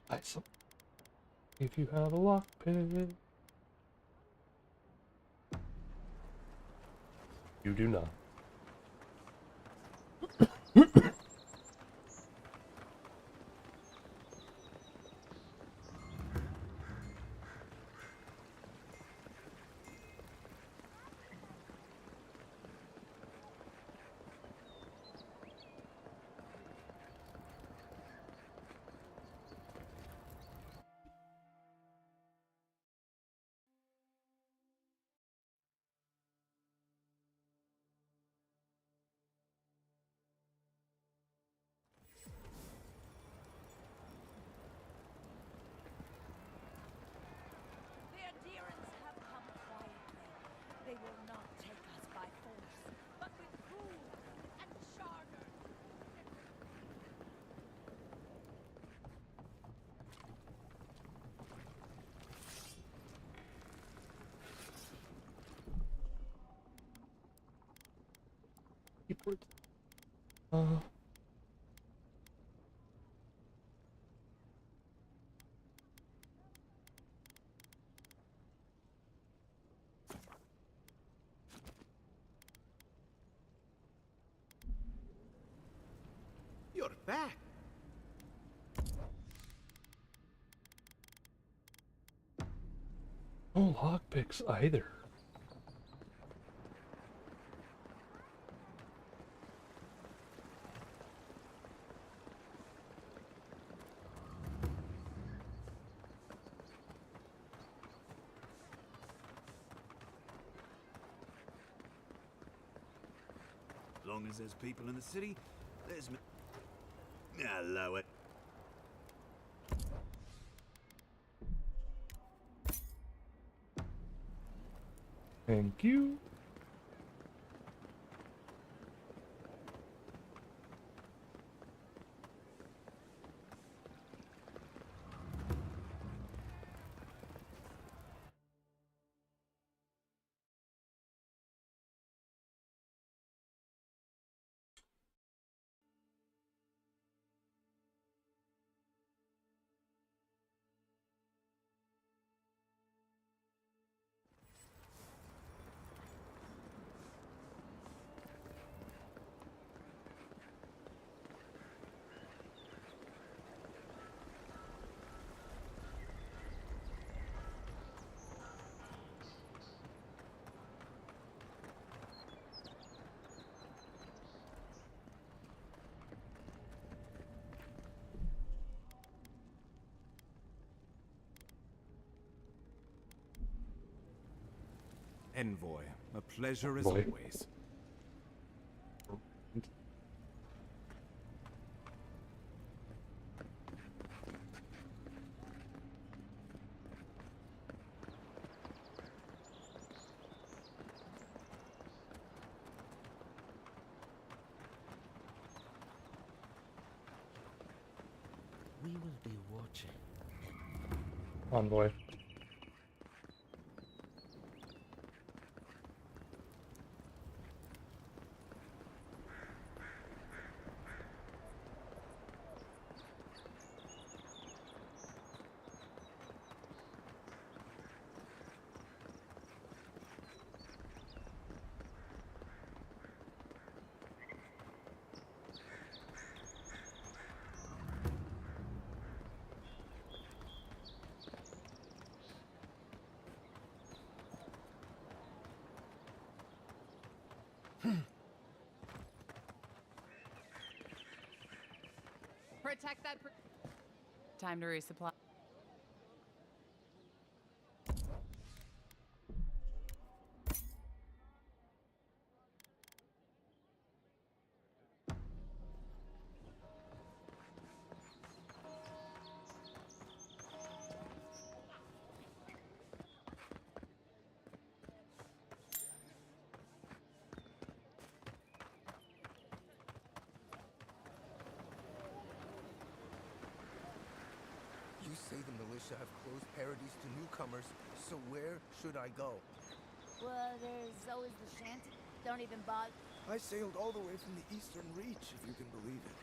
I saw. If you have a lockpick. You do not. Keyboard. You're back. No lockpicks either. As long as there's people in the city, there's me. Hello it. Thank you. Envoy, a pleasure as Boy. always. We will be watching. Envoy. Protect that. Time to resupply. You say the militia have closed Paradise to newcomers, so where should I go? Well, there's always the shanty. Don't even bother. I sailed all the way from the Eastern Reach, if you can believe it.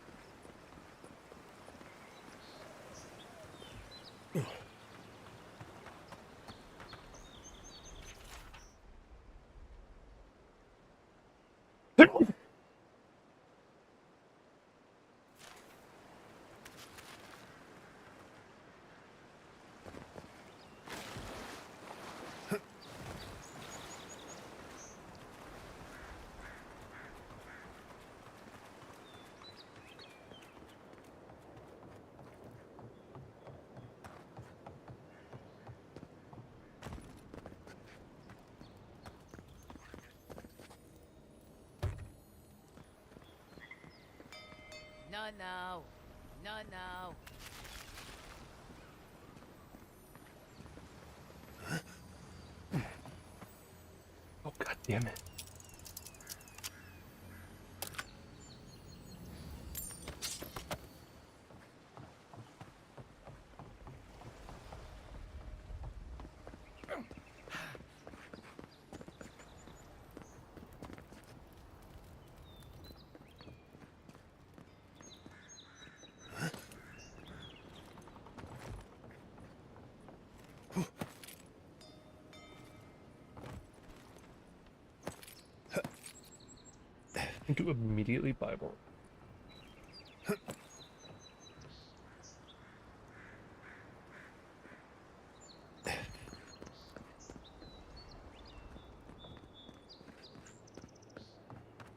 No, no. No, no. Oh, god damn it. To immediately buy more.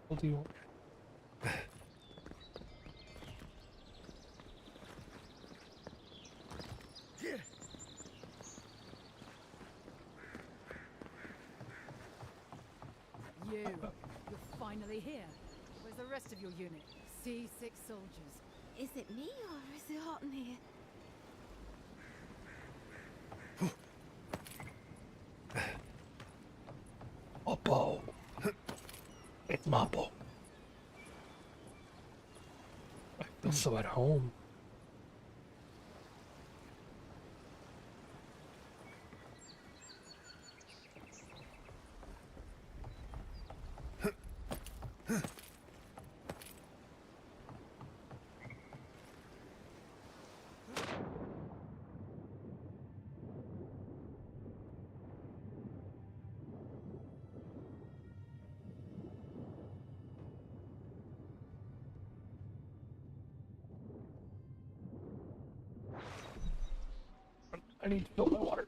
What do you want? You're finally here. Where's the rest of your unit? C6 soldiers. Is it me or is it hot in here? A bow. It's my bow. I feel so at home. I need to fill my water.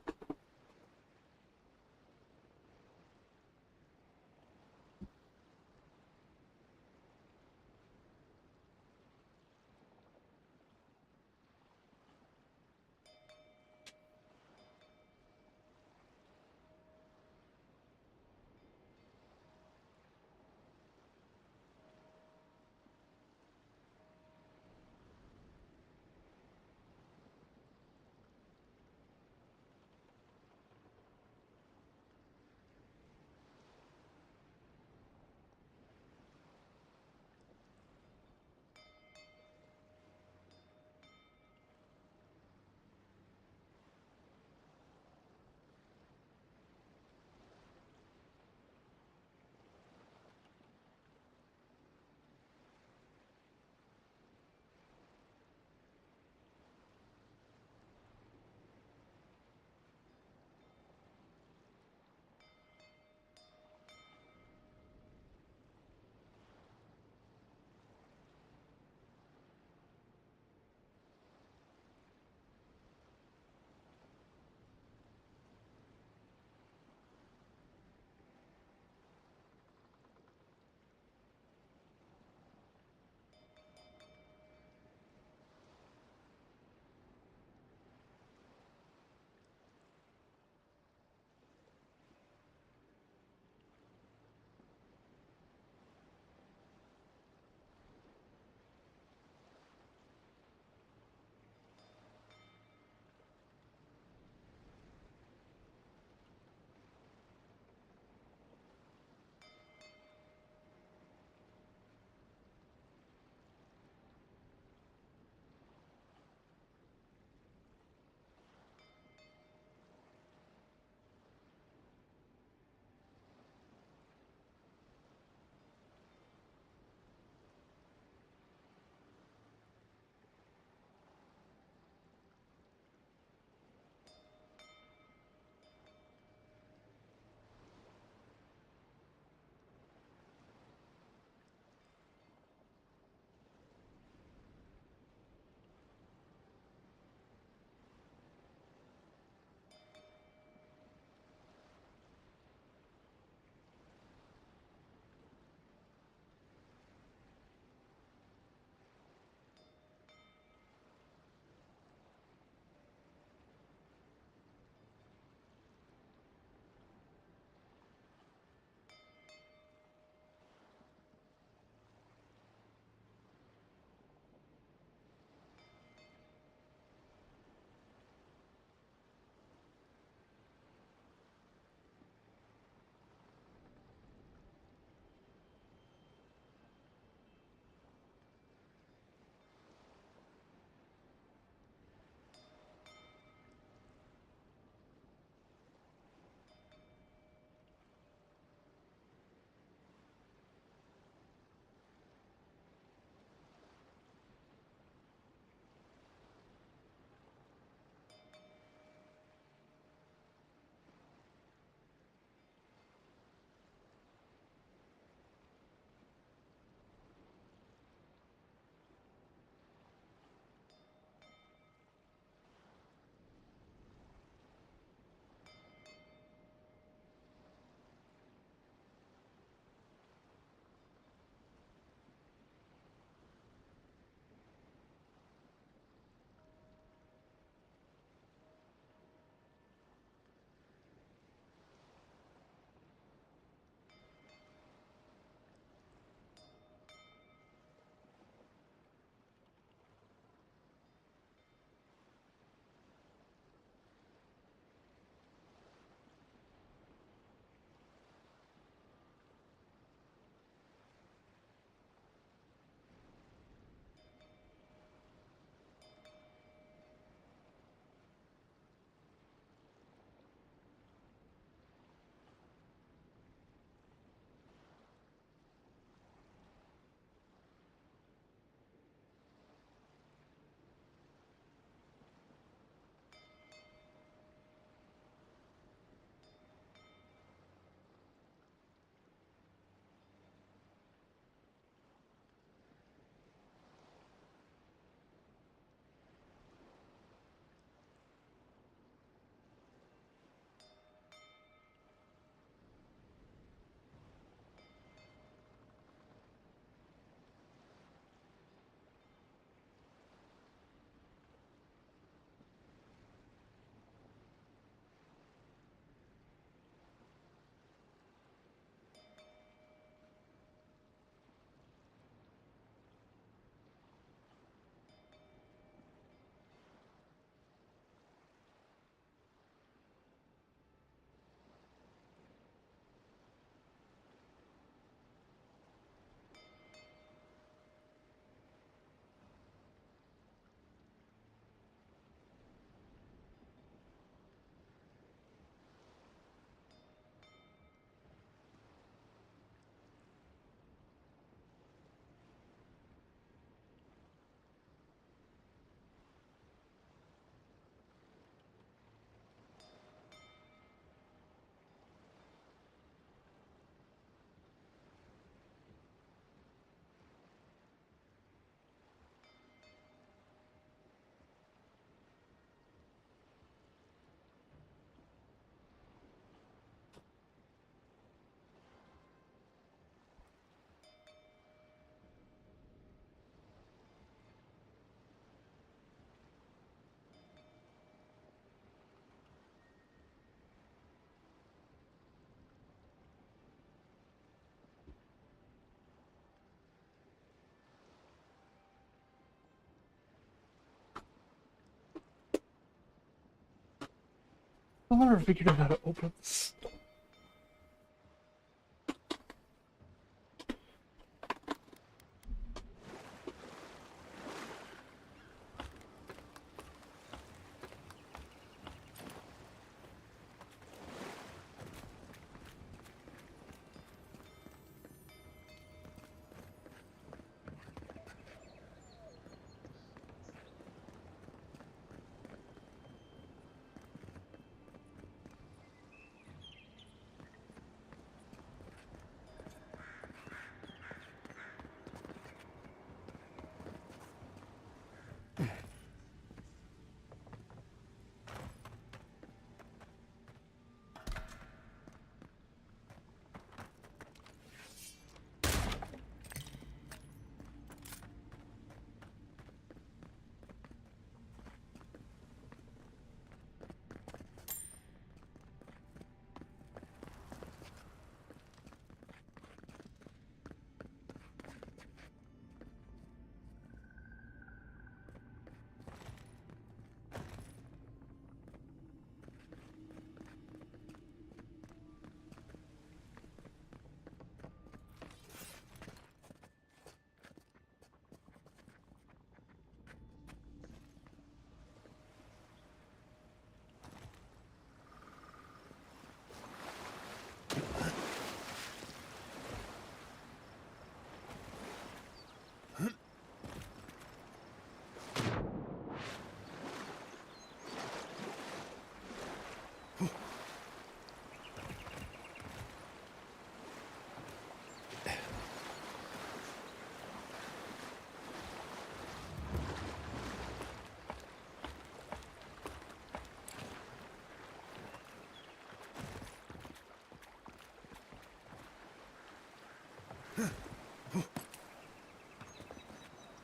I'll never figure out how to open this.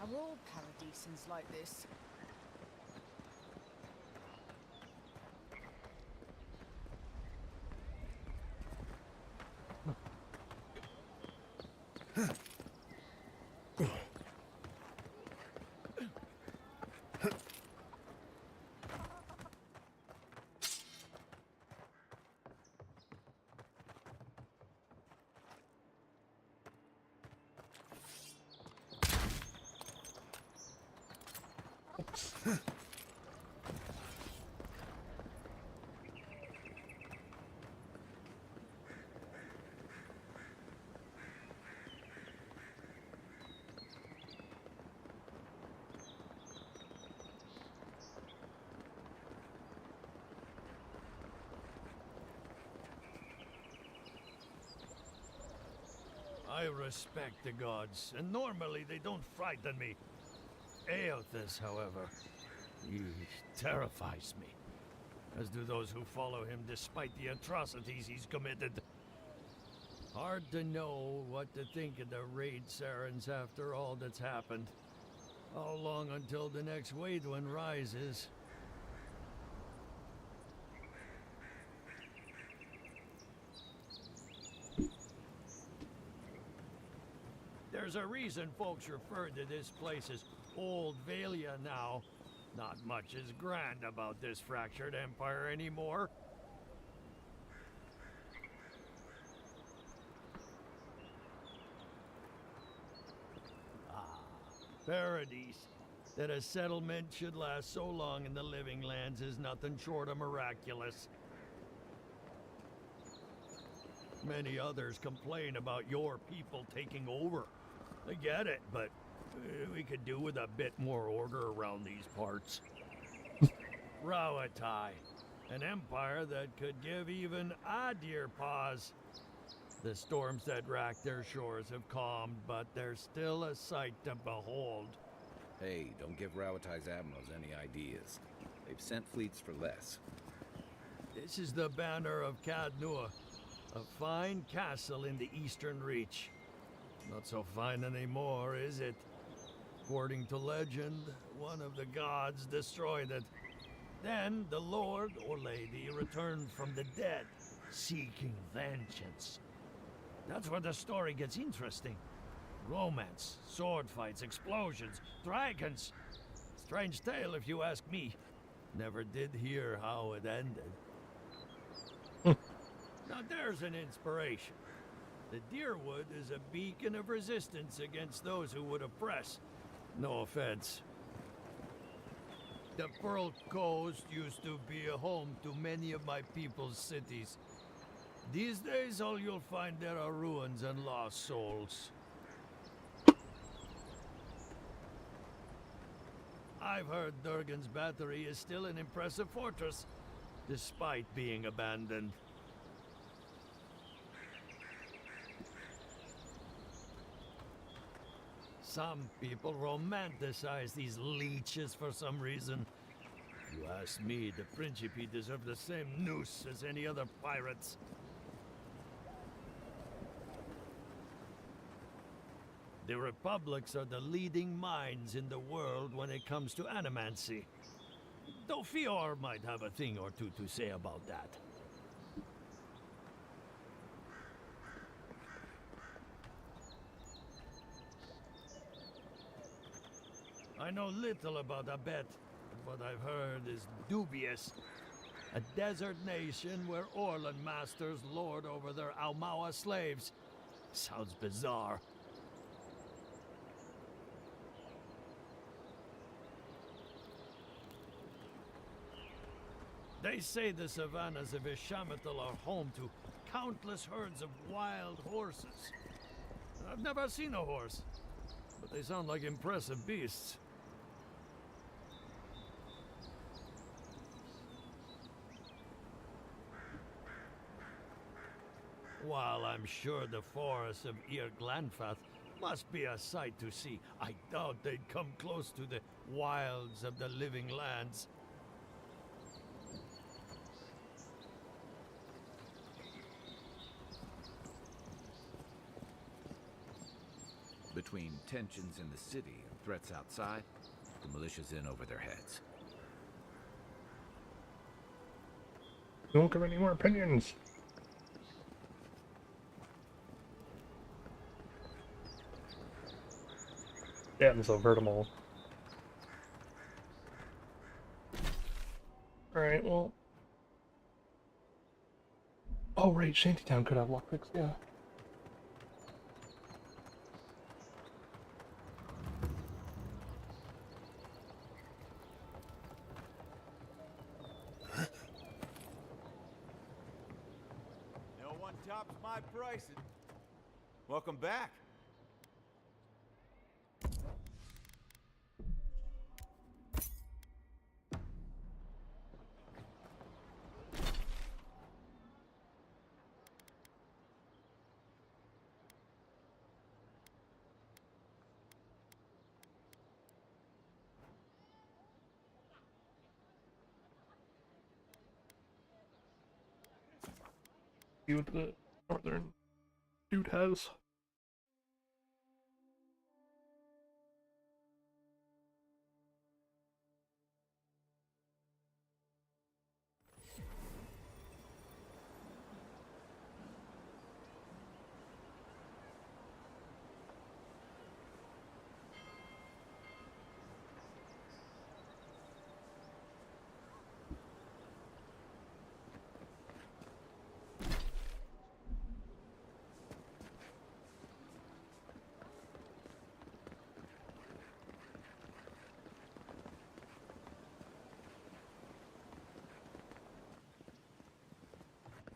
Are all paradisans like this? I respect the gods, and normally they don't frighten me. Eothas, however, he terrifies me, as do those who follow him despite the atrocities he's committed. Hard to know what to think of the raid Sarens after all that's happened. How long until the next wave one rises? There's a reason folks refer to this place as Old Valia now. Not much is grand about this fractured empire anymore. Paradise. That a settlement should last so long in the living lands is nothing short of miraculous. Many others complain about your people taking over. I get it, but we could do with a bit more order around these parts. Rawatai, an empire that could give even Adir pause. The storms that rack their shores have calmed, but they're still a sight to behold. Hey, don't give Rawatai's admirals any ideas. They've sent fleets for less. This is the banner of Cadnua, a fine castle in the Eastern Reach. Not so fine anymore, is it? According to legend, one of the gods destroyed it. Then the lord or lady returned from the dead, seeking vengeance. That's where the story gets interesting. Romance, sword fights, explosions, dragons. Strange tale if you ask me. Never did hear how it ended. Now there's an inspiration. The Deerwood is a beacon of resistance against those who would oppress. No offense. The Pearl Coast used to be a home to many of my people's cities. These days, all you'll find there are ruins and lost souls. I've heard Durgan's battery is still an impressive fortress, despite being abandoned. Some people romanticize these leeches for some reason. If you ask me, the Principe deserve the same noose as any other pirates. The Republics are the leading minds in the world when it comes to animancy. Though Fior might have a thing or two to say about that. I know little about Abet. What I've heard is dubious. A desert nation where Orlan masters lord over their Aumaua slaves. Sounds bizarre. They say the savannas of Ishamatal are home to countless herds of wild horses. I've never seen a horse, but they sound like impressive beasts. While I'm sure the forests of Ir Glanfath must be a sight to see, I doubt they'd come close to the wilds of the living lands. Between tensions in the city and threats outside, the militia's in over their heads. You won't give any more opinions. Yeah, so hurt them all. Alright, well. Oh, right, Shantytown could have lockpicks, yeah. No one tops my pricing. Welcome back. See what the northern dude has.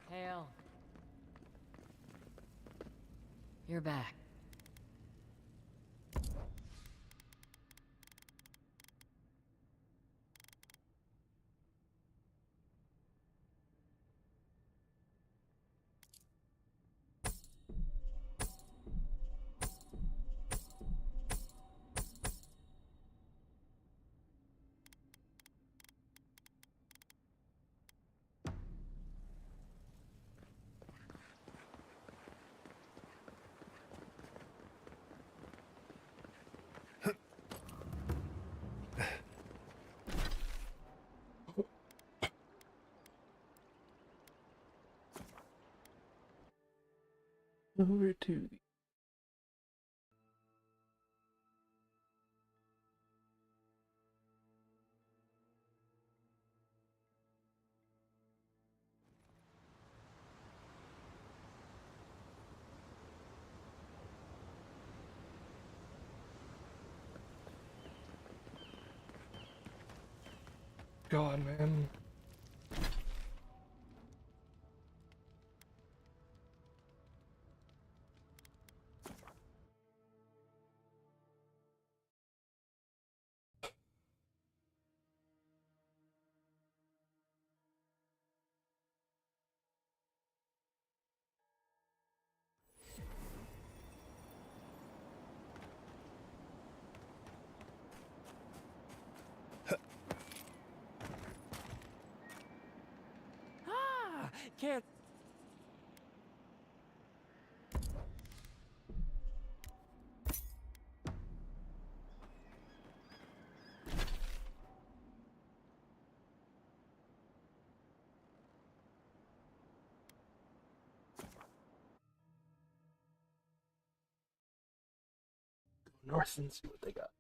Hail. You're back. Over to the God, man. Can't. North and see what they got.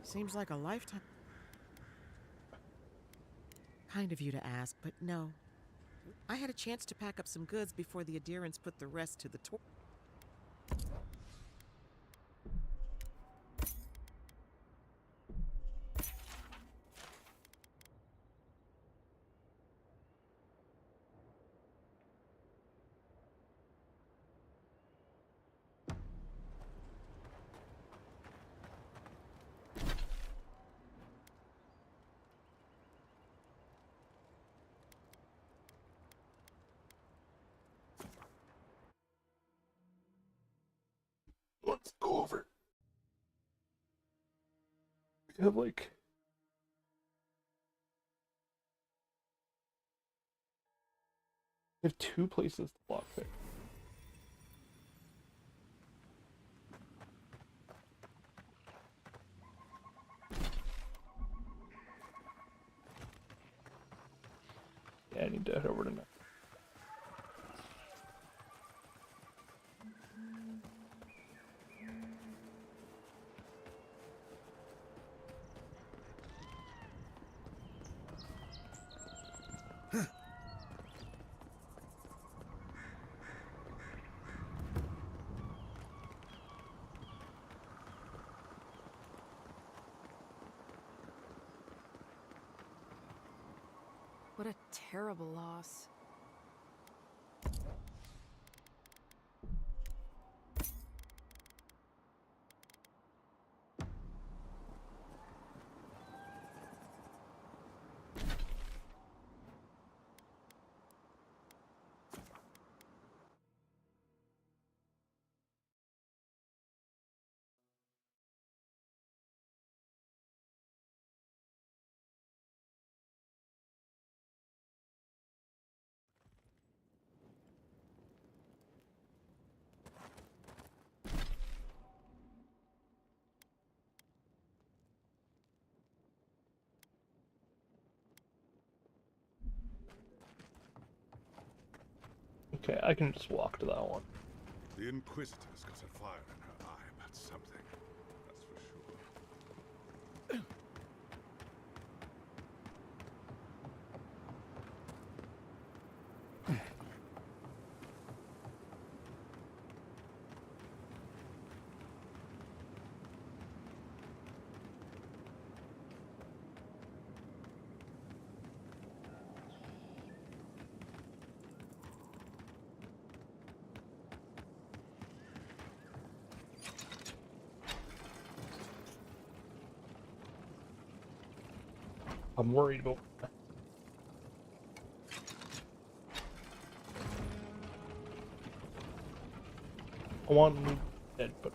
Seems like a lifetime. Kind of you to ask, but no. I had a chance to pack up some goods before the adherents put the rest to the torch. Let's go over. We have like we have 2 places to block there. Yeah, I need to head over to next. What a terrible loss. Okay, I can just walk to that one. The Inquisitor's got a fire in her eye about something, that's for sure. I'm worried about. I want to move dead, but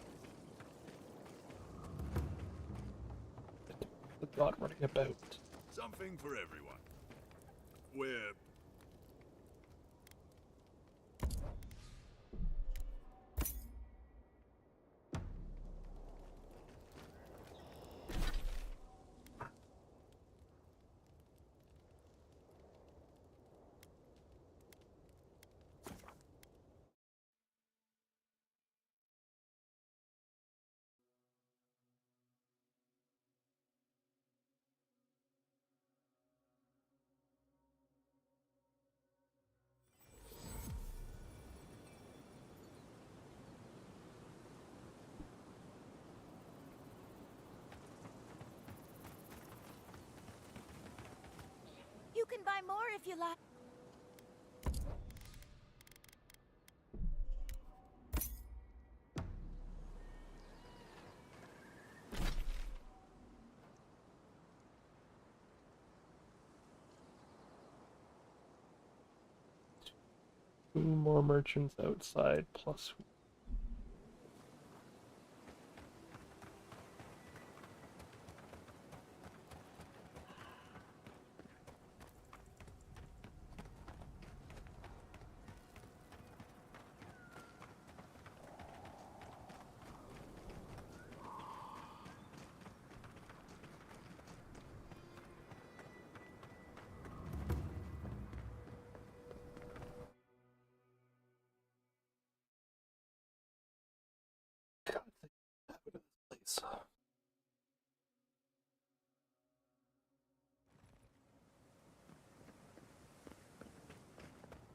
the god running about. Something for everyone. We're buy more if you like. Two more merchants outside, plus place.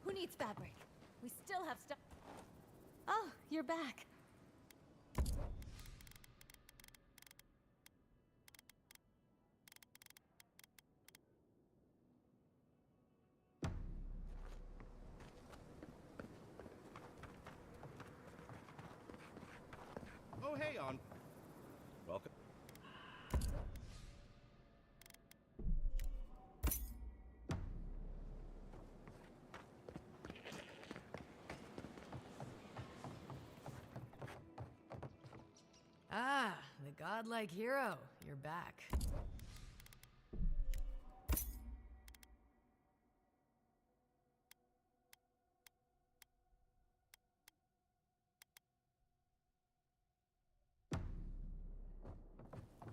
Who needs fabric? We still have stuff. Oh, you're back. Oh, hey, on. Welcome. Ah, the godlike hero. You're back.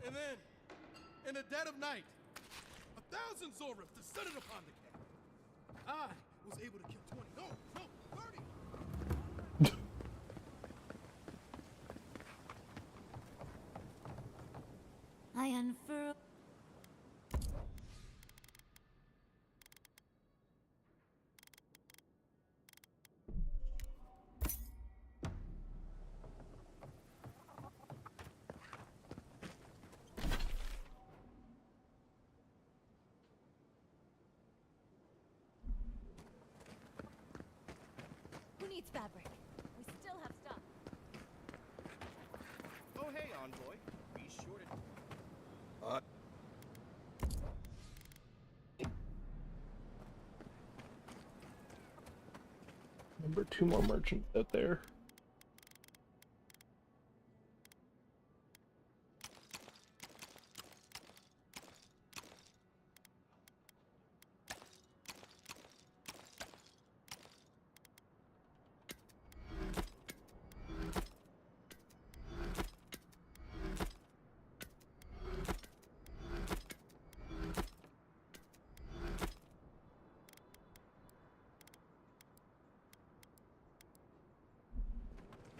And then, in the dead of night, 1,000 Zorras descended upon the camp. I was able to kill 20. No, 30. I unfurl. Who needs fabric? We still have stuff. Oh, hey, envoy. Be sure to... Remember, two more merchants out there.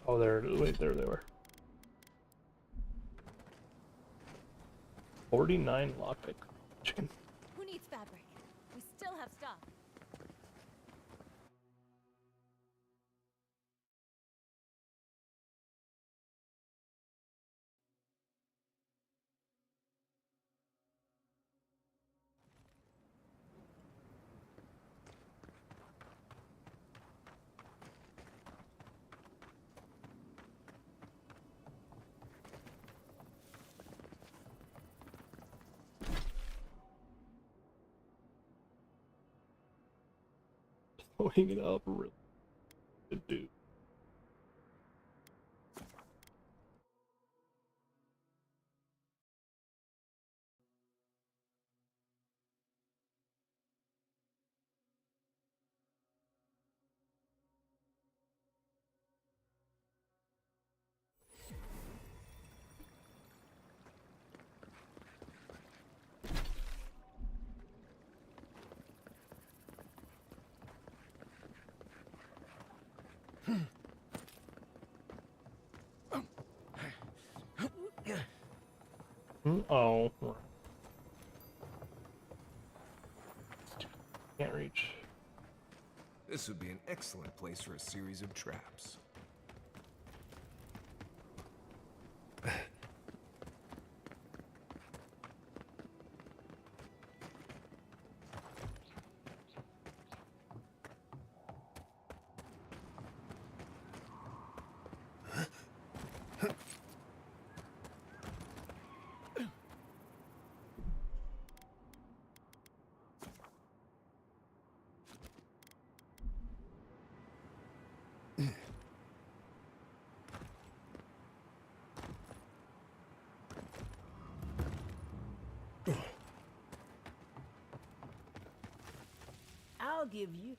Oh, wait, there they were. 49 lockpick. Chicken. Who needs fabric? We still have stuff. Throwing it up really good, dude. Oh. Can't reach. This would be an excellent place for a series of traps. give you.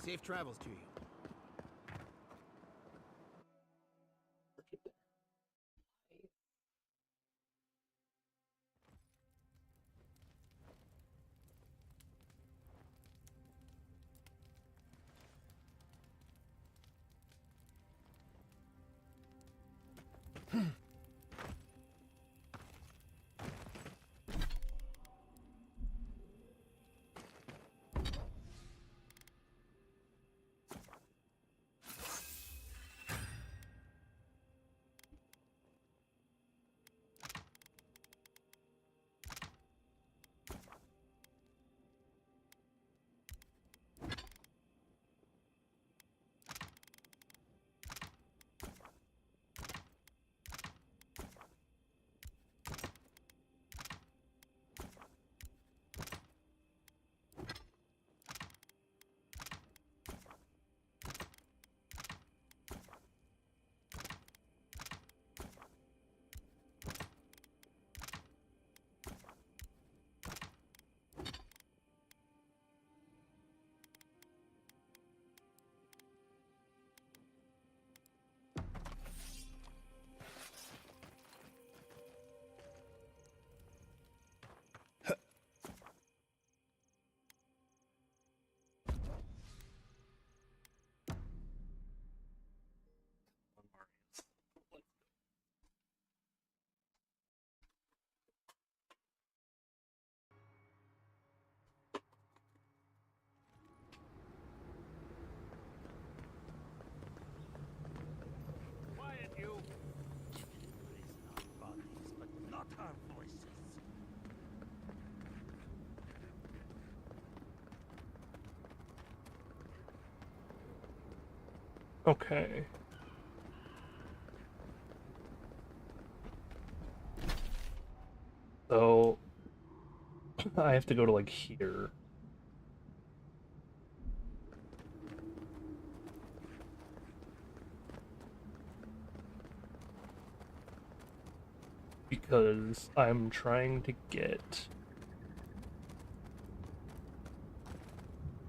Safe travels to you. Okay. So I have to go to like here. Because I'm trying to get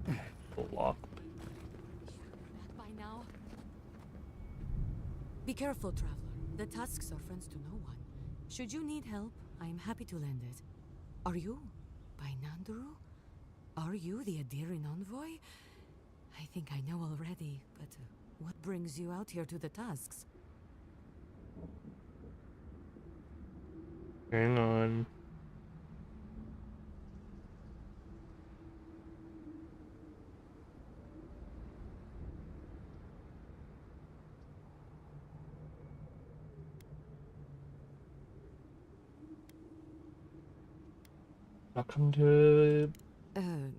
the lock. By now. Be careful, traveler. The tusks are friends to no one. Should you need help, I am happy to lend it. Are you by Nanduru? Are you the Adiran envoy? I think I know already, but what brings you out here to the tusks? Hang on. Welcome to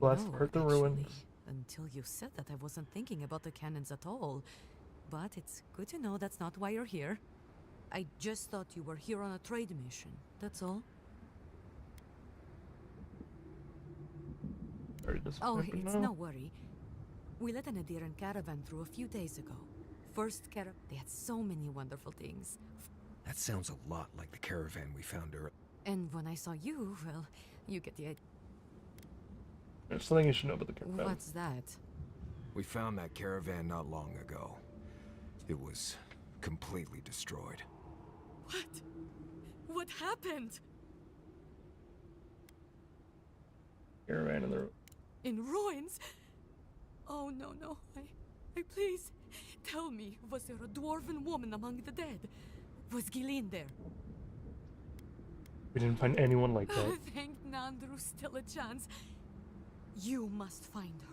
last part, the ruins. Until you said that, I wasn't thinking about the cannons at all. But it's good to know that's not why you're here. I just thought you were here on a trade mission, that's all. Oh, it's no worry. We let an Adiran caravan through a few days ago. First caravan, they had so many wonderful things. That sounds a lot like the caravan we found earlier. And when I saw you, well, you get the idea. There's something you should know about the caravan. What's that? We found that caravan not long ago. It was completely destroyed. What? What happened? Caravan in the In ruins? Oh, no, no. I please. Tell me, was there a dwarven woman among the dead? Was Gillian there? We didn't find anyone like that. Thank Nandru, still a chance. You must find her.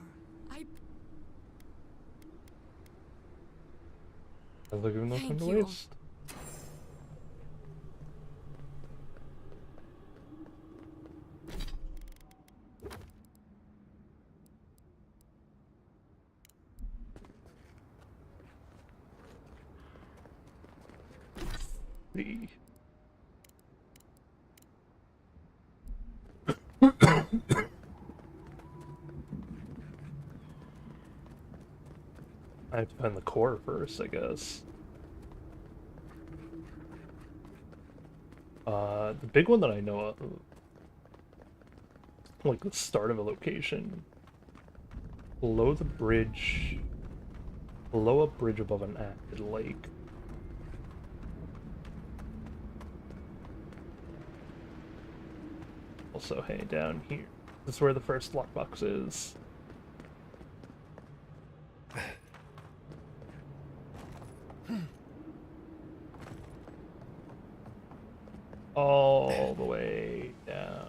Sounds like we have no time Thank to you. waste. The I have to find the core first, I guess. The big one that I know of, like the start of a location, below the bridge, below a bridge above an active lake. Also, hey, down here. This is where the first lockbox is. All the way down.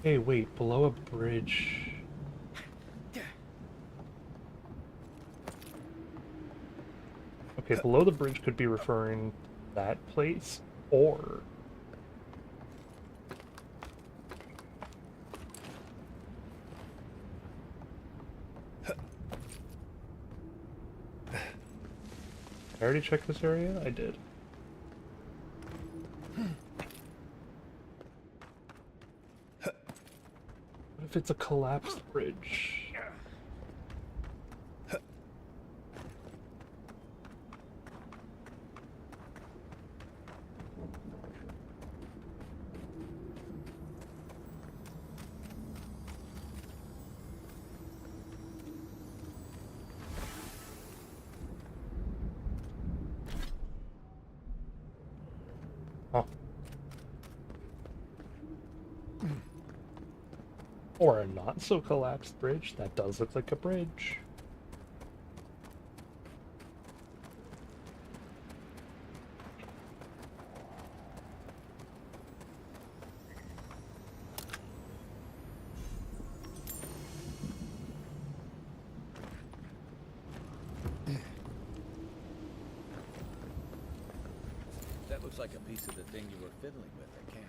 Hey, wait, below a bridge. Okay, below the bridge could be referring to that place, or... I already checked this area? I did. What if it's a collapsed bridge? Huh. Or a not so collapsed bridge. That does look like a bridge. That looks like a piece of the thing you were fiddling with, I can.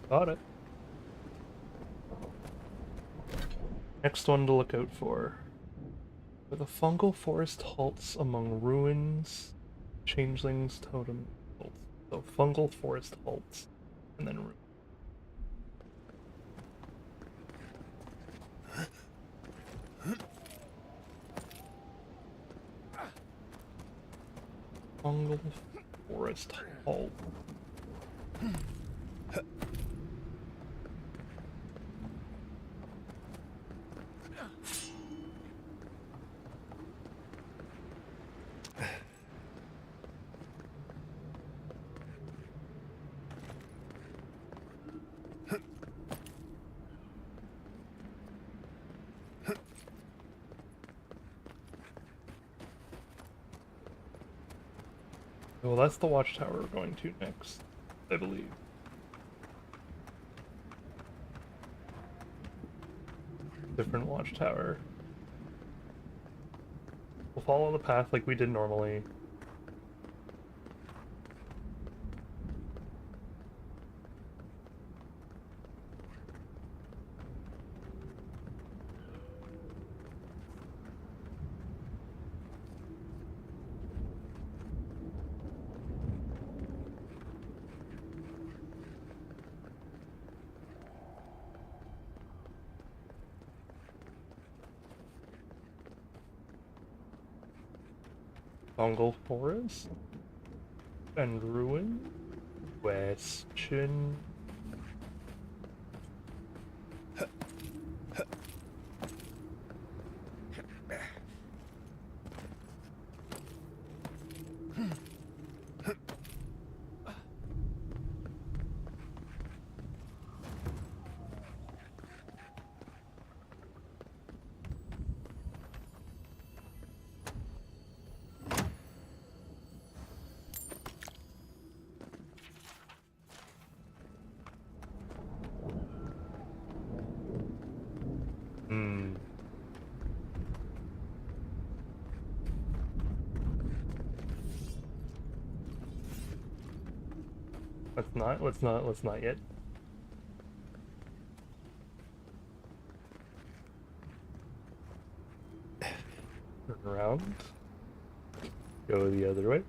Got it. Next one to look out for. Where the fungal forest halts among ruins, changelings, totem halts. So fungal forest halts, and then ruins. Fungal forest halt. Well, that's the watchtower we're going to next, I believe. Different watchtower. We'll follow the path like we did normally. Fungal forest and ruin. Question. Let's not yet. Turn around. Go the other way.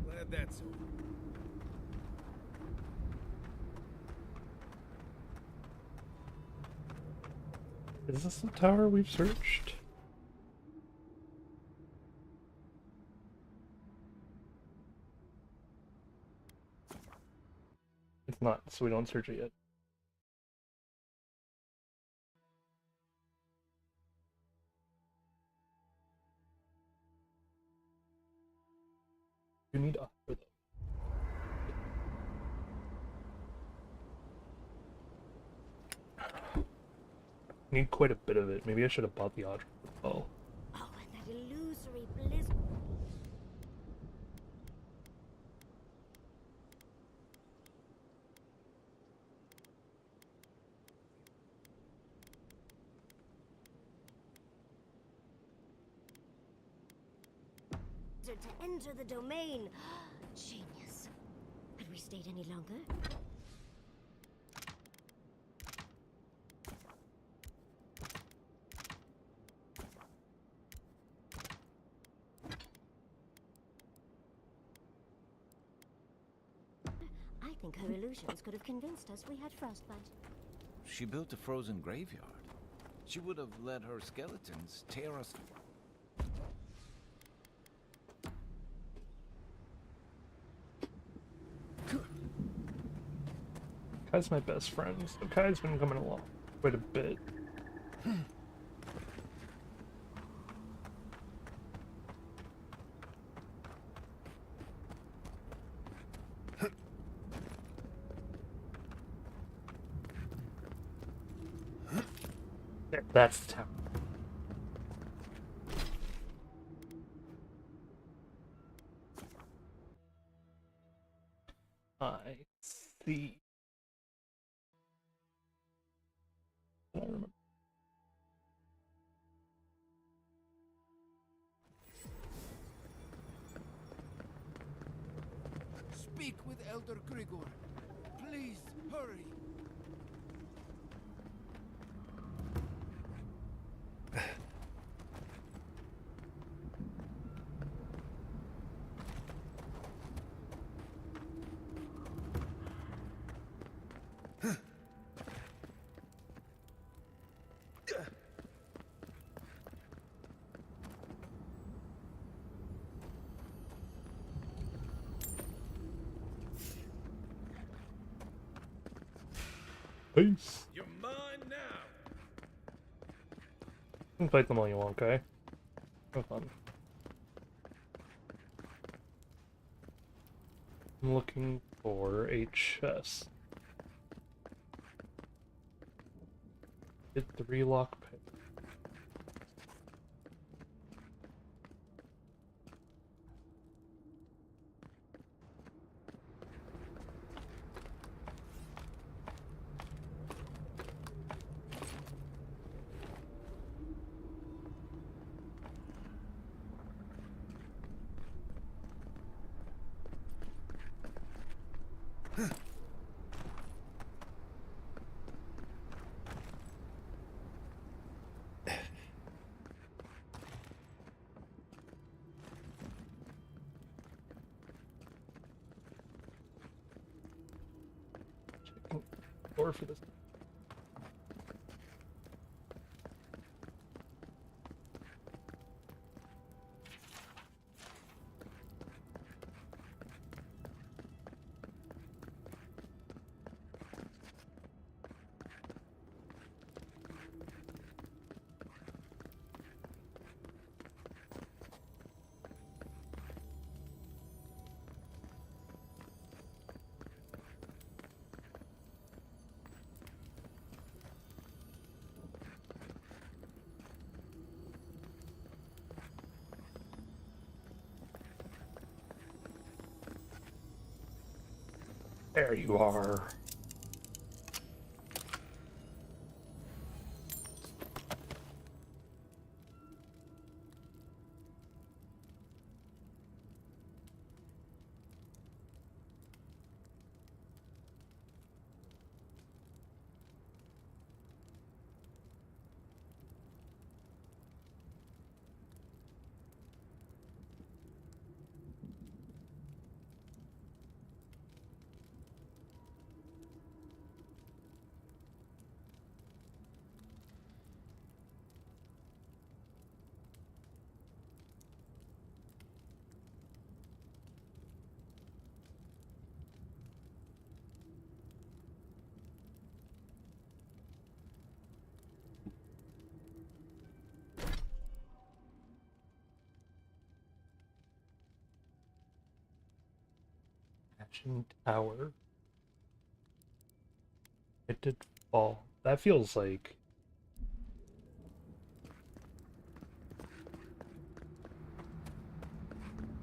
Glad that's over. Is this the tower we've searched? It's not, so we don't search it yet. You need a for need quite a bit of it. Maybe I should have bought the Audrey as well. Oh, and that illusory blizzard. To enter the domain. Genius. Had we stayed any longer? I think her illusions could have convinced us we had frostbite. She built a frozen graveyard. She would have let her skeletons tear us. Kai's my best friend, so Kai's been coming along quite a bit. There, that's the tower. I see. I don't remember. Speak with Elder Grigor. Please, hurry. Peace. You're mine now. You can fight them all you want, okay? Have fun. I'm looking for a chest. Get 3 lock pick. Or for this. There you are. Ashen Tower. It did fall. That feels like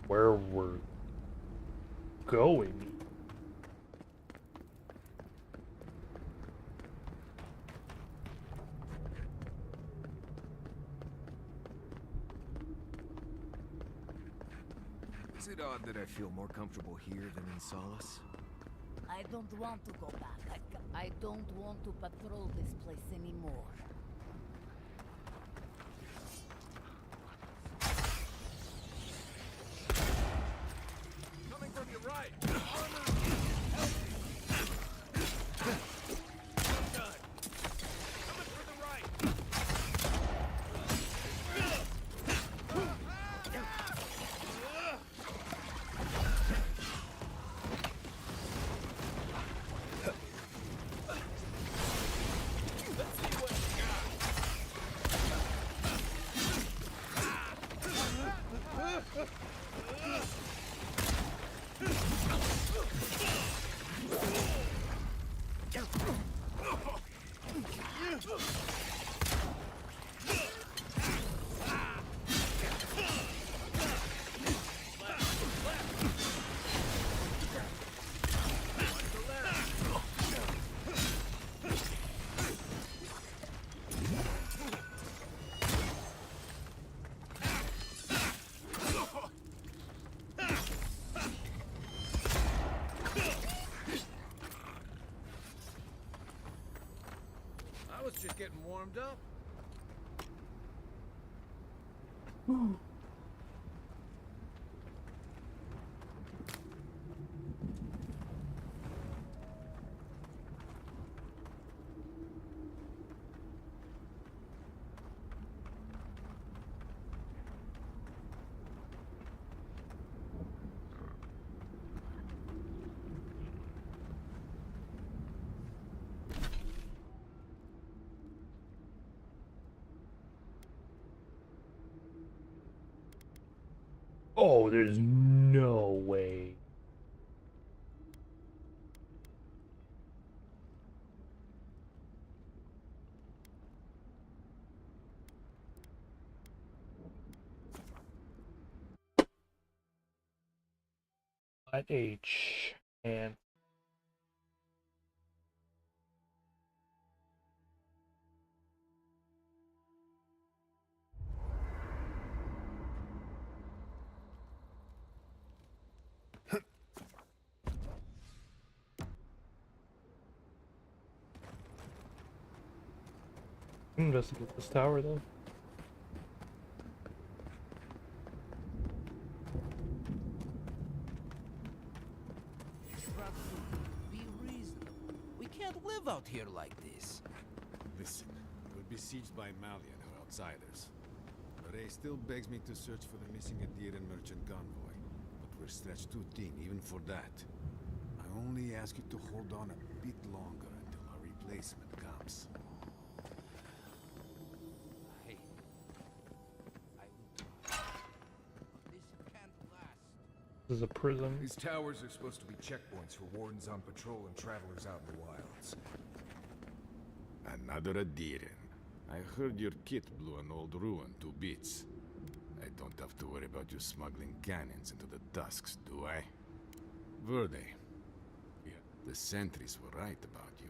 where we're going. Is it odd that I feel more comfortable here than in Solace? I don't want to go back. I don't want to patrol this place anymore. Coming from your right. Just getting warmed up. Oh, there's no way. At H and investigate this tower though. Be reasonable. We can't live out here like this. Listen, we're besieged by Malian who are outsiders. Ray still begs me to search for the missing Adiran merchant convoy, but we're stretched too thin even for that. I only ask you to hold on a bit longer until our replacement comes. Hey, I will try. But this can't last. This is a prison. These towers are supposed to be checkpoints for wardens on patrol and travelers out in the wilds. Another Adiran. I heard your kit blew an old ruin to bits. I don't have to worry about you smuggling cannons into the tusks, do I? Verde. Yeah, The sentries were right about you.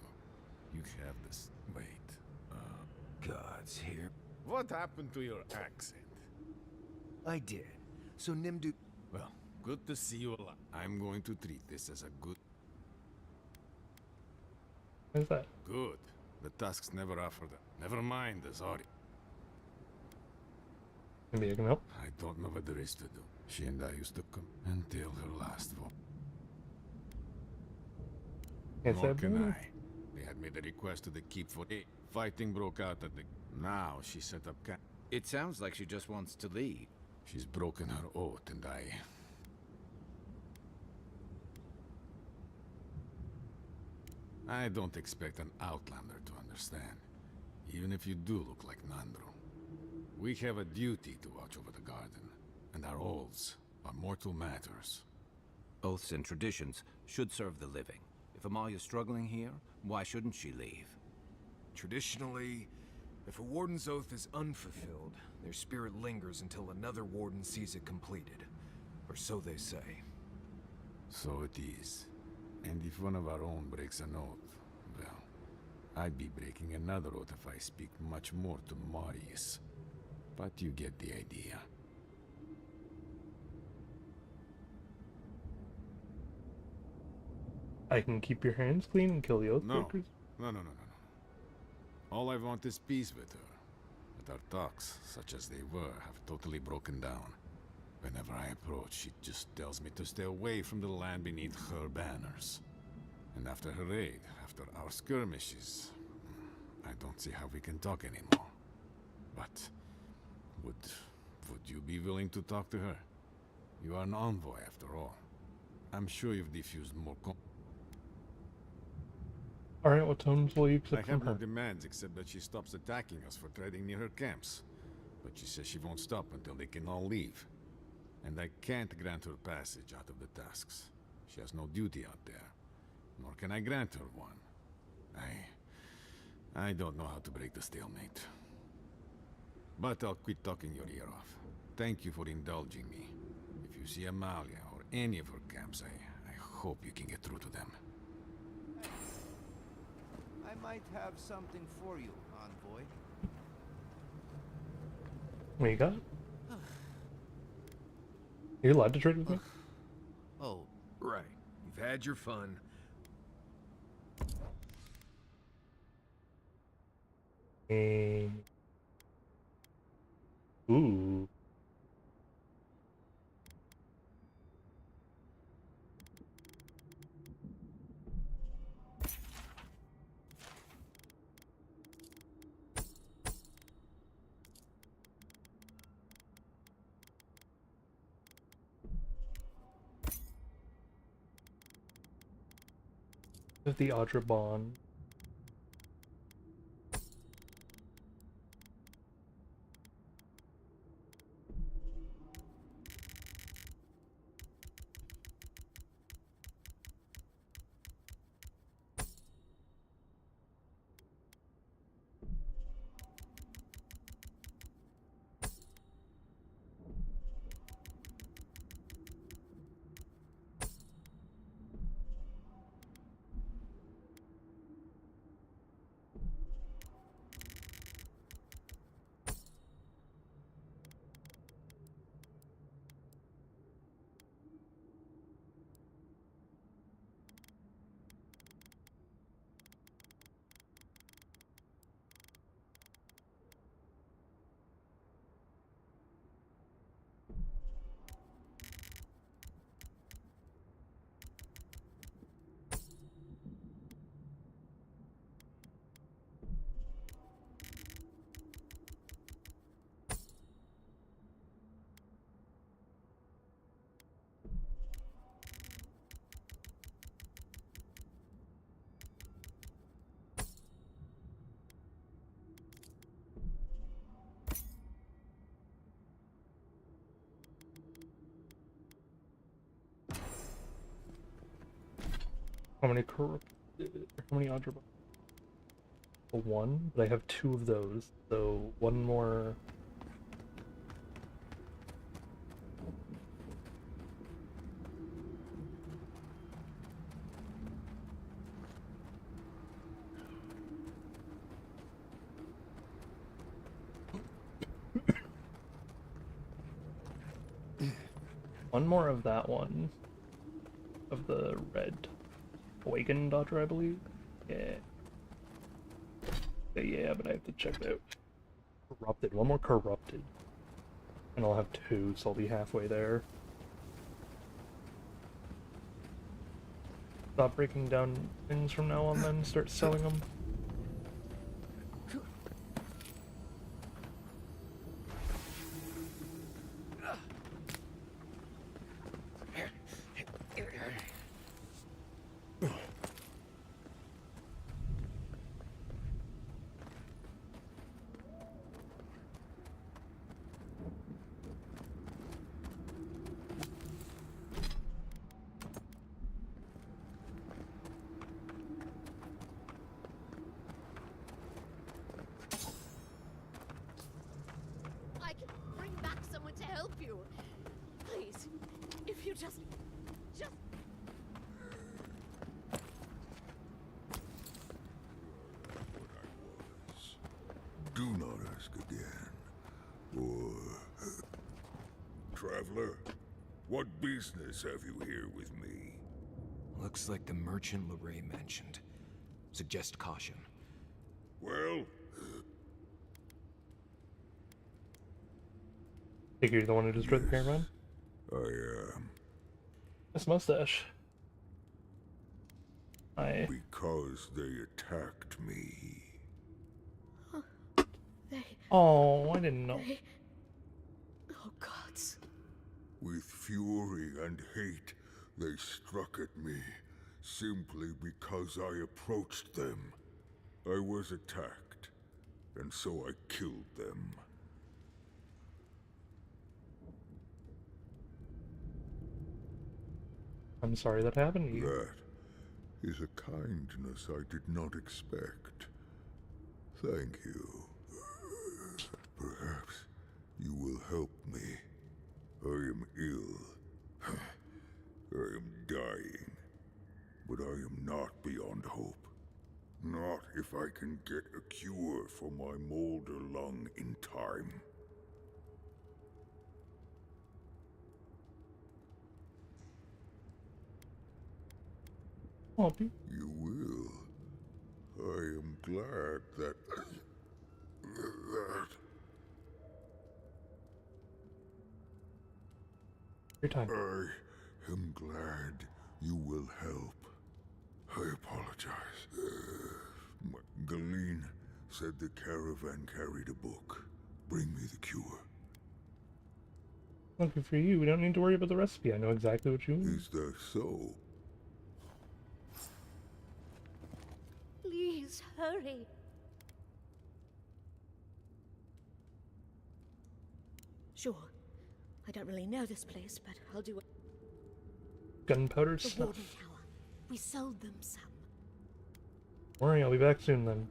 You have this. Wait. God's here. What happened to your accent? I did. So Nimdu... Well, good to see you alive. I'm going to treat this as a good... What is that? Good. The Tusks never offered that. Never mind the Zari. Maybe I can help. I don't know what there is to do. She and I used to come until her last vote. Yes, Nor I can believe. I. They had made a request to the keep for 8. Fighting broke out at the... Now she set up camp. It sounds like she just wants to leave. She's broken her oath and I don't expect an outlander to understand. Even if you do look like Nandro. We have a duty to watch over the garden. And our oaths are mortal matters. Oaths and traditions should serve the living. If Amalia's struggling here, why shouldn't she leave? Traditionally, if a warden's oath is unfulfilled, their spirit lingers until another warden sees it completed. Or so they say. So it is. And if one of our own breaks an oath, well, I'd be breaking another oath if I speak much more to Marius. But you get the idea. I can keep your hands clean and kill the oath No. breakers? No. All I want is peace with her. But our talks, such as they were, have totally broken down. Whenever I approach, she just tells me to stay away from the land beneath her banners. And after her raid, after our skirmishes, I don't see how we can talk anymore. But would you be willing to talk to her? You are an envoy, after all. I'm sure you've diffused more Alright, what terms will you I accept have from no her? demands except that she stops attacking us for treading near her camps. But she says she won't stop until they can all leave. And I can't grant her passage out of the Tusks. She has no duty out there. Nor can I grant her one. I don't know how to break the stalemate. But I'll quit talking your ear off. Thank you for indulging me. If you see Amalia or any of her camps, I hope you can get through to them. I might have something for you, envoy. What you got? You're allowed to trade with me? Oh, Right. You've had your fun. Ooh. The Audra Bond. How many Audra Bonds? One, but I have two of those, so one more. one more of that one. Of the red Boygan Dodger, I believe. Yeah. Yeah, but I have to check it out. Corrupted. One more corrupted. And I'll have two, so I'll be halfway there. Stop breaking down things from now on then, start selling them. I can bring back someone to help you. Please, if you just... Do not ask again. Or... Traveler, what business have you here with me? Looks like the merchant Lorray mentioned. Suggest caution. Well... Think you're the one who destroyed the caravan? I am. This mustache. Because they attacked me. Oh, I didn't know. Oh, gods. With fury and hate, they struck at me, simply because I approached them. I was attacked, and so I killed them. I'm sorry that happened to you. That is a kindness I did not expect. Thank you. Perhaps you will help me. I am ill. I am dying. But I am not beyond hope. Not if I can get a cure for my molder lung in time. You will. I am glad that... Your time. I am glad you will help. I apologize. Galeen said the caravan carried a book. Bring me the cure. Lucky for you, we don't need to worry about the recipe. I know exactly what you mean. Is that so? Please, hurry. Sure. I don't really know this place, but I'll do it. Gunpowder The stuff. Warden Tower. We sold them some. Don't worry, I'll be back soon then.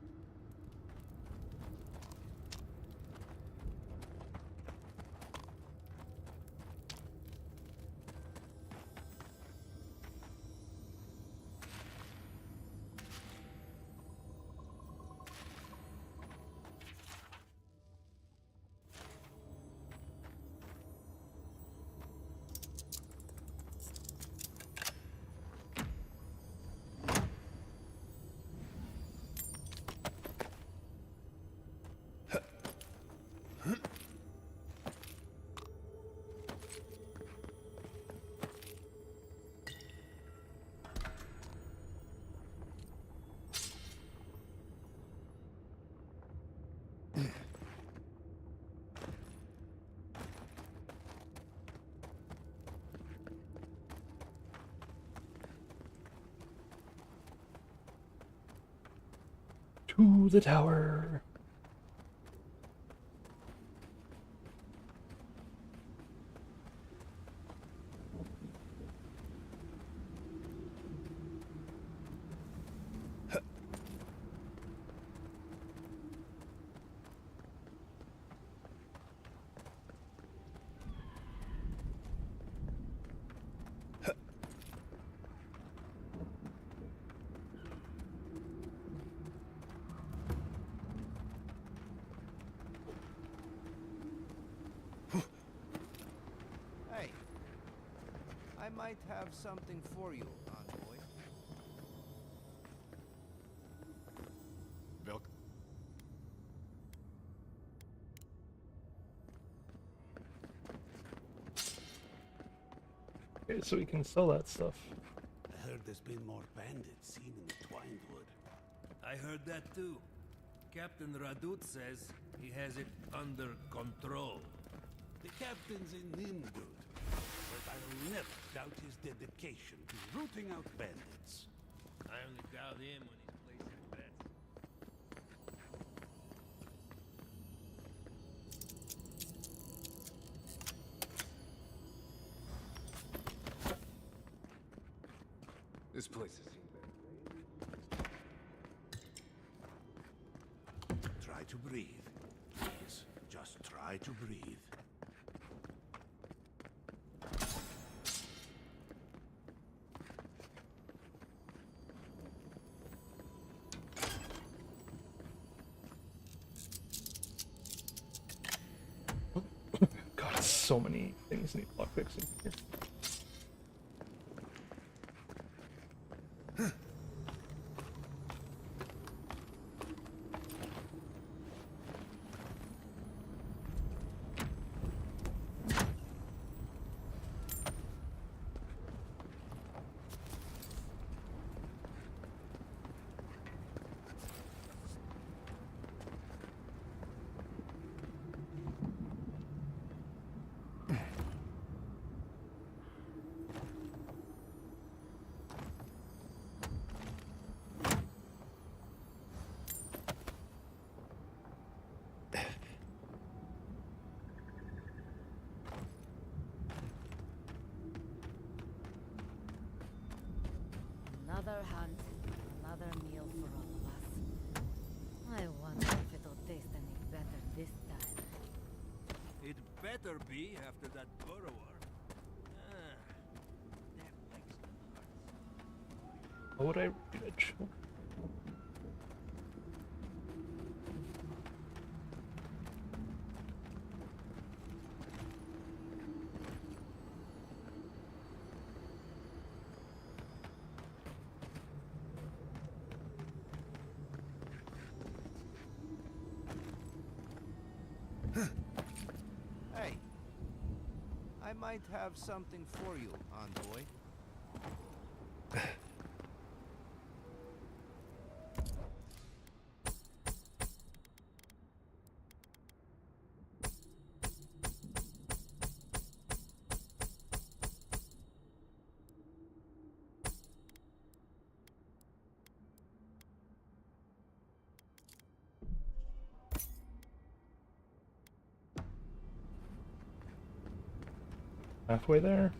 To the tower. might have something for you, envoy. Velk. Okay, so we can sell that stuff. I heard there's been more bandits seen in the Twinewood. I heard that too. Captain Radut says he has it under control. The captain's a nimble, but I'll never doubt his dedication to rooting out bandits. I only doubt him when he's placing bets. This place is Try to breathe. Please, just try to breathe. God, so many things need block fixing here. Another hunt, another meal for all of us. I wonder if it'll taste any better this time. It better be after that burrower. That likes the How would I read it? Sure. Hey, I might have something for you, envoy. Halfway there.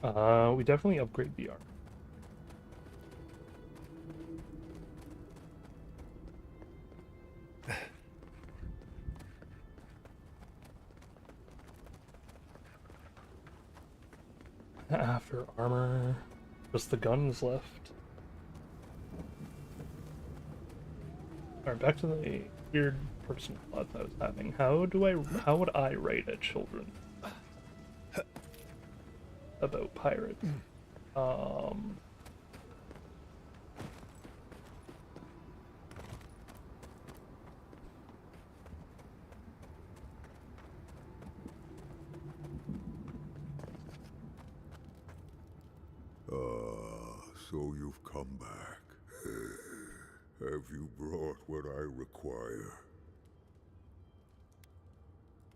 We definitely upgrade the armor. After armor, just the guns left. Alright, back to the weird personal thoughts I was having. How would I write at children about pirates? So you've come back. Have you brought what I require?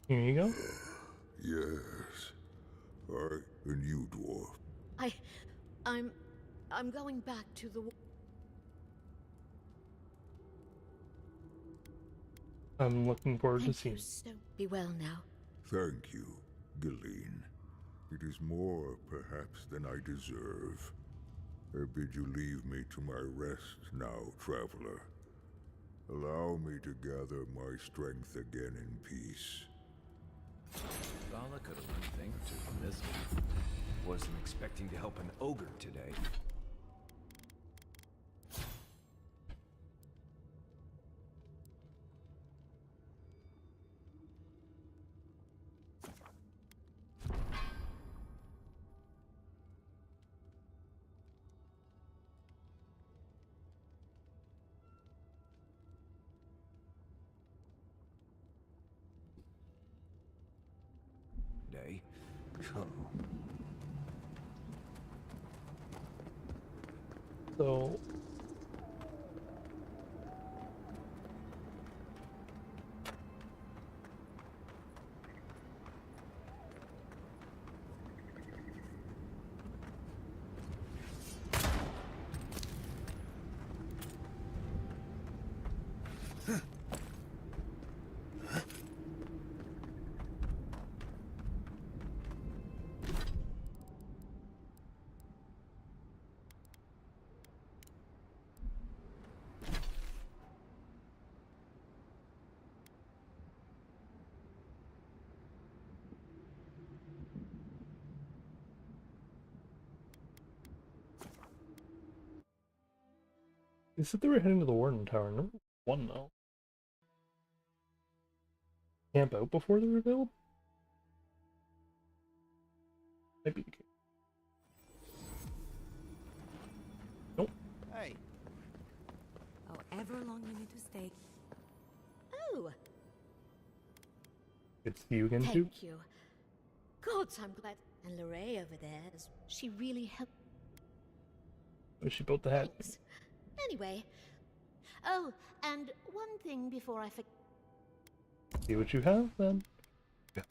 Here you go. Yes. And you, dwarf. I'm going back to the... I'm looking forward to seeing. So be well now. Thank you, Galeen. It is more, perhaps, than I deserve. I bid you leave me to my rest now, traveler. Allow me to gather my strength again in peace. Vala could have learned a thing or two from this one. Wasn't expecting to help an ogre today. So they said they were heading to the Warden Tower. Number 1 though. Camp out before they're revealed? Might be the case. Nope. Hey. However long you need to stay. Oh, Good to see you again too. thank you. Gods, I'm glad. And Lorraine over there, she really helped. Oh, she built the hat. Thanks. Anyway. Oh, and one thing before I forget. See what you have then. Yeah.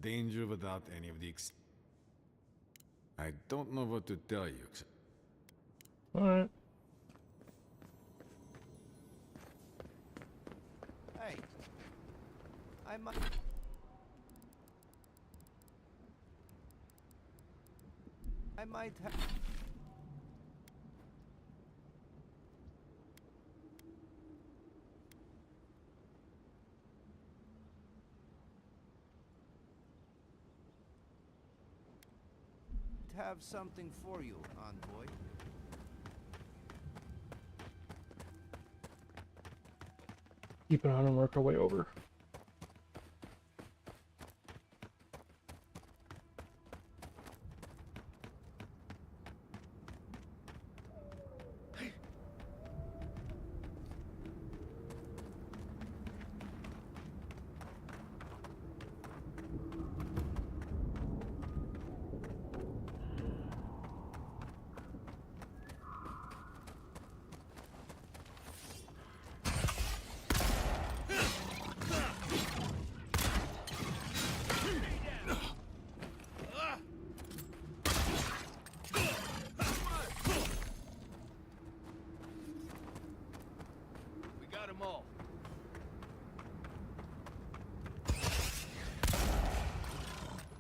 Danger without any of the I don't know what to tell you. Alright. Hey. I might have something for you, envoy. Keep an eye on and work our way over.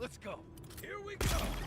Let's go. Here we go.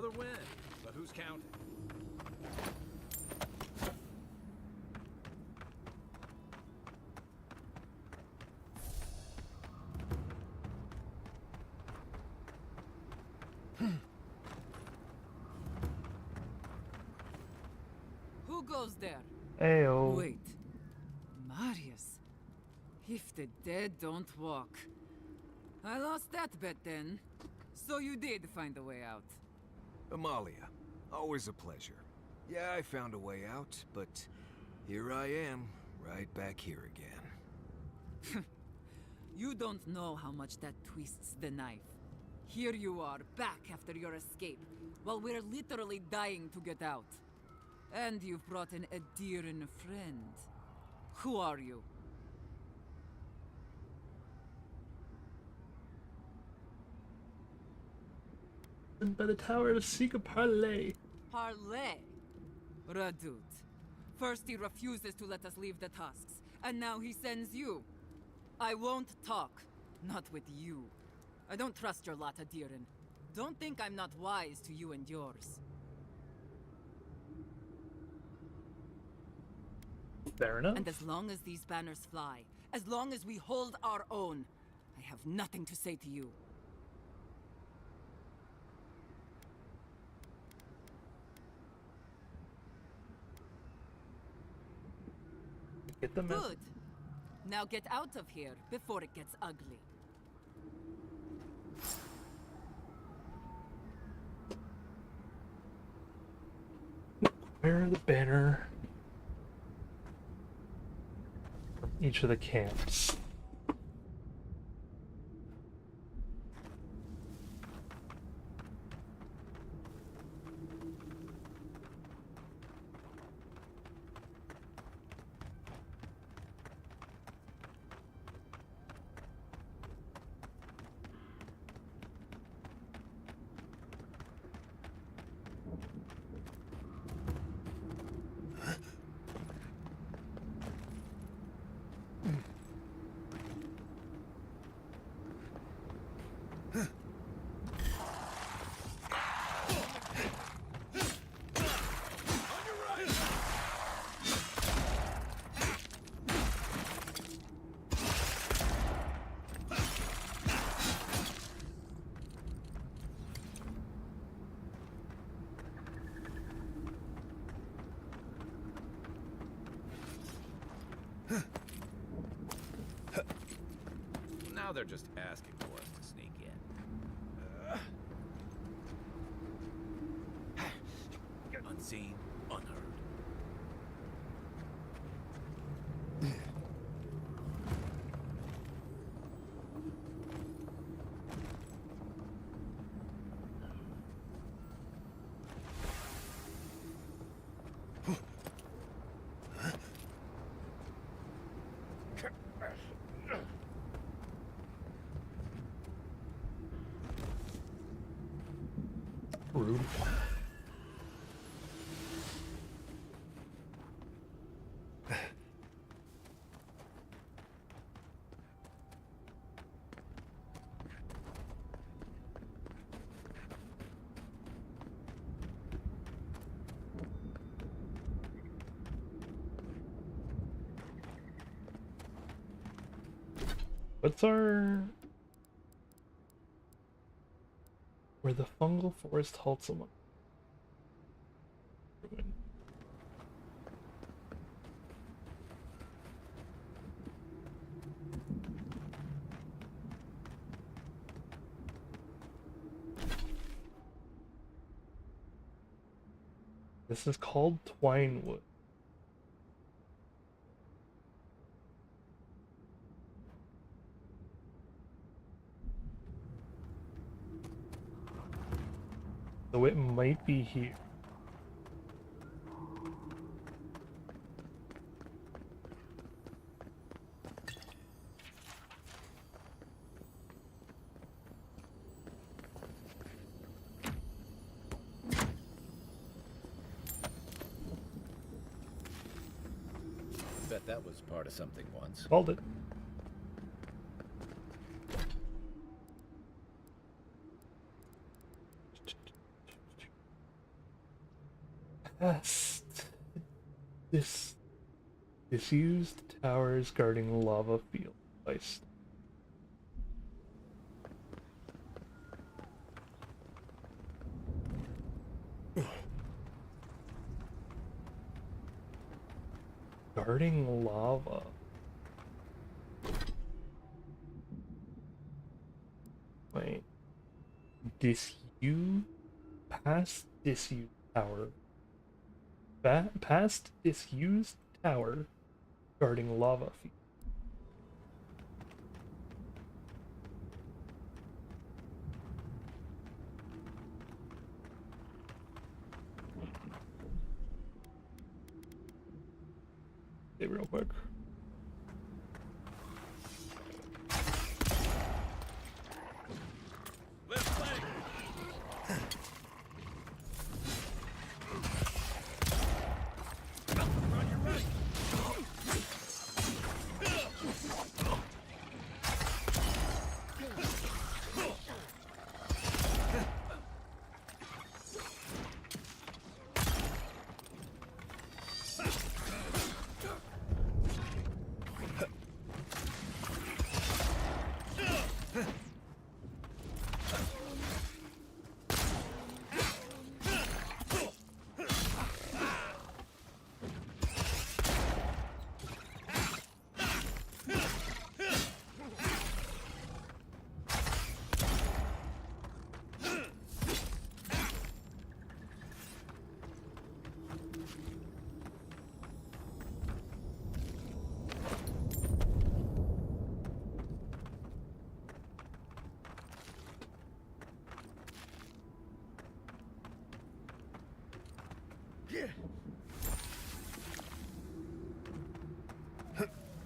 another win, but who's counting? Who goes there? Ayo. Wait. Marius. If the dead don't walk. I lost that bet then. So you did find a way out. Amalia, always a pleasure. Yeah, I found a way out, but here I am, right back here again. You don't know how much that twists the knife. Here you are, back after your escape, while we're literally dying to get out. And you've brought in a dear and a friend. Who are you? And by the tower to seek a parley. Parley? Radut. First he refuses to let us leave the tusks, and now he sends you. I won't talk. Not with you. I don't trust your lot, Adirin. Don't think I'm not wise to you and yours. Fair enough. And as long as these banners fly, as long as we hold our own, I have nothing to say to you. Get the message. Good. Now get out of here before it gets ugly. Where the banner from each of the camps. Now they're just asking for us to sneak in. Unseen, unheard. Rude. What's our... Where the fungal forest halts among ruin. This is called Twinewood. So it might be here. Bet that was part of something once. Called it. Past disused towers guarding lava field. Placed. Guarding lava. Wait. Past disused tower. Past disused tower guarding lava field. Hey, real quick. Left leg. On your right.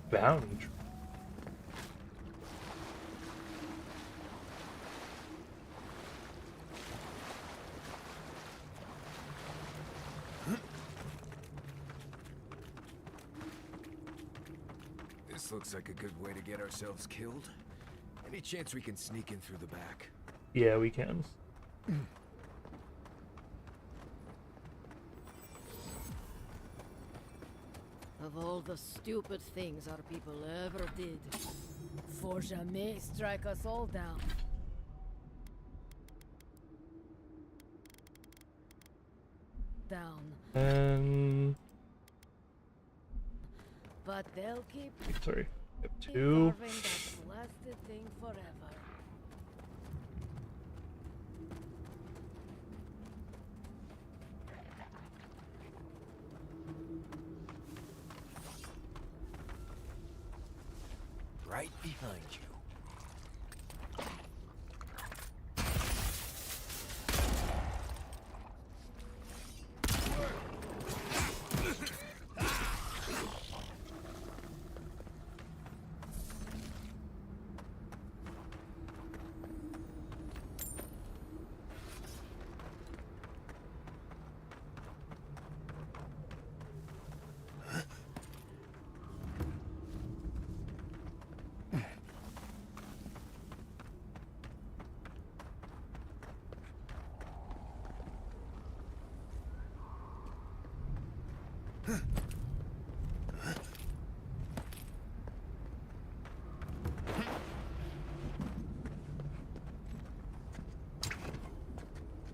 Bounty. This looks like a good way to get ourselves killed. Any chance we can sneak in through the back? Yeah, we can. Of all the stupid things our people ever did, for jamais strike us all down. Down. But they'll keep Sorry. Yep, keep 2. carving that blasted thing forever. Right behind you.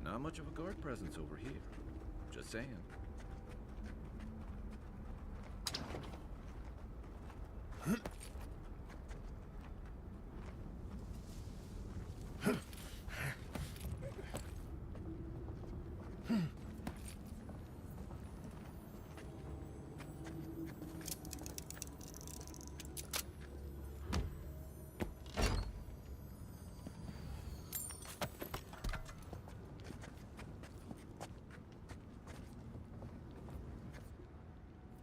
Not much of a guard presence over here. Just saying.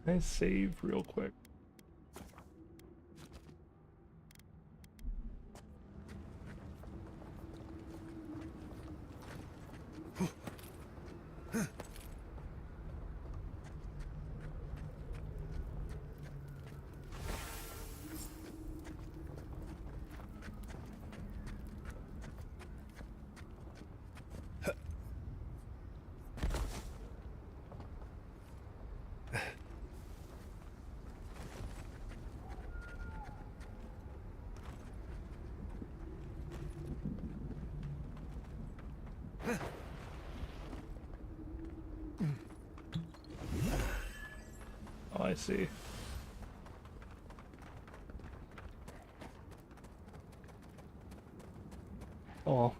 I save real quick. I see. Oh.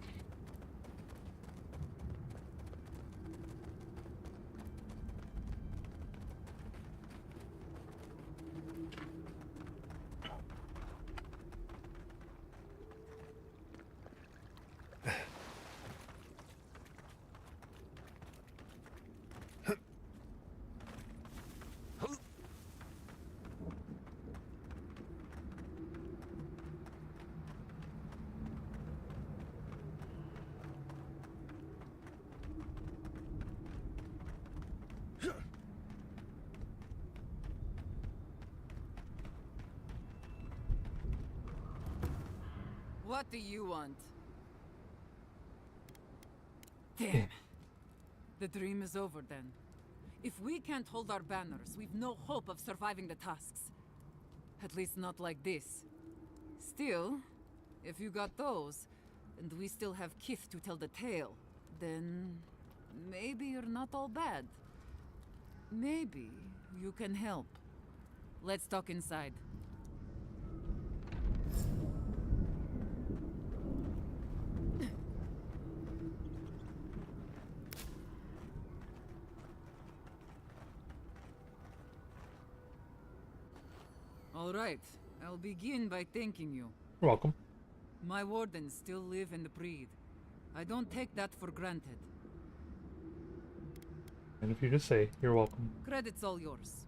What do you want? Damn. The dream is over then. If we can't hold our banners, we've no hope of surviving the tasks. At least not like this. Still, if you got those, and we still have kith to tell the tale, then maybe you're not all bad. Maybe you can help. Let's talk inside. All right, I'll begin by thanking you. You're welcome. My wardens still live and breathe. I don't take that for granted. And if you just say, you're welcome. Credit's all yours.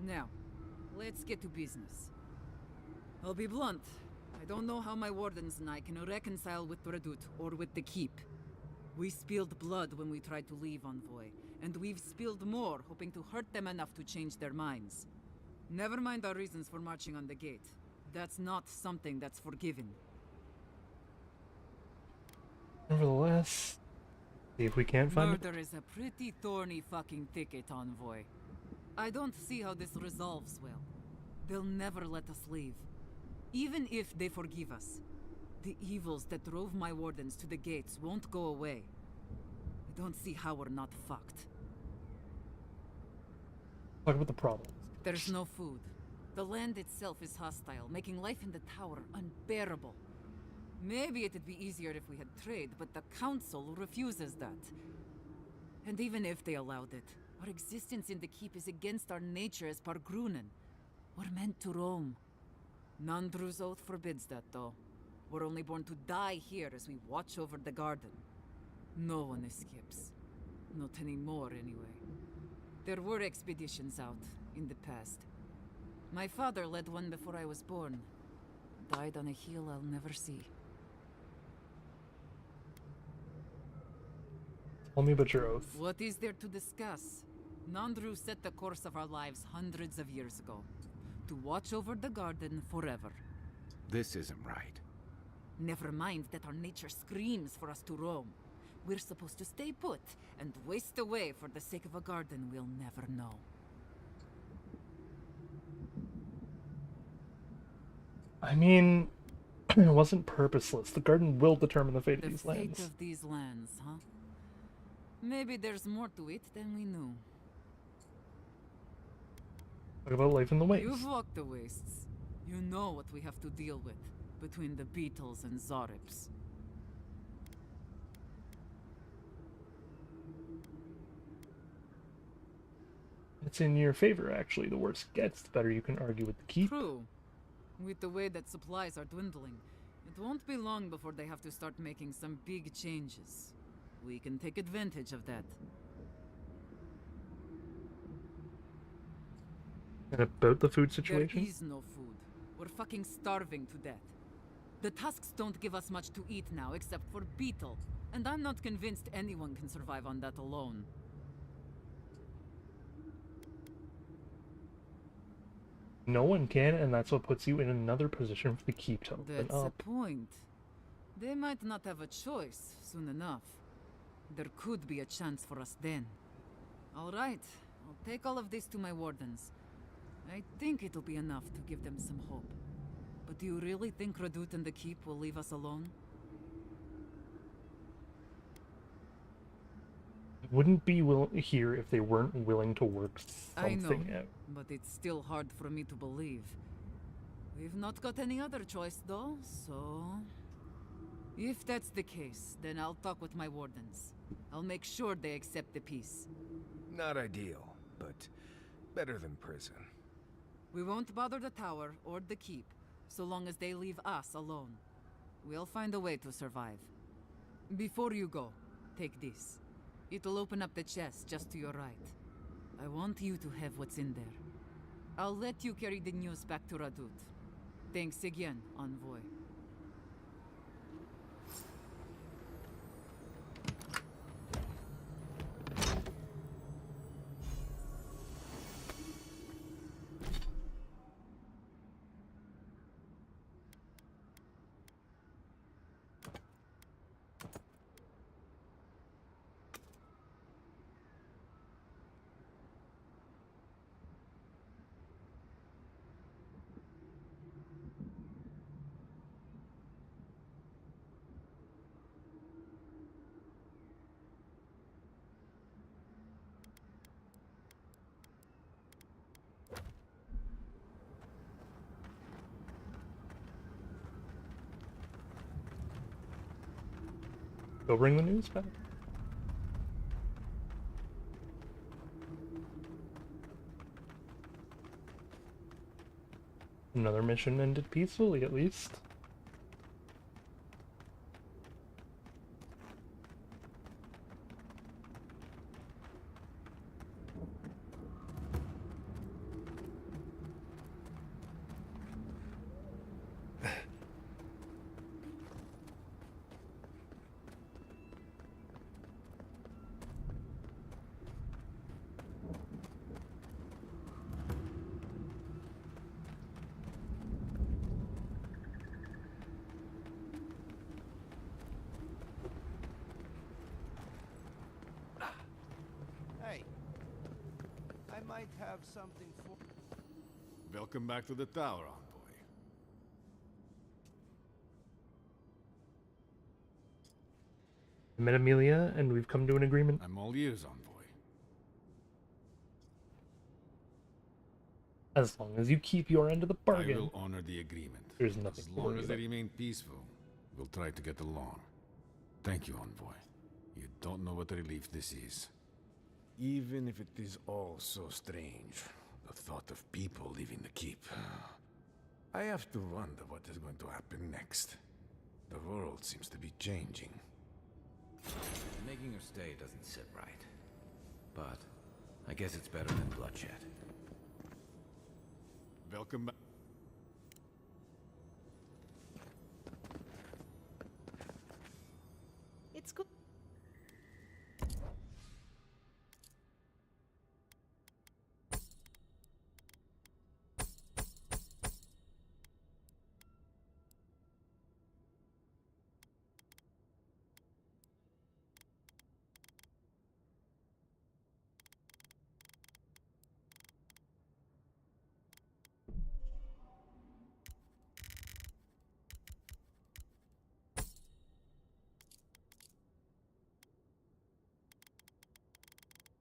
Now, let's get to business. I'll be blunt. I don't know how my wardens and I can reconcile with Redoute or with the Keep. We spilled blood when we tried to leave Envoy, and we've spilled more hoping to hurt them enough to change their minds. Never mind our reasons for marching on the gate. That's not something that's forgiven. Nevertheless, see if we can't find it. Murder is a pretty thorny fucking thicket, Envoy. I don't see how this resolves well. They'll never let us leave. Even if they forgive us, the evils that drove my wardens to the gates won't go away. I don't see how we're not fucked. Talk about the problem. There's no food. The land itself is hostile, making life in the tower unbearable. Maybe it'd be easier if we had trade, but the council refuses that. And even if they allowed it, our existence in the keep is against our nature as Pargrunen. We're meant to roam. Nandru's oath forbids that, though. We're only born to die here as we watch over the garden. No one escapes. Not anymore, anyway. There were expeditions out, in the past. My father led one before I was born. Died on a hill I'll never see. Tell me about your oath. What is there to discuss? Nandru set the course of our lives hundreds of years ago. To watch over the garden forever. This isn't right. Never mind that our nature screams for us to roam. We're supposed to stay put and waste away for the sake of a garden we'll never know. I mean, it wasn't purposeless. The garden will determine the fate of these The fate lands. of these lands, huh? Maybe there's more to it than we knew. Talk about life in the wastes. You've walked the wastes. You know what we have to deal with between the beetles and Zarips. It's in your favor, actually. The worse it gets, the better you can argue with the keep. True. With the way that supplies are dwindling, it won't be long before they have to start making some big changes. We can take advantage of that. And about the food situation? There is no food. We're fucking starving to death. The tusks don't give us much to eat now except for beetle, and I'm not convinced anyone can survive on that alone. No one can, and that's what puts you in another position for the keep to open That's up. the point. They might not have a choice soon enough. There could be a chance for us then. All right, I'll take all of this to my wardens. I think it'll be enough to give them some hope. But do you really think Redoute and the keep will leave us alone? wouldn't be here if they weren't willing to work I know, something out. but it's still hard for me to believe. We've not got any other choice, though, so... If that's the case, then I'll talk with my wardens. I'll make sure they accept the peace. Not ideal, but better than prison. We won't bother the tower or the keep, so long as they leave us alone. We'll find a way to survive. Before you go, take this. It'll open up the chest just to your right. I want you to have what's in there. I'll let you carry the news back to Radut. Thanks again, Envoy. Go bring the news back. Another mission ended peacefully, at least. Hey, I might have something for... Welcome back to the tower, Envoy. I met Amelia, and we've come to an agreement. I'm all ears, Envoy. As long as you keep your end of the bargain. I will honor the agreement. There's nothing As to long worry as they about. remain peaceful, we'll try to get along. Thank you, Envoy. You don't know what a relief this is. Even if it is all so strange, the thought of people leaving the keep. I have to wonder what is going to happen next. The world seems to be changing. Making her stay doesn't sit right. But I guess it's better than bloodshed. Welcome back. It's good.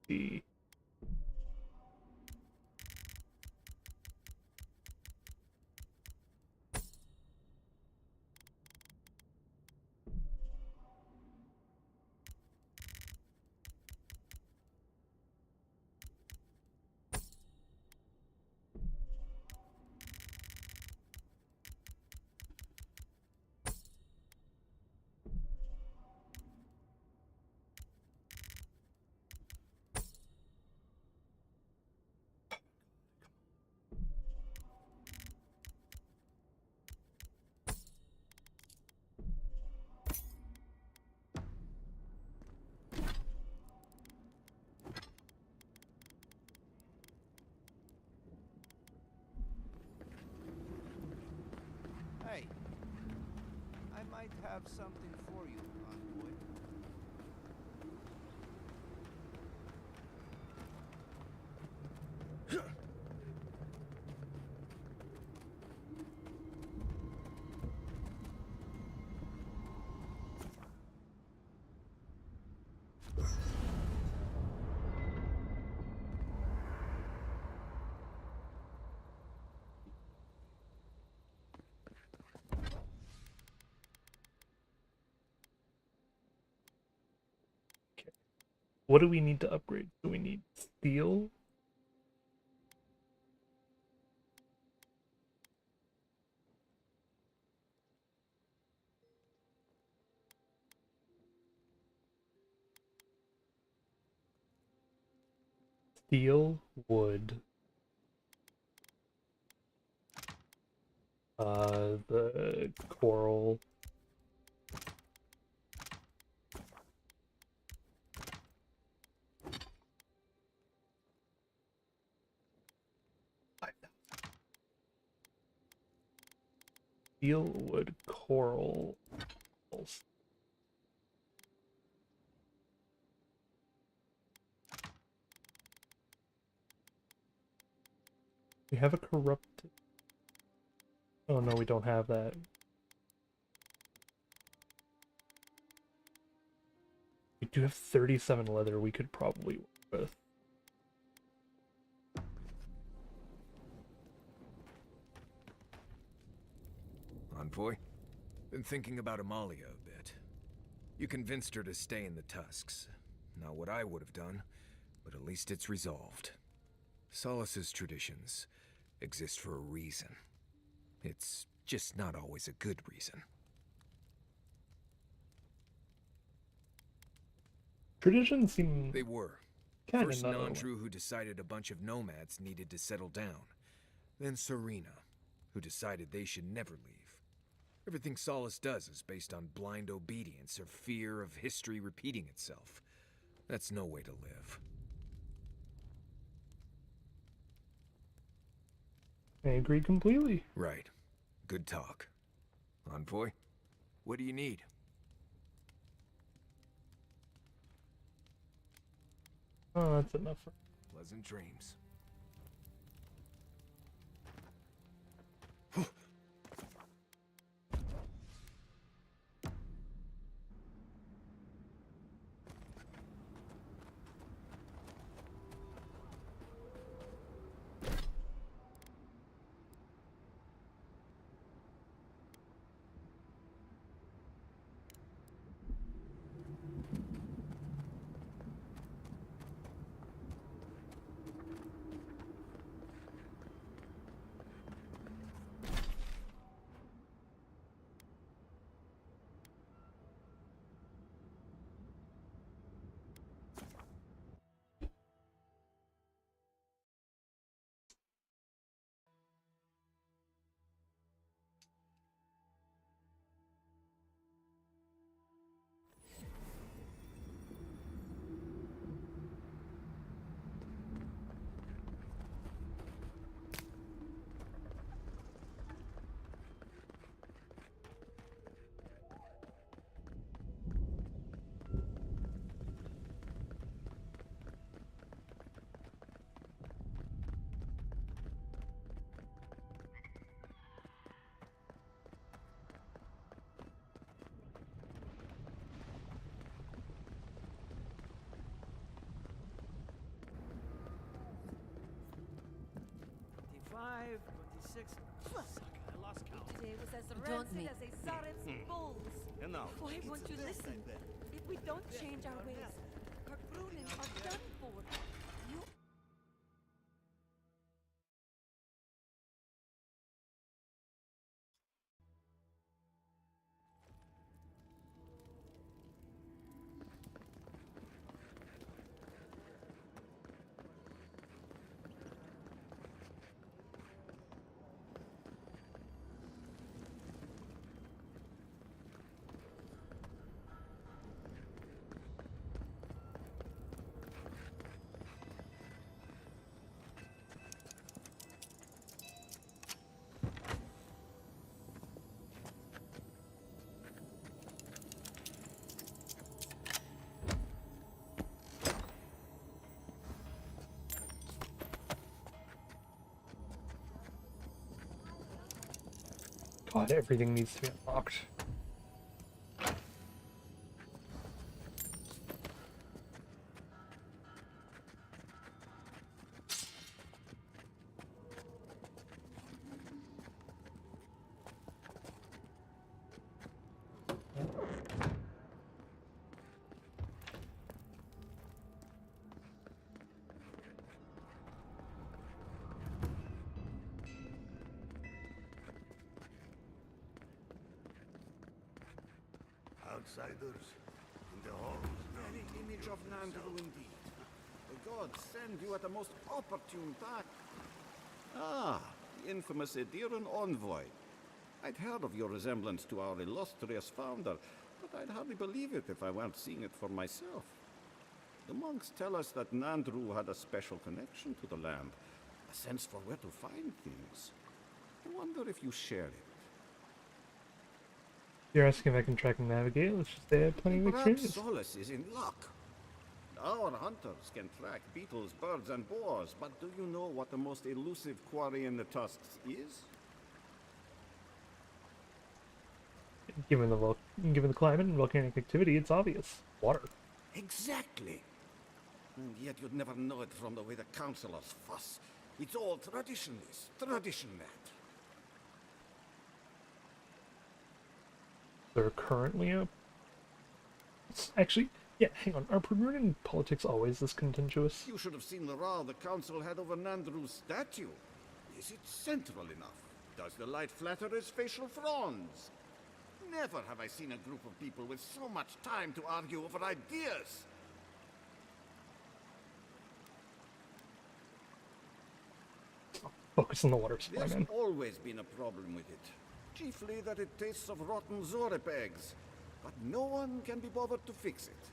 The Hey, I might have something for you, Envoy. What do we need to upgrade? Do we need steel? Steel, wood. The coral. Steel, wood, coral. We have a corrupted. Oh no, we don't have that. We do have 37 leather we could probably work with. Envoy? Been thinking about Amalia a bit. You convinced her to stay in the Tusks. Not what I would have done, but at least it's resolved. Solace's traditions exist for a reason. It's just not always a good reason. Traditions seem... They were. Kinda First not Nandru, who decided a bunch of nomads needed to settle down. Then Serena, who decided they should never leave. Everything Solace does is based on blind obedience or fear of history repeating itself. That's no way to live. I agree completely. Right. Good talk. Envoy, what do you need? Oh, that's enough for... Pleasant dreams. I lost count. Today was as Don't rancid me. as a Sarev's bulls. And now, Why won't you listen? If we don't change our ways, our Brunin are done for. You God, everything needs to be unlocked. outsiders? In the halls? Very image of Nandru indeed. The gods send you at the most opportune time. Ah, the infamous Ediran envoy. I'd heard of your resemblance to our illustrious founder, but I'd hardly believe it if I weren't seeing it for myself. The monks tell us that Nandru had a special connection to the land, a sense for where to find things. I wonder if you share it. You're asking if I can track and navigate? Let's just say I have plenty of Perhaps experience. Solus is in luck. Our hunters can track beetles, birds, and boars, but do you know what the most elusive quarry in the tusks is? Given the climate and volcanic activity, it's obvious. Water. Exactly. And yet you'd never know it from the way the councilors fuss. It's all tradition this, tradition that. They're currently up. Actually, yeah, hang on. Are Primordian politics always this contentious? You should have seen the row the council had over Nandru's statue. Is it central enough? Does the light flatter his facial fronds? Never have I seen a group of people with so much time to argue over ideas. Focus on the water supply, There's man. always been a problem with it. Chiefly that it tastes of rotten Zorip eggs. But no one can be bothered to fix it.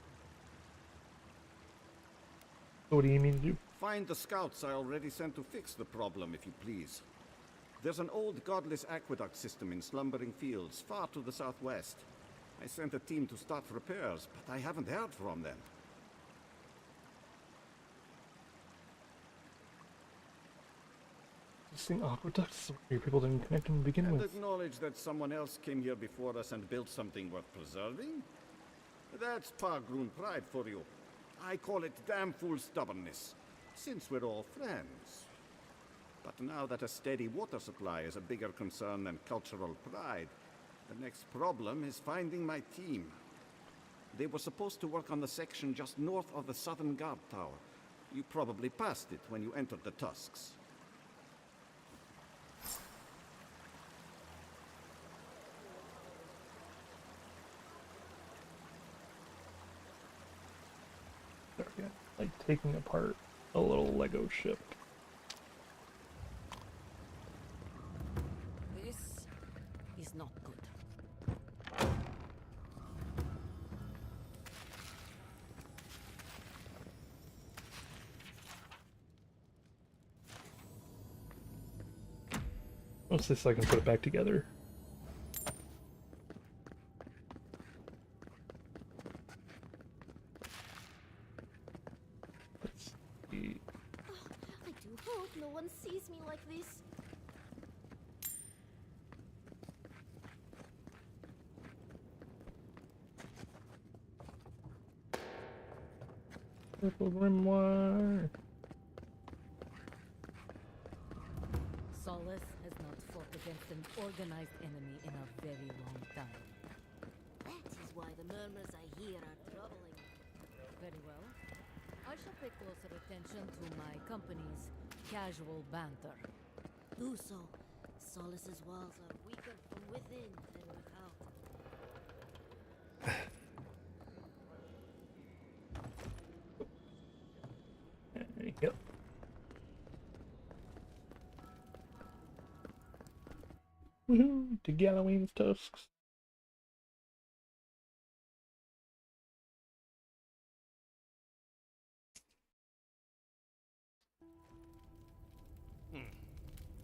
What do you mean to do? Find the scouts I already sent to fix the problem, if you please. There's an old godless aqueduct system in slumbering fields, far to the southwest. I sent a team to start repairs, but I haven't heard from them. Existing aqueducts where people didn't connect them to begin And with. acknowledge that someone else came here before us and built something worth preserving? That's Pargroon pride for you. I call it damn fool stubbornness, since we're all friends. But now that a steady water supply is a bigger concern than cultural pride, the next problem is finding my team. They were supposed to work on the section just north of the southern guard tower. You probably passed it when you entered the Tusks. There we go. Like taking apart a little Lego ship. This is not good. Mostly so I can put it back together. Let's see. I do hope no one sees me like this. Purple grimoire. Solus has not fought against an organized enemy in a very long time. That is why the murmurs I hear are troubling. Very well. I shall pay closer attention to my company's casual banter. Do so. Solus's walls are weaker from within than without. There you go. Woohoo! To Galloween's tusks.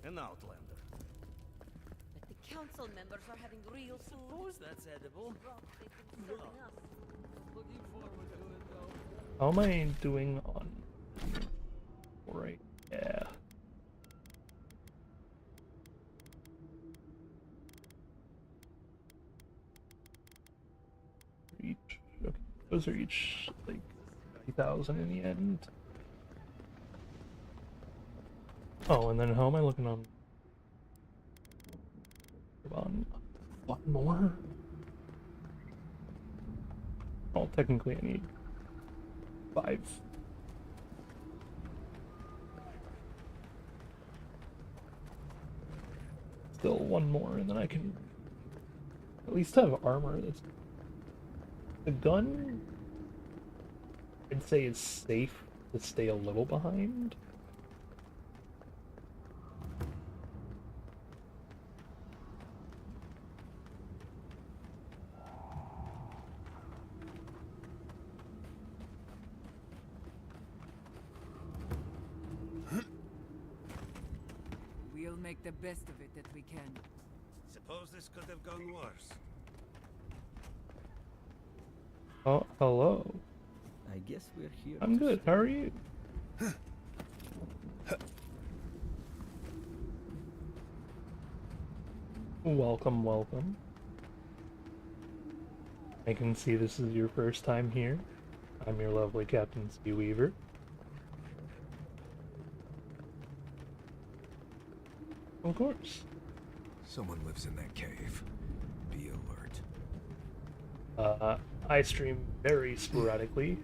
An outlander. But the council members are having real food. Suppose that's edible. Looking forward to it, though. How am I doing on? Right. Yeah. Each. Okay. Those are each like 3,000 in the end. Oh, and then how am I looking on? One more? Oh, technically I need 5. Still one more, and then I can at least have armor that's The gun, I'd say, is safe to stay a little behind. We'll make the best of it that we can. Suppose this could have gone worse. Oh, hello. I guess we're here. I'm good. How are you? Welcome, welcome. I can see this is your first time here. I'm your lovely Captain Seaweaver. Of course. Someone lives in that cave. Be alert. I stream very sporadically.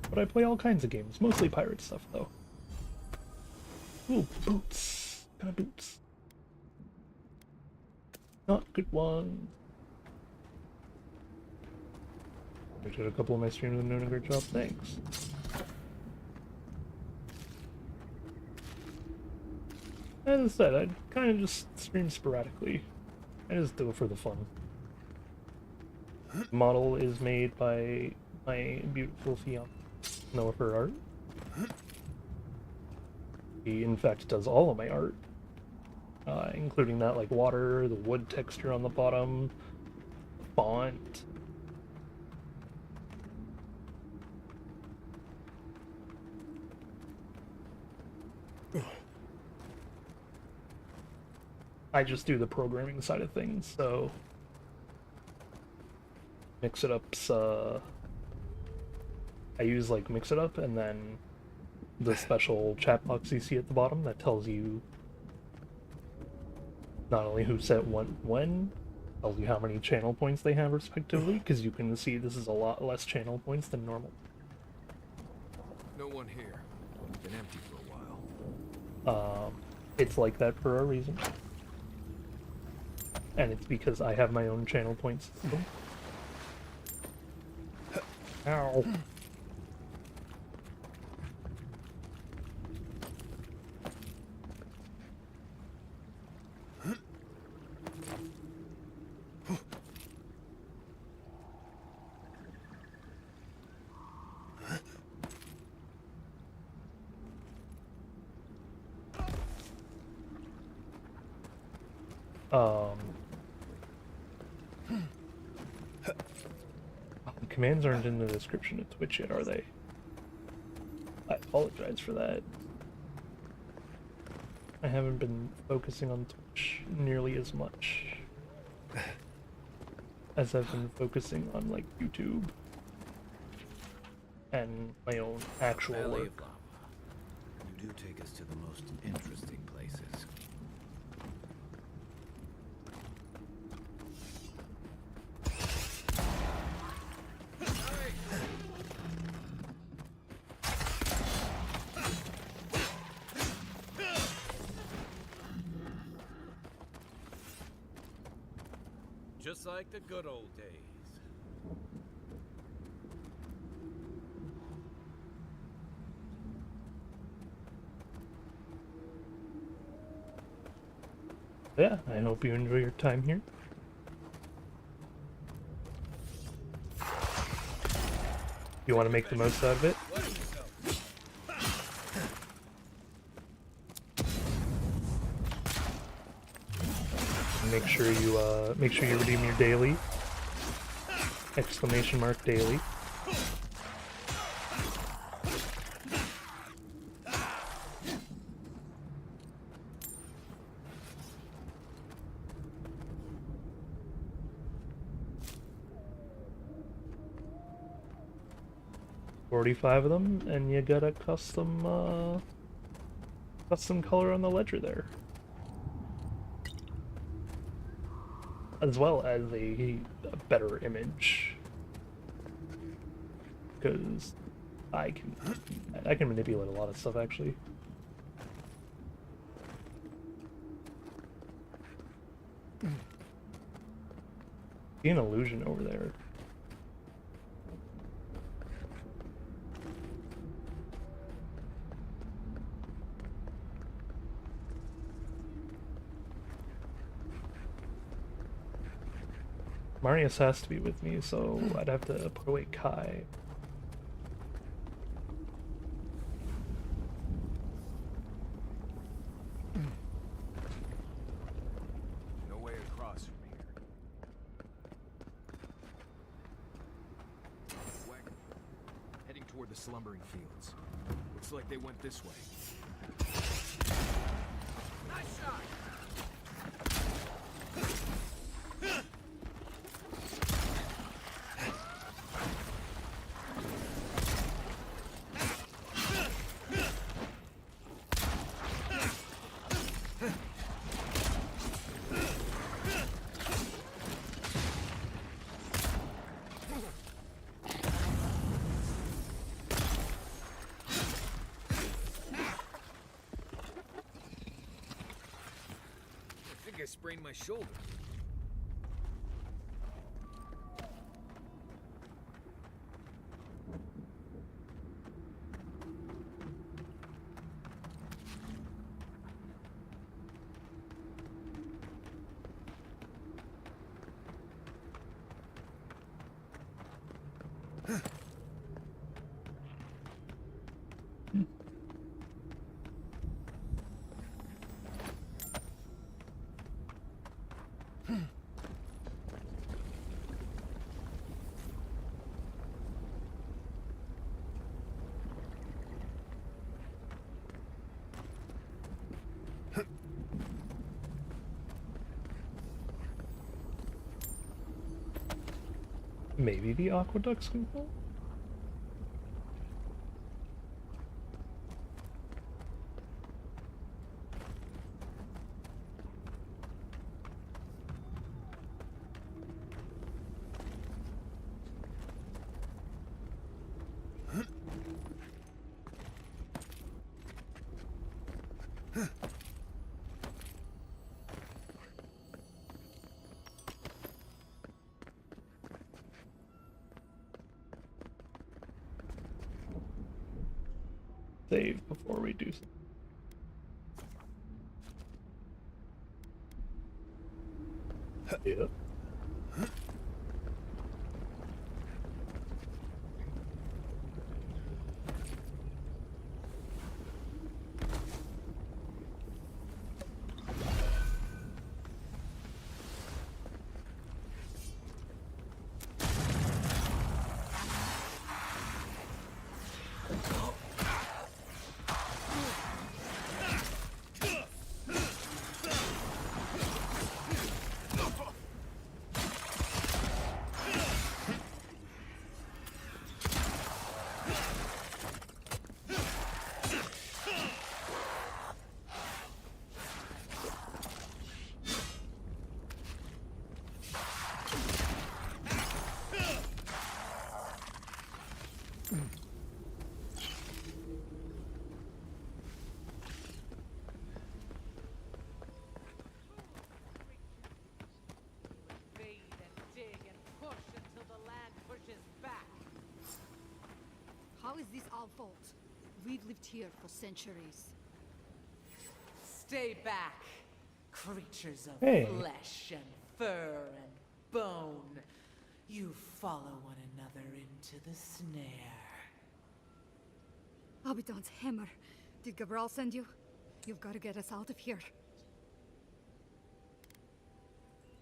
But I play all kinds of games, mostly pirate stuff though. Ooh, boots. What kind of boots? Not good ones. I did a couple of my streams and doing a great job, thanks. As I said, I kind of just stream sporadically. I just do it for the fun. The model is made by my beautiful fiance, Noah, for art. He, in fact, does all of my art, including that, like, water, the wood texture on the bottom, font. I just do the programming side of things, so mix-it-ups, I use like mix-it-up and then the special chat box you see at the bottom that tells you not only who said when, tells you how many channel points they have respectively, because you can see this is a lot less channel points than normal. No one here. Been empty for a while. It's like that for a reason. And it's because I have my own channel point system. Ow. The commands aren't in the description of Twitch yet, are they? I apologize for that. I haven't been focusing on Twitch nearly as much as I've been focusing on, like, YouTube and my own actual Valley work. of Lava. You do take us to the most interesting places. Just like the good old days. Yeah, I hope you enjoy your time here. You want to make the most out of it? Make sure you redeem your daily. Exclamation mark daily. $45 of them, and you get a custom color on the ledger there, as well as a better image, because I can manipulate a lot of stuff actually. Be an illusion over there. Marius has to be with me, so I'd have to put away Kai. No way across from here. Wagon. Heading toward the slumbering fields. Looks like they went this way. Nice shot! I sprained my shoulder. Maybe the aqueducts can go? Save before we do something. Yep. How is this our fault? We've lived here for centuries. Stay back, creatures of Hey. flesh and fur and bone. You follow one another into the snare. Abidan's hammer. Did Gabral send you? You've got to get us out of here.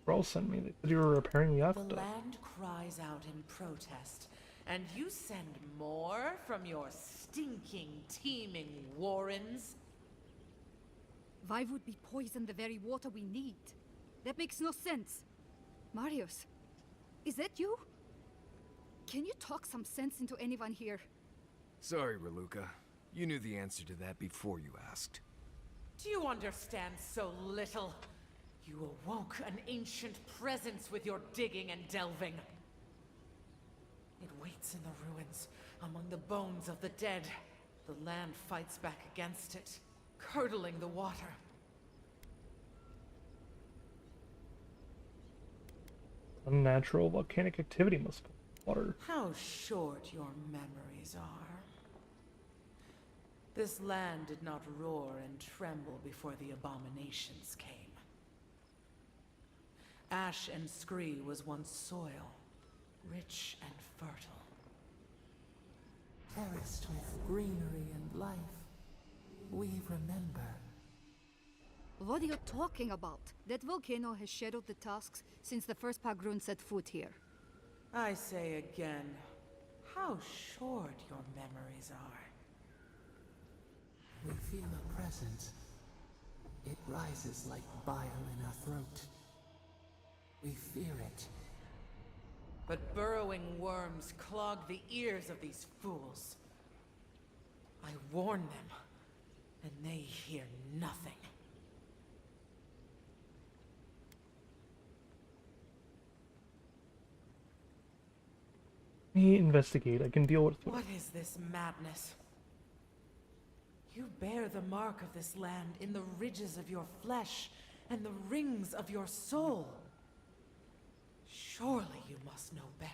Brawl sent me. They said you were repairing the The aqueduct. land cries out in protest, and you send more from your stinking, teeming warrens? Why would we poison the very water we need? That makes no sense. Marius, is that you? Can you talk some sense into anyone here? Sorry, Raluca. You knew the answer to that before you asked. Do you understand so little? You awoke an ancient presence with your digging and delving. It waits in the ruins, among the bones of the dead. The land fights back against it, curdling the water. Unnatural volcanic activity must be water. How short your memories are. This land did not roar and tremble before the abominations came. Ash and scree was once soil, rich and fertile. Terraced with greenery and life. We remember. What are you talking about? That volcano has shadowed the tusks since the first Pagrun set foot here. I say again, how short your memories are. We feel a presence. It rises like bile in our throat. We fear it. But burrowing worms clog the ears of these fools. I warn them, and they hear nothing. Let me investigate. I can deal with it. What is this madness? You bear the mark of this land in the ridges of your flesh and the rings of your soul. Surely you must know better.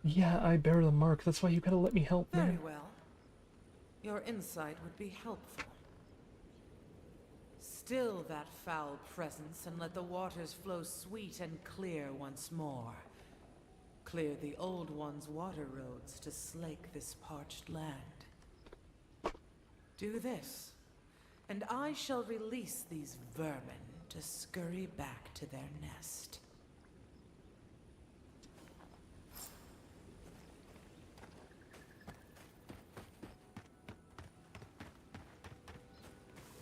Yeah, I bear the mark. That's why you gotta let me help, man. Very well. Your insight would be helpful. Still that foul presence and let the waters flow sweet and clear once more. Clear the old one's water roads to slake this parched land. Do this, and I shall release these vermin to scurry back to their nest.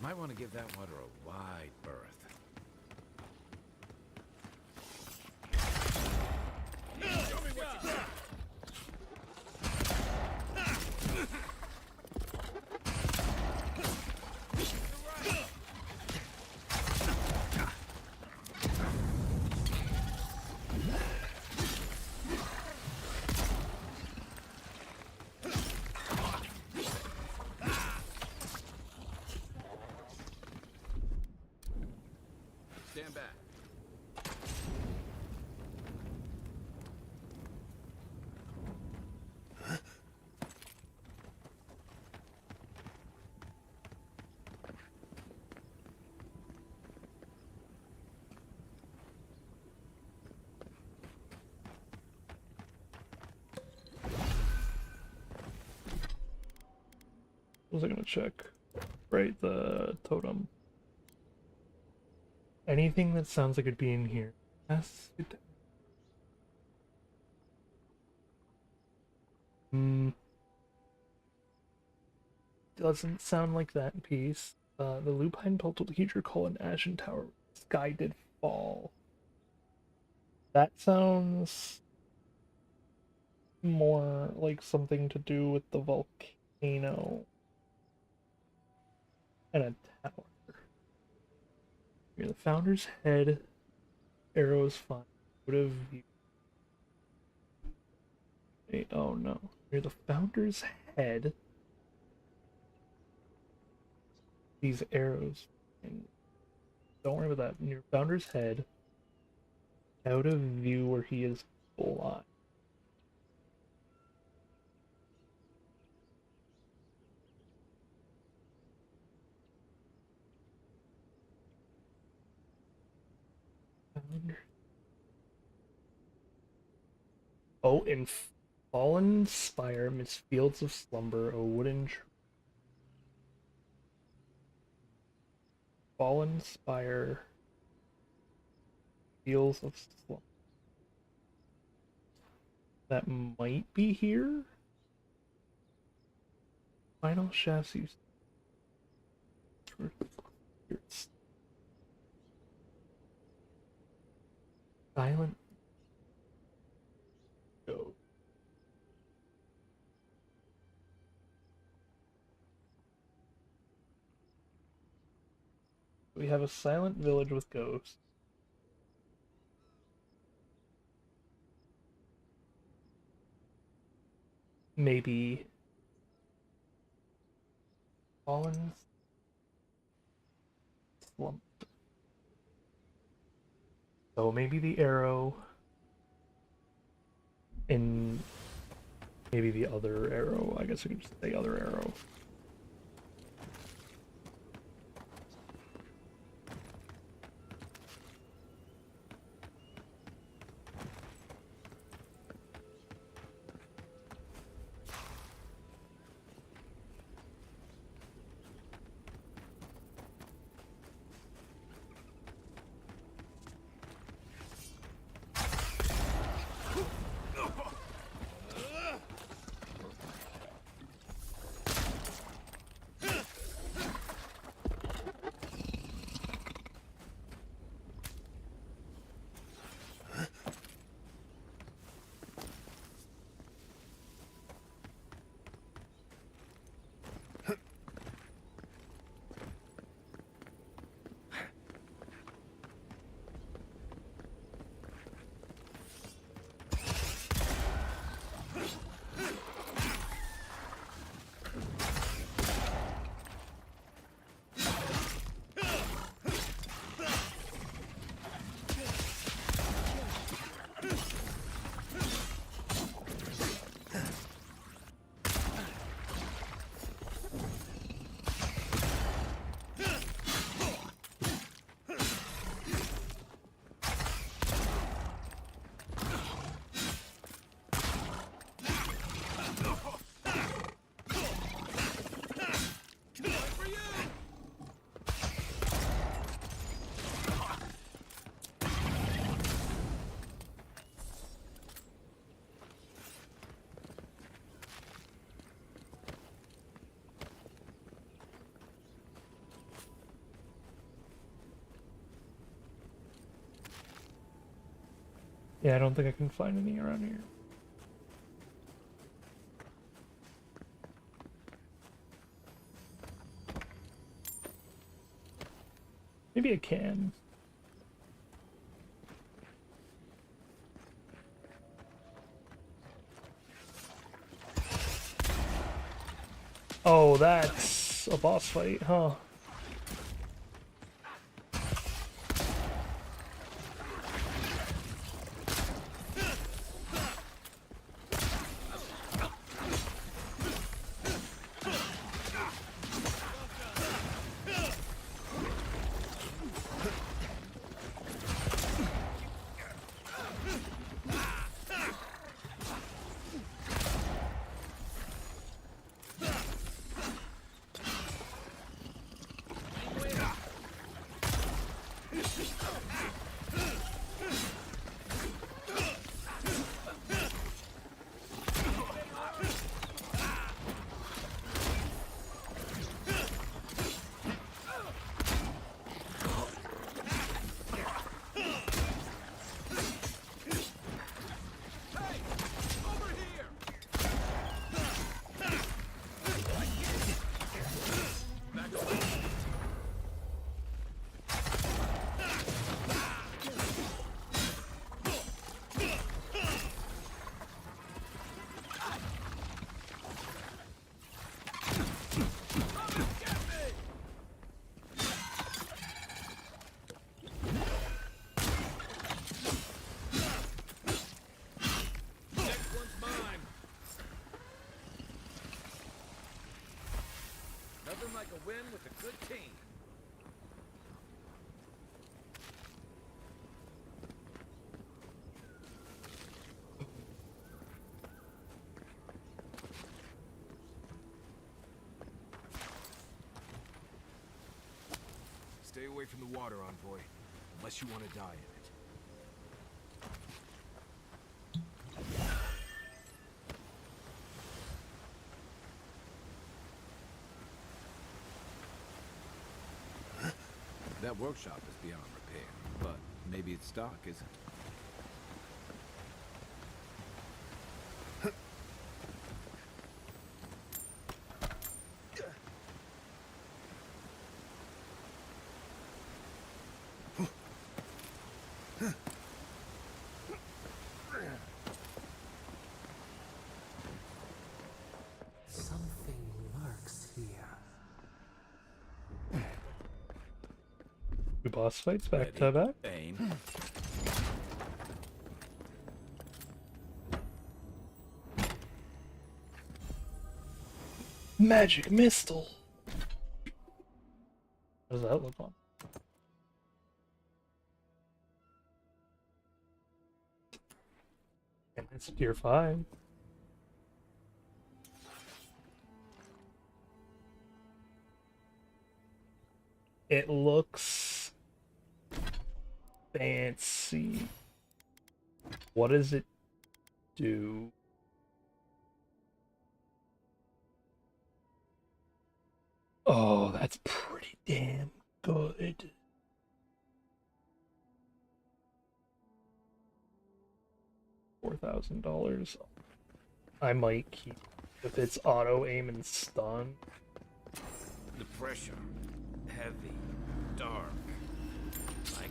Might want to give that water a wide berth. Show me what you got! Stand back. What was I gonna check? Right, the totem. Anything that sounds like it'd be in here. Yes. Doesn't sound like that piece. The lupine pelt with the huger call an ashen tower. Sky did fall. That sounds more like something to do with the volcano and a tower. Near the founder's head, arrows fine. Would have view. Wait, oh no. Near the founder's head, these arrows. And don't worry about that. Near founder's head, out of view where he is blind. Oh, in Fallen Spire, amidst fields of slumber, a wooden Fallen Spire, fields of slumber. That might be here? Final shafts used. Silent. Go. We have a silent village with ghosts. Maybe Fallen lump. So maybe the arrow, and maybe the other arrow. I guess I could just say other arrow. Yeah, I don't think I can find any around here. Maybe I can. Oh, that's a boss fight, huh? Nothing like a win with a good team. Stay away from the water, Envoy, unless you want to die in it. That workshop is beyond repair, but maybe its stock isn't. Something lurks here. 2 boss fights back to back. Aim. Magic missile. How does that look on? And it's tier 5. It looks fancy. What does it do? Oh, that's pretty damn good. $4,000. I might keep if it's auto aim and stun. The pressure. Heavy. Dark. Like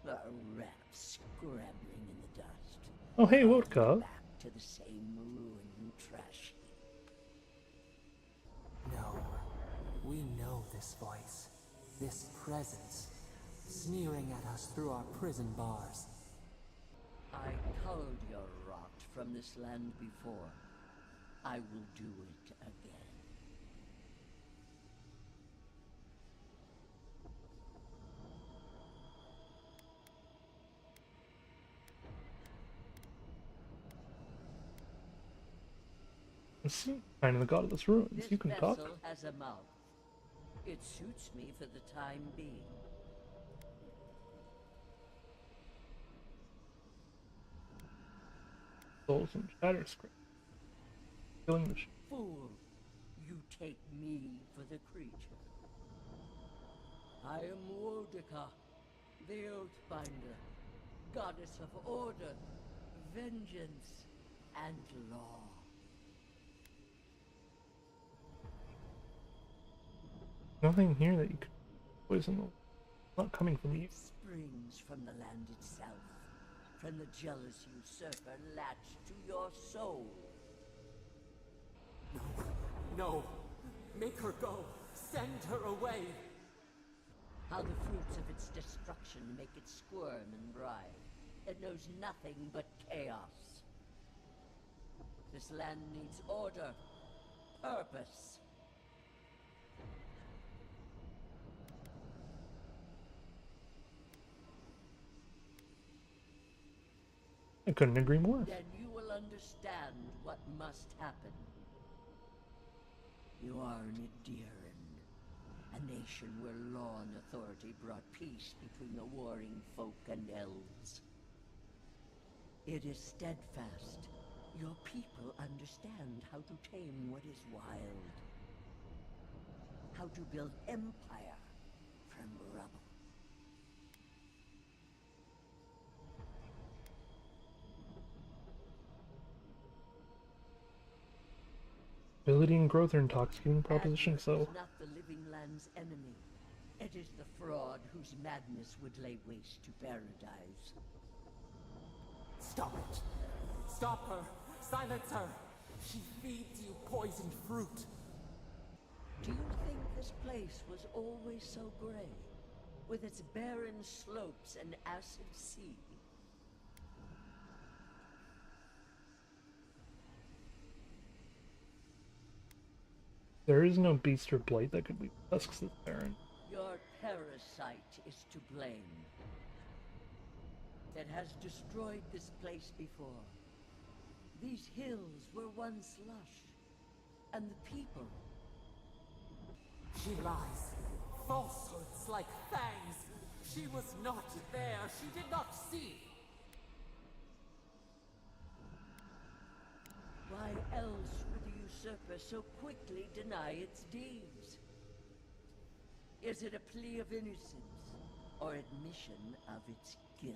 the rats scrabbling in the dust. Oh, hey, Wodka. Back to the same ruined trash heap. No. We know this voice. This presence. Sneering at us through our prison bars. I culled your rot from this land before. I will do it again. See, I'm the god of this ruins. This You can talk. vessel has a mouth. It suits me for the time being. Souls and chatter script. Killing the ship. Fool, you take me for the creature. I am Wodika, the Oathbinder, goddess of order, vengeance, and law. Nothing here that you could poison. Not coming from you. It springs from the land itself, from the jealous usurper latched to your soul. No. Make her go. Send her away. How the fruits of its destruction make it squirm and writhe. It knows nothing but chaos. This land needs order, purpose. I couldn't agree more. Then you will understand what must happen. You are an Adiran, a nation where law and authority brought peace between the warring folk and elves. It is steadfast. Your people understand how to tame what is wild. How to build empire from rubble. Ability and growth are intoxicating propositions, Adler so is not the living land's enemy. It is the fraud whose madness would lay waste to paradise. Stop it. Stop her. Silence her. She feeds you poisoned fruit. Do you think this place was always so gray? With its barren slopes and acid sea? there is no beast or blight that could leave tusks this barren. Your parasite is to blame. It has destroyed this place before. These hills were once lush, and the people. She lies. Falsehoods like fangs. She was not there. She did not see. Why else would the usurper so quickly deny its deeds? Is it a plea of innocence, or admission of its guilt?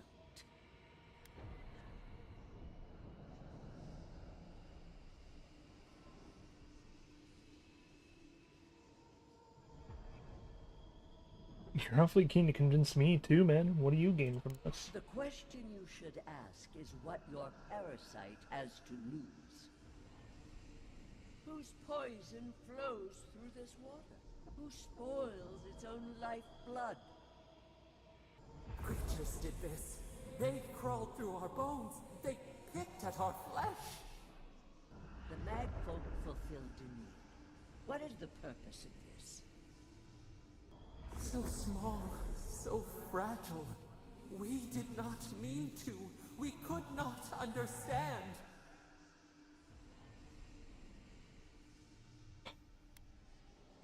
You're awfully keen to convince me too, man. What do you gain from this? The question you should ask is what your parasite has to lose. Whose poison flows through this water? Who spoils its own lifeblood? Creatures did this. They crawled through our bones. They picked at our flesh. The magfolk fulfilled a need. What is the purpose of this? So small, so fragile. We did not mean to. We could not understand.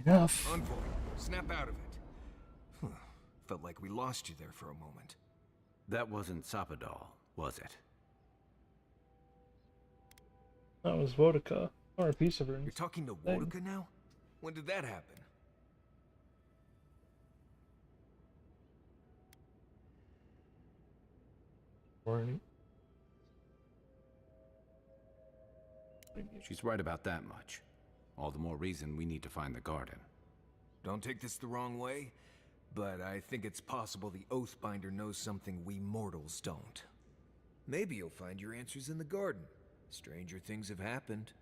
Enough. Envoy, snap out of it. Felt like we lost you there for a moment. That wasn't Sapadal, was it? That was Vodka. Or a piece of her. You're talking to Vodka now? When did that happen? Warning. She's right about that much. All the more reason we need to find the garden. Don't take this the wrong way, but I think it's possible the Oathbinder knows something we mortals don't. Maybe you'll find your answers in the garden. Stranger things have happened.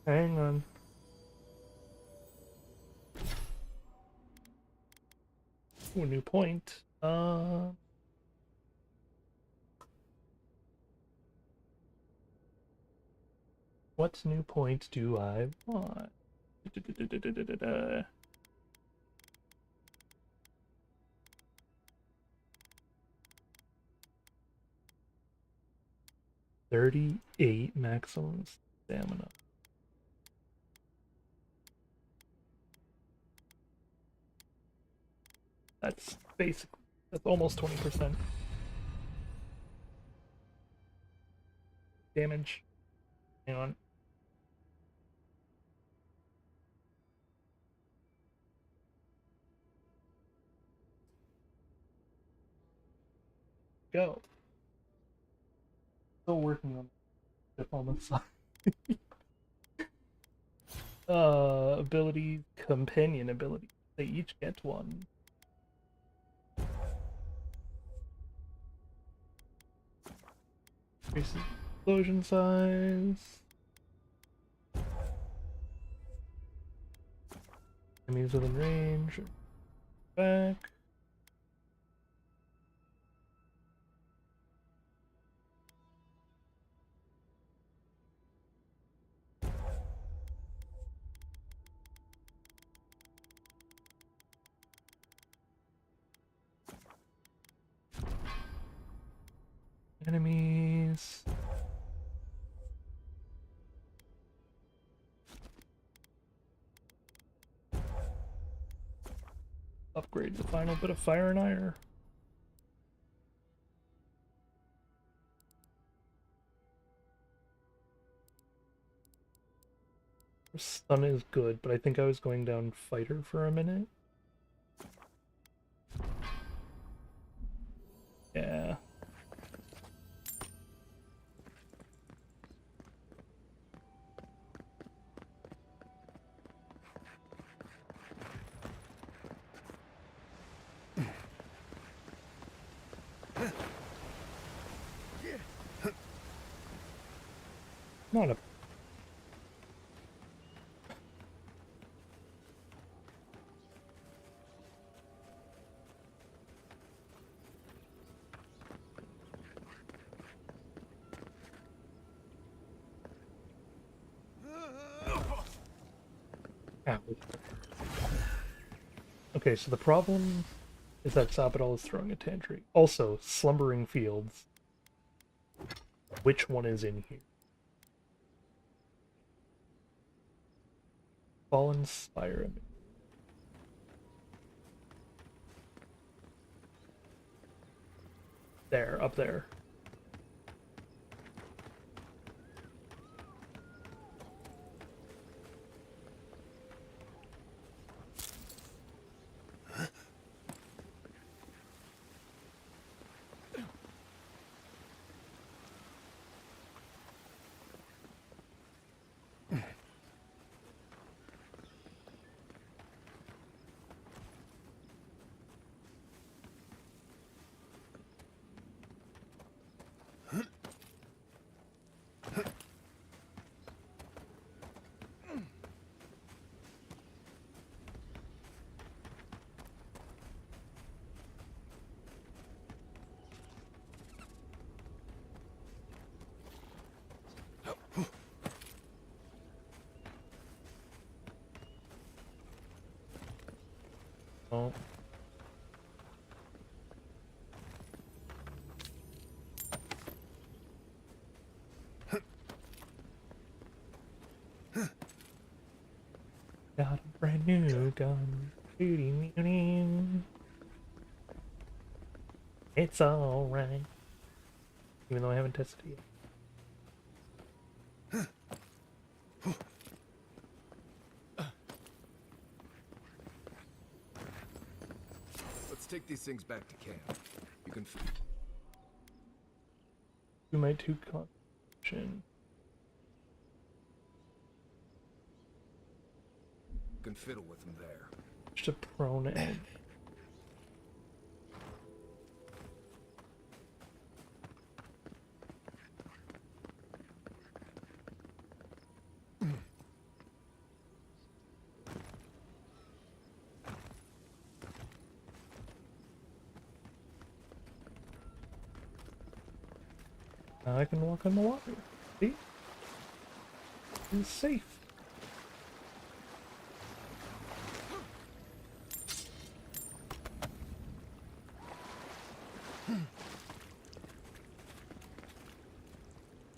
Hang on. Ooh, a new point. What new point do I want? $38 maximum stamina. That's basically, that's almost 20% damage. Hang on. Go. Still working on it on the side. Ability, companion ability. They each get one. Increases explosion size. Enemies within range. Back. Enemies. Upgrade the final bit of fire and ire. Stun is good, but I think I was going down fighter for a minute. Yeah. Not a... Ow. Okay, so the problem is that Sapadal is throwing a tantrum. Also, Slumbering Fields. Which one is in here? Fallen Spire. There, up there. Oh. Got a brand new gun. It's alright. Even though I haven't tested it yet. Let's take these things back to camp. You can Do my 2 constitution. fiddle with them there. Just a prone edge. Now I can walk on the water. See? It's safe.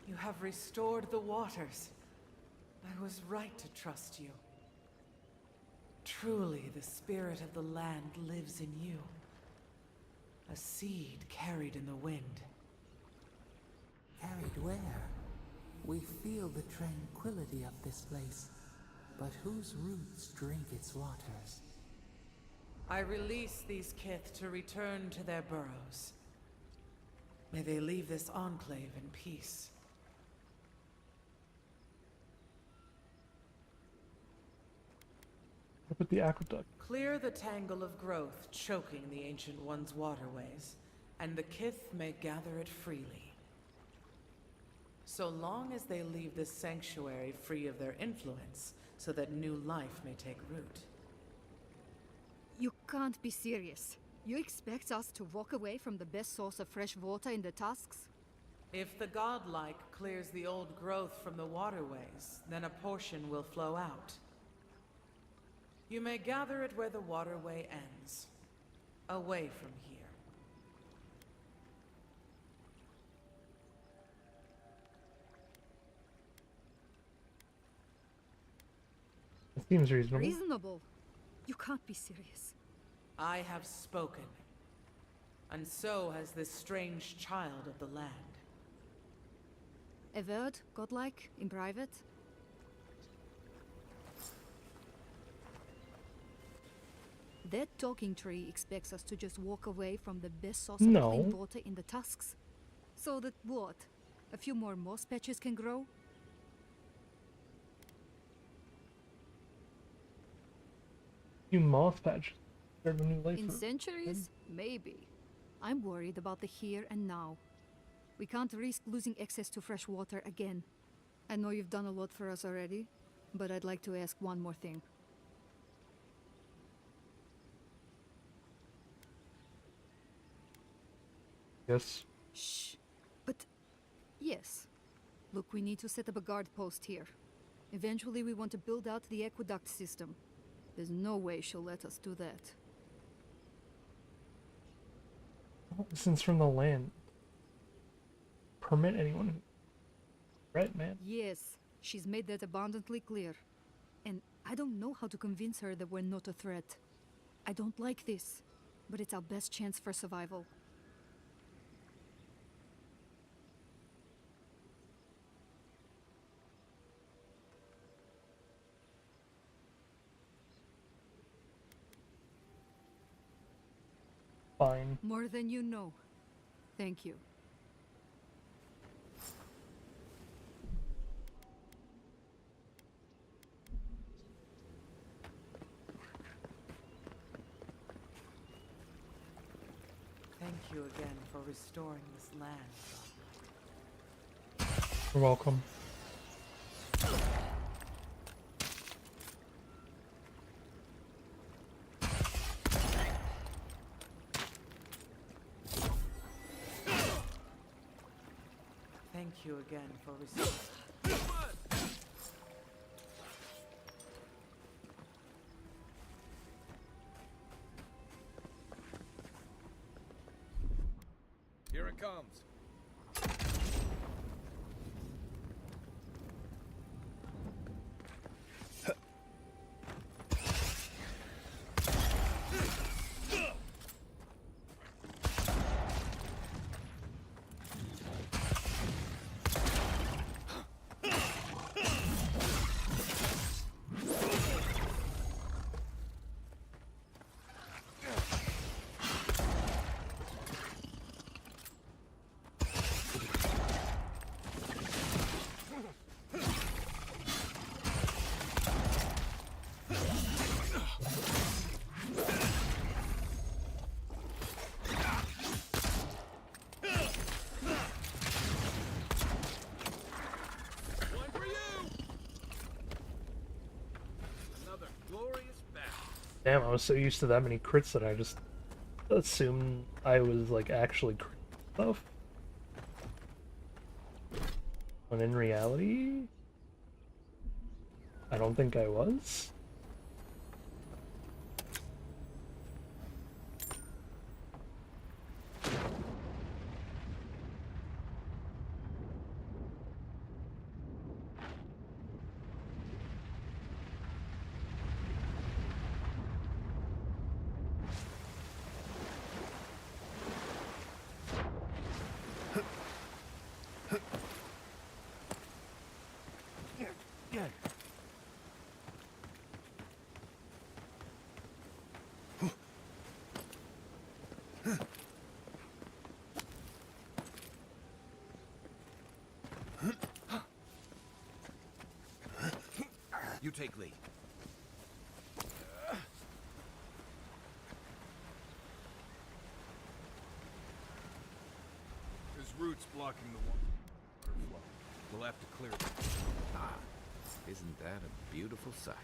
You have restored the waters. I was right to trust you. Truly, the spirit of the land lives in you. A seed carried in the wind. Carried where? We feel the tranquility of this place, but whose roots drink its waters? I release these kith to return to their burrows. May they leave this enclave in peace. What about the aqueduct? Clear the tangle of growth choking the Ancient One's waterways, and the kith may gather it freely. So long as they leave this sanctuary free of their influence, so that new life may take root. You can't be serious. You expect us to walk away from the best source of fresh water in the Tusks? If the godlike clears the old growth from the waterways, then a portion will flow out. You may gather it where the waterway ends, away from here. It seems reasonable. Reasonable? You can't be serious. I have spoken, and so has this strange child of the land. A word, godlike, in private? That talking tree expects us to just walk away from the best source of clean water in the Tusks. So that what? A few more moss patches can grow? Few moth patches. Start a new life. In centuries? Maybe. I'm worried about the here and now. We can't risk losing access to fresh water again. I know you've done a lot for us already, but I'd like to ask one more thing. Yes. Shh. But yes. Look, we need to set up a guard post here. Eventually we want to build out the aqueduct system. There's no way she'll let us do that. Since from the land. Permit anyone. Right, man? Yes, she's made that abundantly clear. And I don't know how to convince her that we're not a threat. I don't like this, but it's our best chance for survival. Fine. More than you know. Thank you. Thank you again for restoring this land. You're welcome. Thank you again for restoring. Here it comes. Damn, I was so used to that many crits that I just assumed I was like actually crit stuff. When in reality, I don't think I was. You take lead. There's roots blocking the water flow. We'll have to clear them. Ah, isn't that a beautiful sight?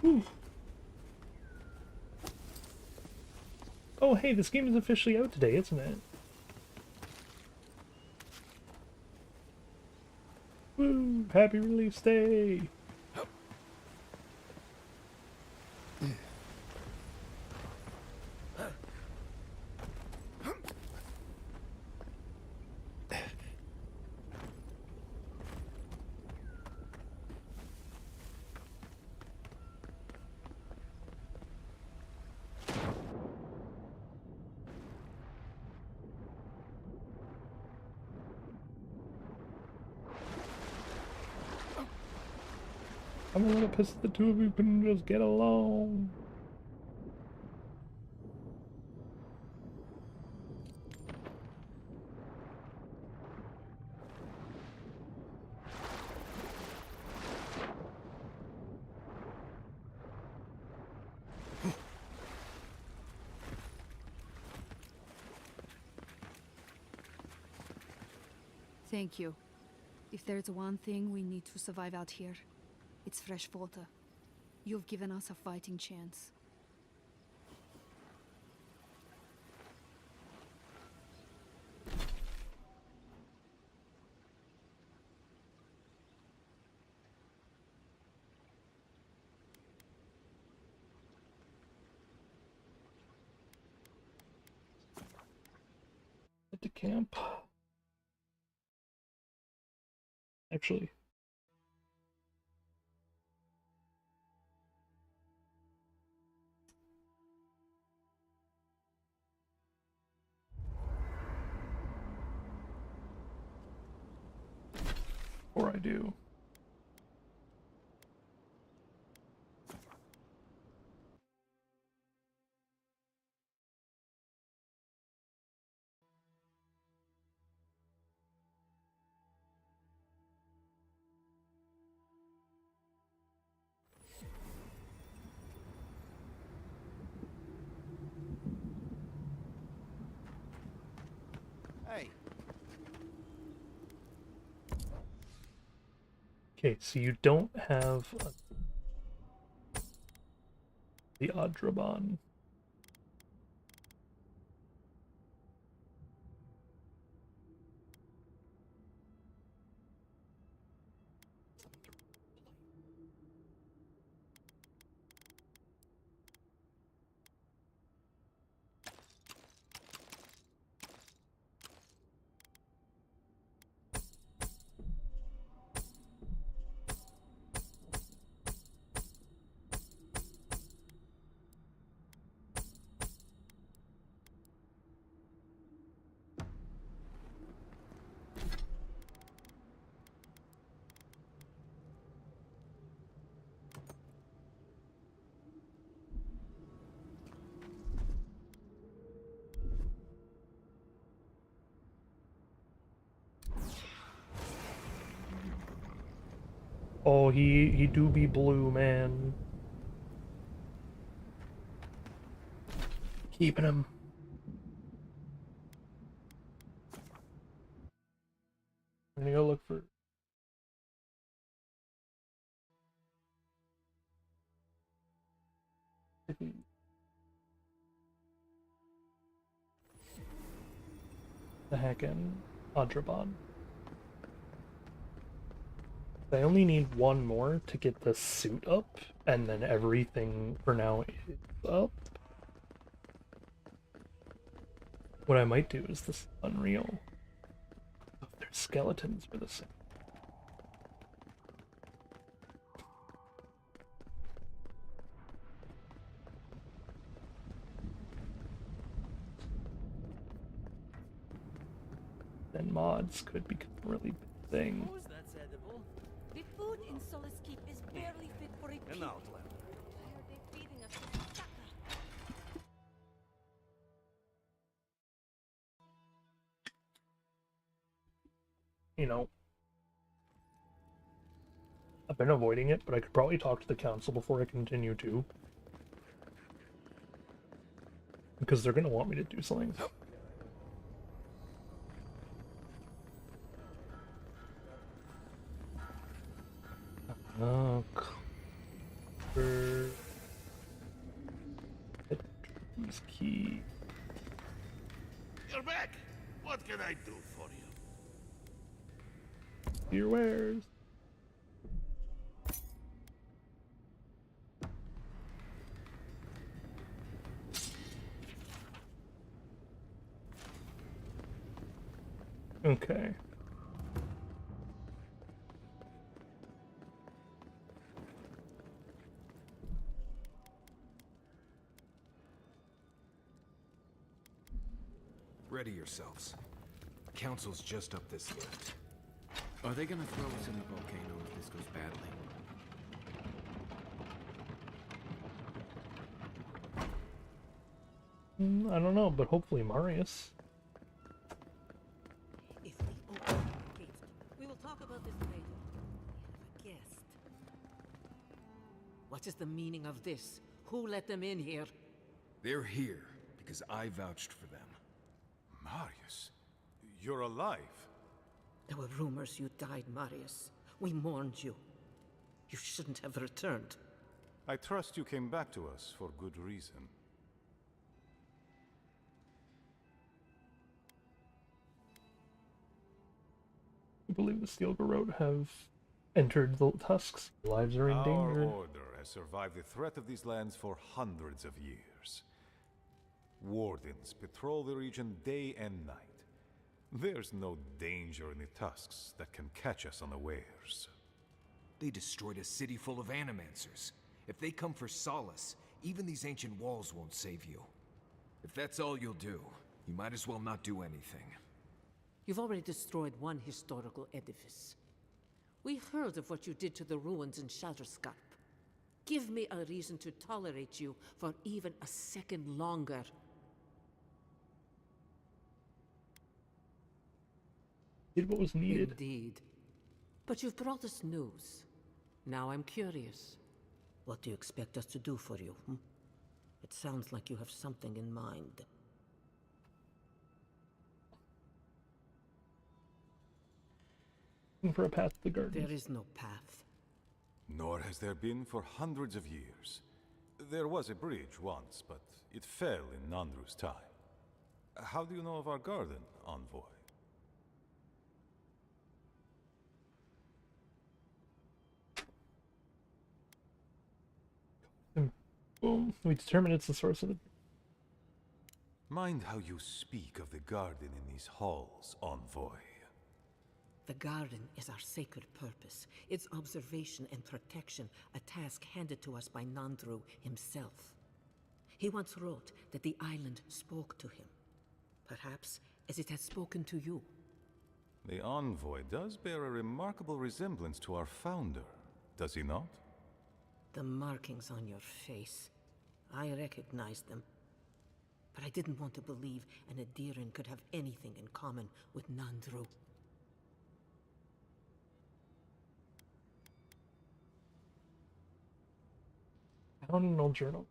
Whew. Oh, hey, this game is officially out today, isn't it? Woo! Happy release day! I'm a little pissed the two of you couldn't just get along. Thank you. If there's one thing we need to survive out here, it's fresh water. You've given us a fighting chance. At the camp. Actually. Or I do. Hey. Okay, so you don't have the Adraban. Oh, he do be blue, man. Keeping him. I'm gonna go look for the heckin' Adraban. I only need one more to get the suit up, and then everything for now is up. What I might do is this Unreal. Oh, their skeletons were the same. Then mods could become a really big thing. That's edible. The food in Solace Keep is barely fit for a An people. outlander. Why are they feeding us with sucker? You know, I've been avoiding it, but I could probably talk to the council before I continue too. Because they're gonna want me to do something. You're back! What can I do for you? Your wares. Okay. Ready yourselves. Council's just up this lift. Are they gonna throw us in the volcano if this goes badly? I don't know, but hopefully Marius. If we open the gates, we will talk about this later. We have a guest. What is the meaning of this? Who let them in here? They're here because I vouched for them. Marius, you're alive. There were rumors you died, Marius. We mourned you. You shouldn't have returned. I trust you came back to us for good reason. I believe the Steel Garrote have entered the Tusks. Their lives are in danger. Our order has survived the threat of these lands for hundreds of years. Wardens patrol the region day and night. There's no danger in the Tusks that can catch us unawares. They destroyed a city full of animancers. If they come for solace, even these ancient walls won't save you. If that's all you'll do, you might as well not do anything. You've already destroyed one historical edifice. We heard of what you did to the ruins in Shatterscarp. Give me a reason to tolerate you for even a second longer. Did what was needed. Indeed. But you've brought us news. Now I'm curious. What do you expect us to do for you? It sounds like you have something in mind. Looking for a path to the garden. There is no path. Nor has there been for hundreds of years. There was a bridge once, but it fell in Nandru's time. How do you know of our garden, envoy? Boom. We determine it's the source of it. Mind how you speak of the garden in these halls, envoy. The garden is our sacred purpose. Its observation and protection, a task handed to us by Nandru himself. He once wrote that the island spoke to him. Perhaps as it has spoken to you. The envoy does bear a remarkable resemblance to our founder, does he not? The markings on your face. I recognized them. But I didn't want to believe an Adiran could have anything in common with Nandru. I found an old journal.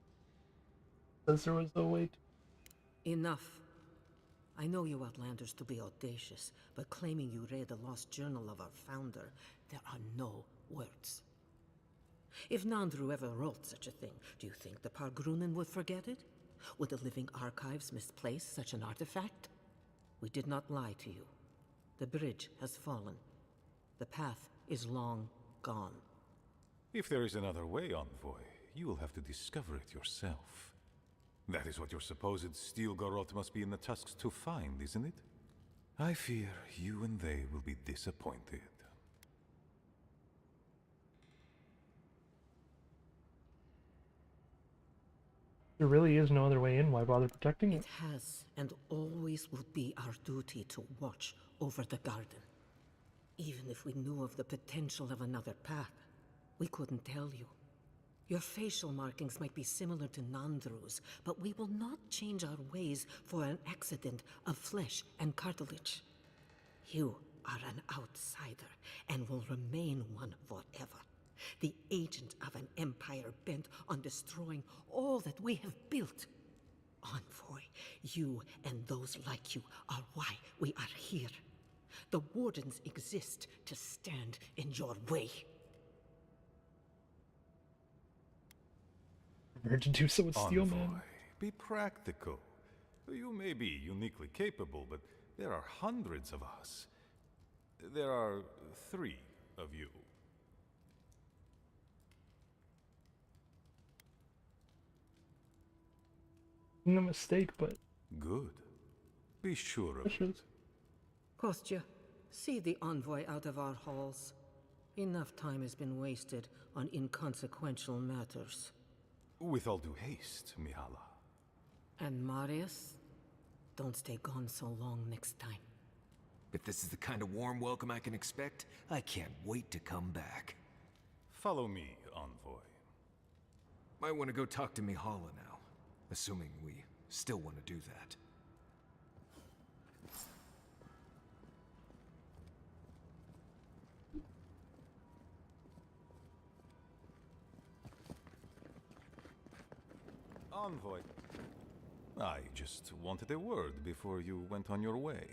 Says there was a way to... Enough. I know you Outlanders to be audacious, but claiming you read a lost journal of our founder, there are no words. If Nandru ever wrote such a thing, do you think the Pargrunen would forget it? Would the living archives misplace such an artifact? We did not lie to you. The bridge has fallen. The path is long gone. If there is another way, envoy, you will have to discover it yourself. That is what your supposed Steel Garrote must be in the Tusks to find, isn't it? I fear you and they will be disappointed. There really is no other way in. Why bother protecting it? It has and always will be our duty to watch over the garden. Even if we knew of the potential of another path, we couldn't tell you. Your facial markings might be similar to Nandru's, but we will not change our ways for an accident of flesh and cartilage. You are an outsider and will remain one forever. The agent of an empire bent on destroying all that we have built. Envoy, you and those like you are why we are here. The Wardens exist to stand in your way. Prepared to do so with Steelman. Envoy, be practical. You may be uniquely capable, but there are hundreds of us. There are 3 of you. No mistake, but... Good. Be sure of it. Kostya, see the envoy out of our halls. Enough time has been wasted on inconsequential matters. With all due haste, Mihala. And Marius, don't stay gone so long next time. If this is the kind of warm welcome I can expect, I can't wait to come back. Follow me, envoy. Might want to go talk to Mihala now, assuming we still want to do that. Envoy. I just wanted a word before you went on your way.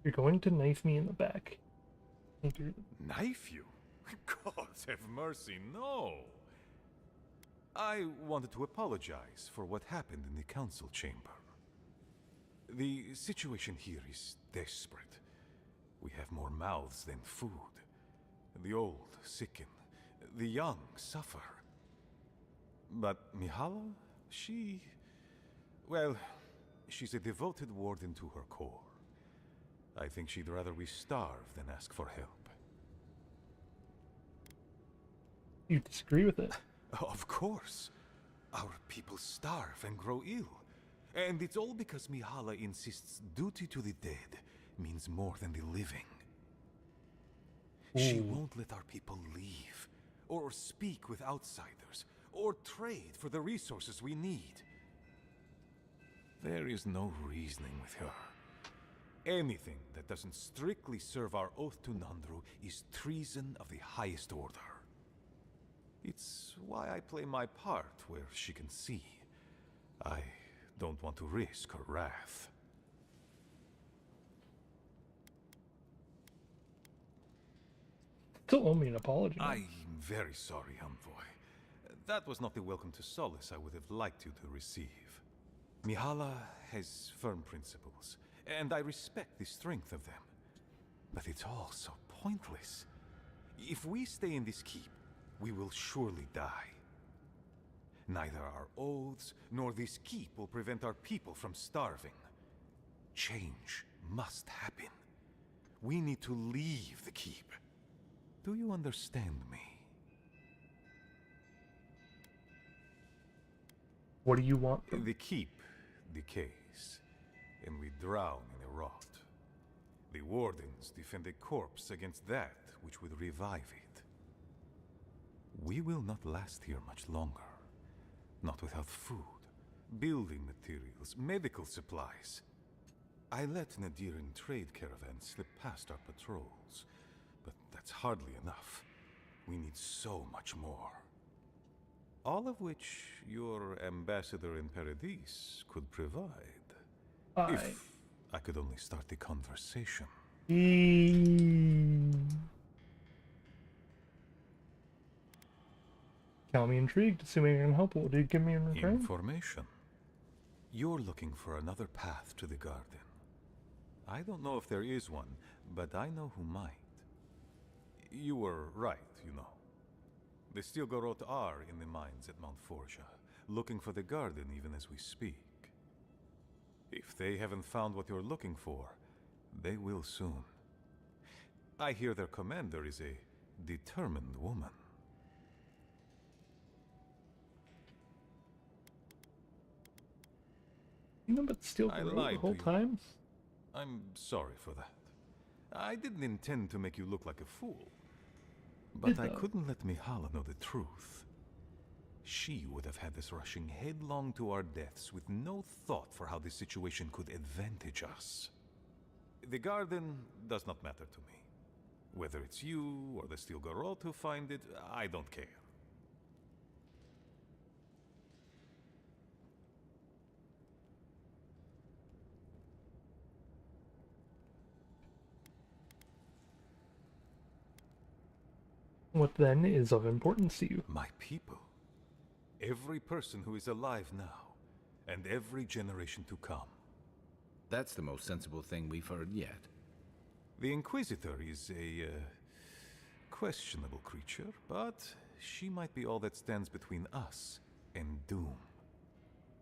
You're going to knife me in the back. Knife you? God have mercy, no! I wanted to apologize for what happened in the council chamber. The situation here is desperate. We have more mouths than food. The old sicken. The young suffer. But Mihala, well, she's a devoted warden to her core. I think she'd rather we starve than ask for help. You disagree with it? Of course. Our people starve and grow ill. And it's all because Mihala insists duty to the dead means more than the living. She won't let our people leave, or speak with outsiders, or trade for the resources we need. There is no reasoning with her. Anything that doesn't strictly serve our oath to Nandru is treason of the highest order. It's why I play my part where she can see. I don't want to risk her wrath. Still owe me an apology. I'm very sorry, envoy. That was not the welcome to solace I would have liked you to receive. Mihala has firm principles, and I respect the strength of them. But it's all so pointless. If we stay in this keep, we will surely die. Neither our oaths nor this keep will prevent our people from starving. Change must happen. We need to leave the keep. Do you understand me? What do you want? The keep decays, and we drown in a rot. The wardens defend a corpse against that which would revive it. We will not last here much longer. Not without food, building materials, medical supplies. I let Nadiran trade caravans slip past our patrols, but that's hardly enough. We need so much more. All of which your ambassador in Paradise could provide. If I could only start the conversation. Got me intrigued. Assuming I can help, what do you give me in return? Information. You're looking for another path to the garden. I don't know if there is one, but I know who might. You were right, you know. The Stilgarot are in the mines at Mount Forja, looking for the garden even as we speak. If they haven't found what you're looking for, they will soon. I hear their commander is a determined woman. You know, but still the whole time? I'm sorry for that. I didn't intend to make you look like a fool. But I couldn't let Mihala know the truth. She would have had us rushing headlong to our deaths with no thought for how this situation could advantage us. The garden does not matter to me. Whether it's you or the Stilgarot who find it, I don't care. What then is of importance to you? My people. every person who is alive now, and every generation to come. That's the most sensible thing we've heard yet. The Inquisitor is a questionable creature, but she might be all that stands between us and doom.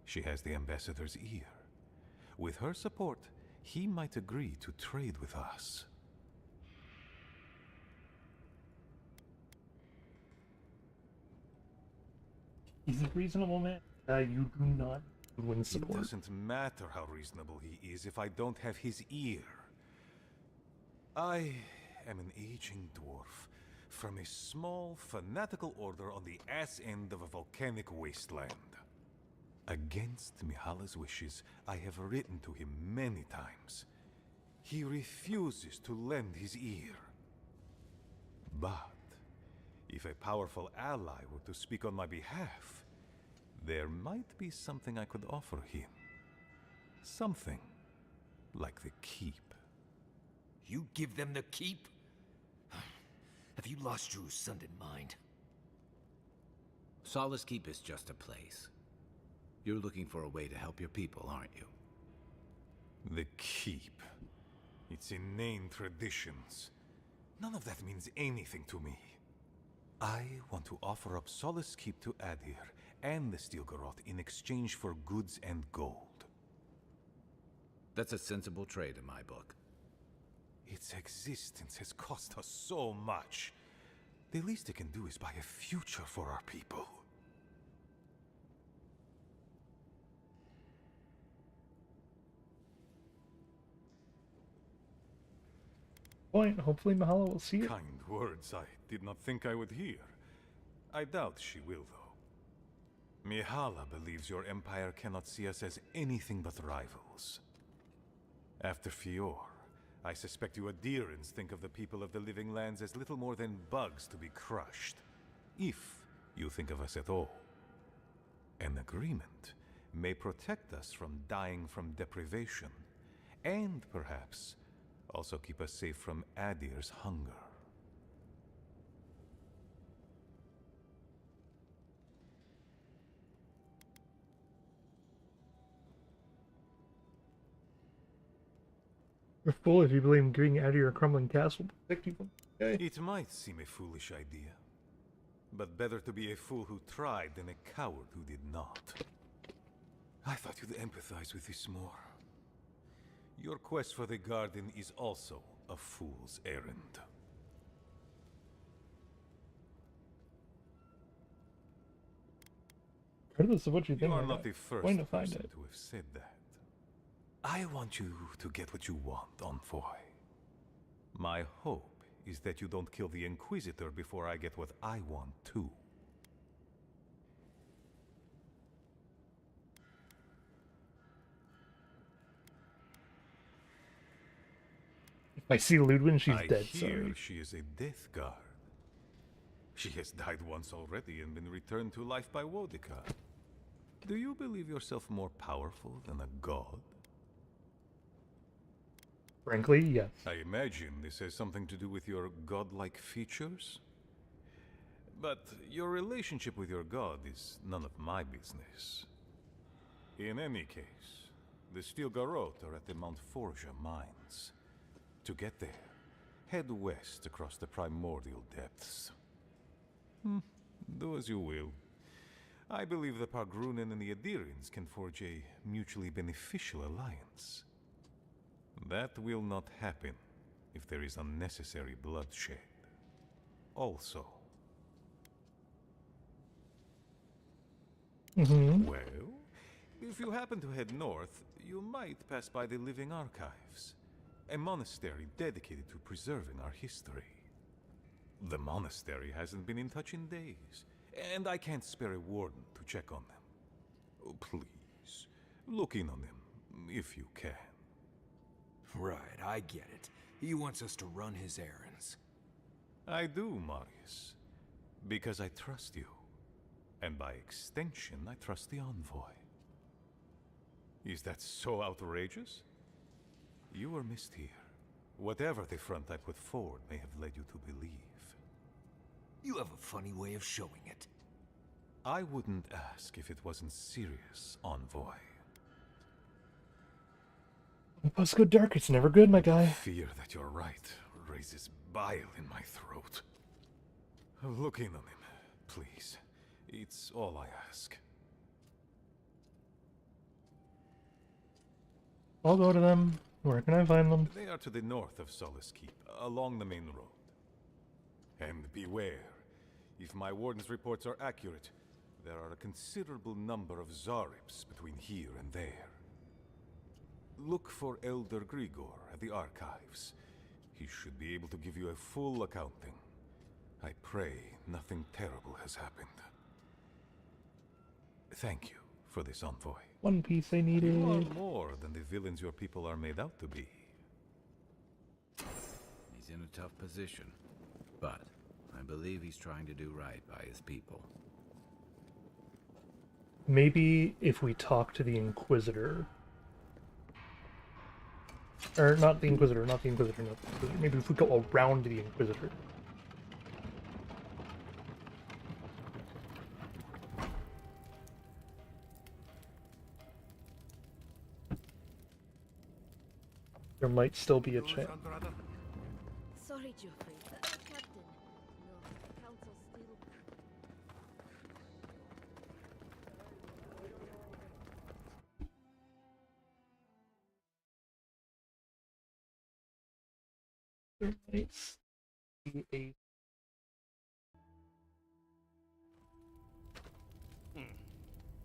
She has the Ambassador's ear. With her support, he might agree to trade with us. He's a reasonable man. You do not win support. It doesn't matter how reasonable he is if I don't have his ear. I am an aging dwarf from a small, fanatical order on the ass end of a volcanic wasteland. Against Mihala's wishes, I have written to him many times. He refuses to lend his ear. But if a powerful ally were to speak on my behalf, there might be something I could offer him. Something like the keep. You give them the keep? Have you lost your Sunday mind? Solace Keep is just a place. You're looking for a way to help your people, aren't you? The keep. Its inane traditions. None of that means anything to me. I want to offer up Solace Keep to Adir and the Stilgarroth in exchange for goods and gold. That's a sensible trade in my book. Its existence has cost us so much. The least it can do is buy a future for our people. Point. Hopefully Mihala will see it. Kind words I did not think I would hear. I doubt she will, though. Mihala believes your empire cannot see us as anything but rivals. After Fior, I suspect you Adirans think of the people of the Living Lands as little more than bugs to be crushed. If you think of us at all. An agreement may protect us from dying from deprivation, and perhaps also keep us safe from Adir's hunger. You're a fool if you believe giving Adir a crumbling castle will protect you from. Okay. It might seem a foolish idea, but better to be a fool who tried than a coward who did not. I thought you'd empathize with this more. Your quest for the garden is also a fool's errand. Regardless of what you think, You are not the first going to find person it. to have said that. I want you to get what you want, Envoy. My hope is that you don't kill the Inquisitor before I get what I want too. If I see Ludwin, she's I dead, hear sorry. she is a death guard. She has died once already and been returned to life by Wodika. Do you believe yourself more powerful than a god? Frankly, yes. I imagine this has something to do with your godlike features? But your relationship with your god is none of my business. In any case, the Stilgarroth are at the Mount Forja mines. To get there, head west across the primordial depths. Do as you will. I believe the Pargrunen and the Adirans can forge a mutually beneficial alliance. That will not happen if there is unnecessary bloodshed. Also. Well, if you happen to head north, you might pass by the Living Archives, a monastery dedicated to preserving our history. The monastery hasn't been in touch in days, and I can't spare a warden to check on them. Oh, please, look in on them, if you can. Right, I get it. He wants us to run his errands. I do, Marius, because I trust you. And by extension, I trust the envoy. Is that so outrageous? You were missed here. Whatever the front I put forward may have led you to believe. You have a funny way of showing it. I wouldn't ask if it wasn't serious, Envoy. When puss go dark, it's never good, my guy. Fear that you're right raises bile in my throat. Look in on him, please. It's all I ask. I'll go to them. Where can I find them? They are to the north of Solace Keep, along the main road. And beware, if my warden's reports are accurate, there are a considerable number of Zarips between here and there. Look for Elder Grigor at the archives. He should be able to give you a full accounting. I pray nothing terrible has happened. Thank you for this, Envoy. One piece I needed. You are more than the villains your people are made out to be. He's in a tough position, but I believe he's trying to do right by his people. Maybe if we talk to the Inquisitor... Or, not the Inquisitor, not the Inquisitor, not the Inquisitor. Maybe if we go around the Inquisitor. There might still be a chance. Sorry, Geoffrey. Captain. No, the council still... There might be a...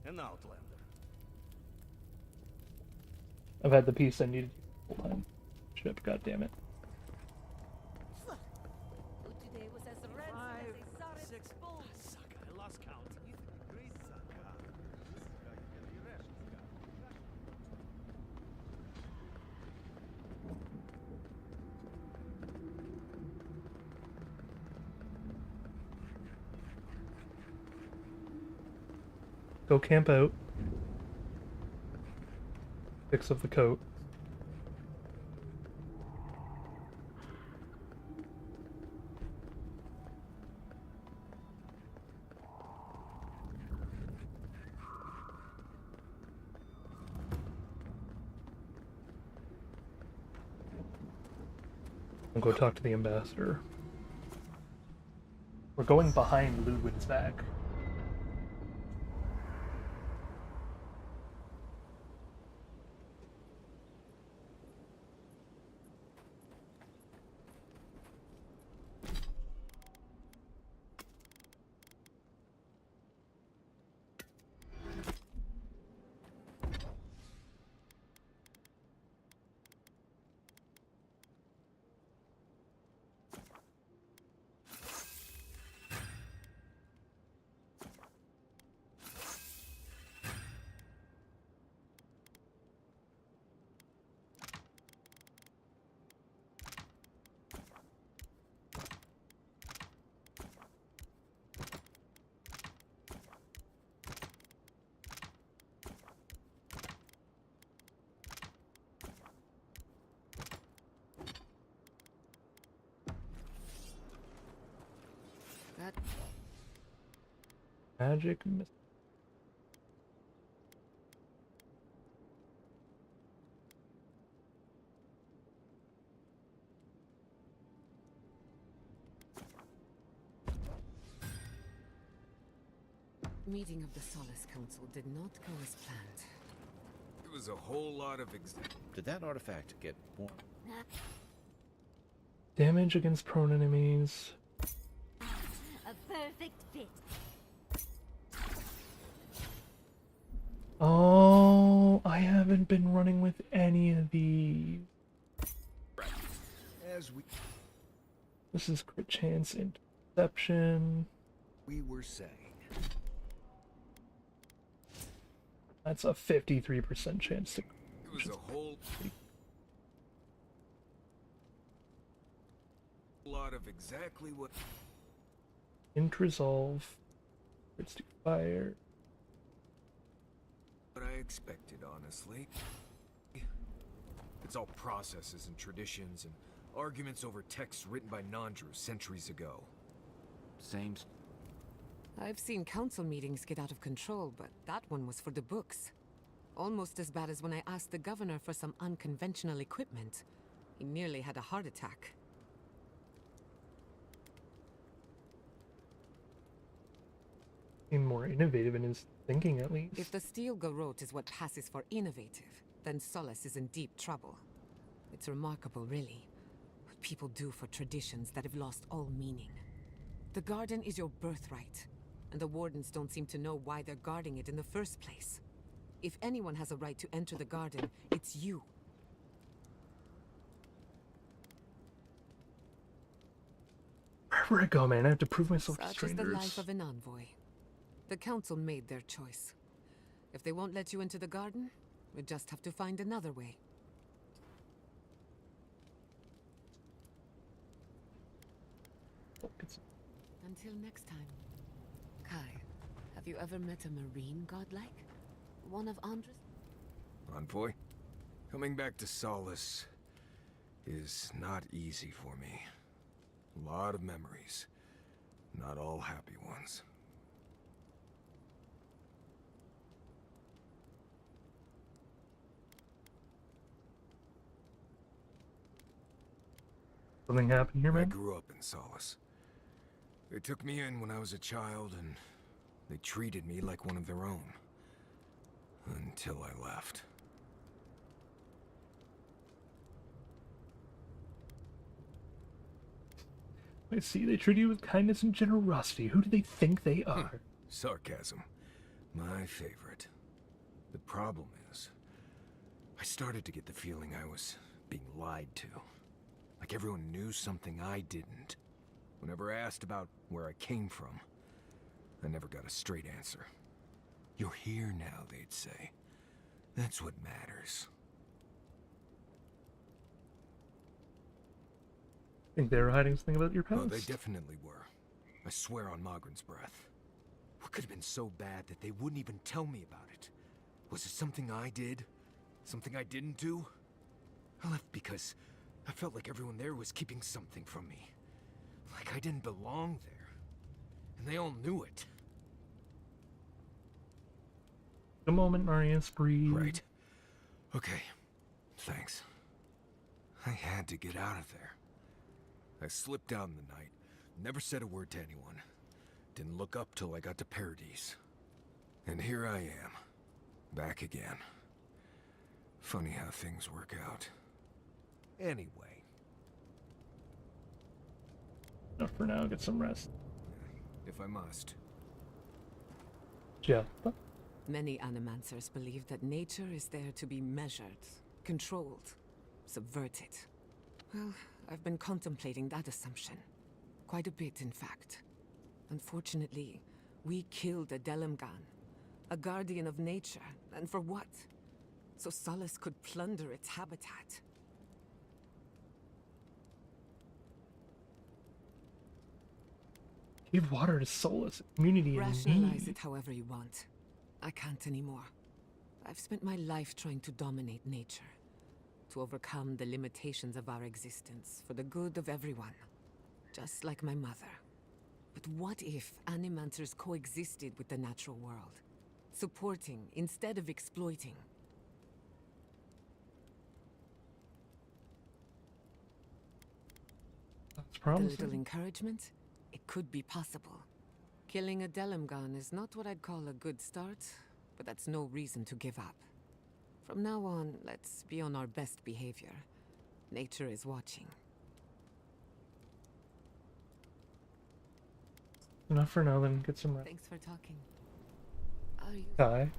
An outlander. I've had the piece I needed the whole time. Ship, goddammit. Today was as red as a Zareb 6. bull. Suck, I lost count. Great suck. Go camp out. 6 of the coat. I'll go talk to the ambassador. We're going behind Ludwig's back. Magic missile. Meeting of the Solace Council did not go as planned. It was a whole lot of Did that artifact get more? Damage against prone enemies. A perfect fit. Oh, I haven't been running with any of these. As This is crit chance interception. we were saying. That's a 53% chance to. It was a whole lot of exactly what Int resolve. Crits to fire. I expected, honestly. It's all processes and traditions and arguments over texts written by non-Drews centuries ago. Same. I've seen council meetings get out of control, but that one was for the books. Almost as bad as when I asked the governor for some unconventional equipment. He nearly had a heart attack. Being more innovative in his thinking, at least. If the steel garrote is what passes for innovative, then Solace is in deep trouble. It's remarkable, really, what people do for traditions that have lost all meaning. The garden is your birthright, and the wardens don't seem to know why they're guarding it in the first place. If anyone has a right to enter the garden, it's you. Wherever I go, man, I have to prove myself to Such is strangers. the life of an envoy. The council made their choice. If they won't let you into the garden, we just have to find another way. Until next time. Kai, have you ever met a marine godlike? One of Andres? Envoy, coming back to Solace is not easy for me. A lot of memories. Not all happy ones. Something happened here, man? I grew up in Solace. They took me in when I was a child, and they treated me like one of their own. Until I left. I see, they treat you with kindness and generosity. Who do they think they are? Sarcasm. My favorite. The problem is, I started to get the feeling I was being lied to. Like everyone knew something I didn't. Whenever I asked about where I came from, I never got a straight answer. You're here now, they'd say. That's what matters. Think they were hiding something about your past? Oh, they definitely were. I swear on Magrin's breath. What could have been so bad that they wouldn't even tell me about it? Was it something I did? Something I didn't do? I left because I felt like everyone there was keeping something from me. Like I didn't belong there. And they all knew it. A moment, Marius, breathe. Right. Okay. Thanks. I had to get out of there. I slipped out in the night, never said a word to anyone. Didn't look up till I got to Paradise. And here I am, back again. Funny how things work out. Anyway. Enough for now, get some rest. If I must. Yeah. Many animancers believe that nature is there to be measured, controlled, subverted. Well, I've been contemplating that assumption. Quite a bit, in fact. Unfortunately, we killed a Delimgan, a guardian of nature, and for what? So Solace could plunder its habitat. Give water to Solace, a community in Rationalize need. it however you want. I can't anymore. I've spent my life trying to dominate nature, to overcome the limitations of our existence for the good of everyone, just like my mother. But what if animancers coexisted with the natural world, supporting instead of exploiting? That's With a promising. little encouragement, it could be possible. Killing a Delimgan is not what I'd call a good start, but that's no reason to give up. From now on, let's be on our best behavior. Nature is watching. Enough for now, then. Get some rest. Thanks for talking. Are you... Kai?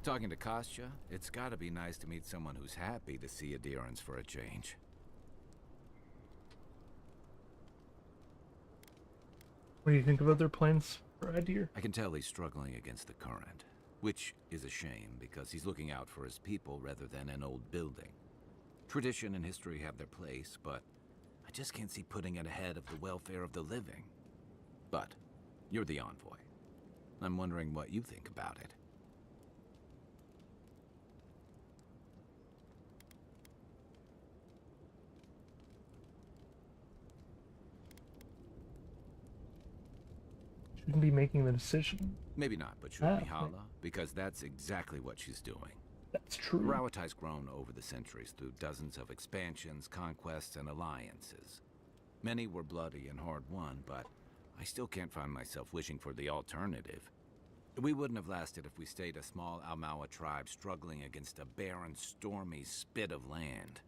Talking to Kostya, it's gotta be nice to meet someone who's happy to see adherence for a change. What do you think about their plans for Adir? I can tell he's struggling against the current, which is a shame because he's looking out for his people rather than an old building. Tradition and history have their place, but I just can't see putting it ahead of the welfare of the living. But you're the envoy. I'm wondering what you think about it. shouldn't be making the decision. Maybe not, but should Mihala? Because that's exactly what she's doing. That's true. Rawatai's grown over the centuries through dozens of expansions, conquests, and alliances. Many were bloody and hard-won, but I still can't find myself wishing for the alternative. We wouldn't have lasted if we stayed a small Almawa tribe struggling against a barren, stormy spit of land.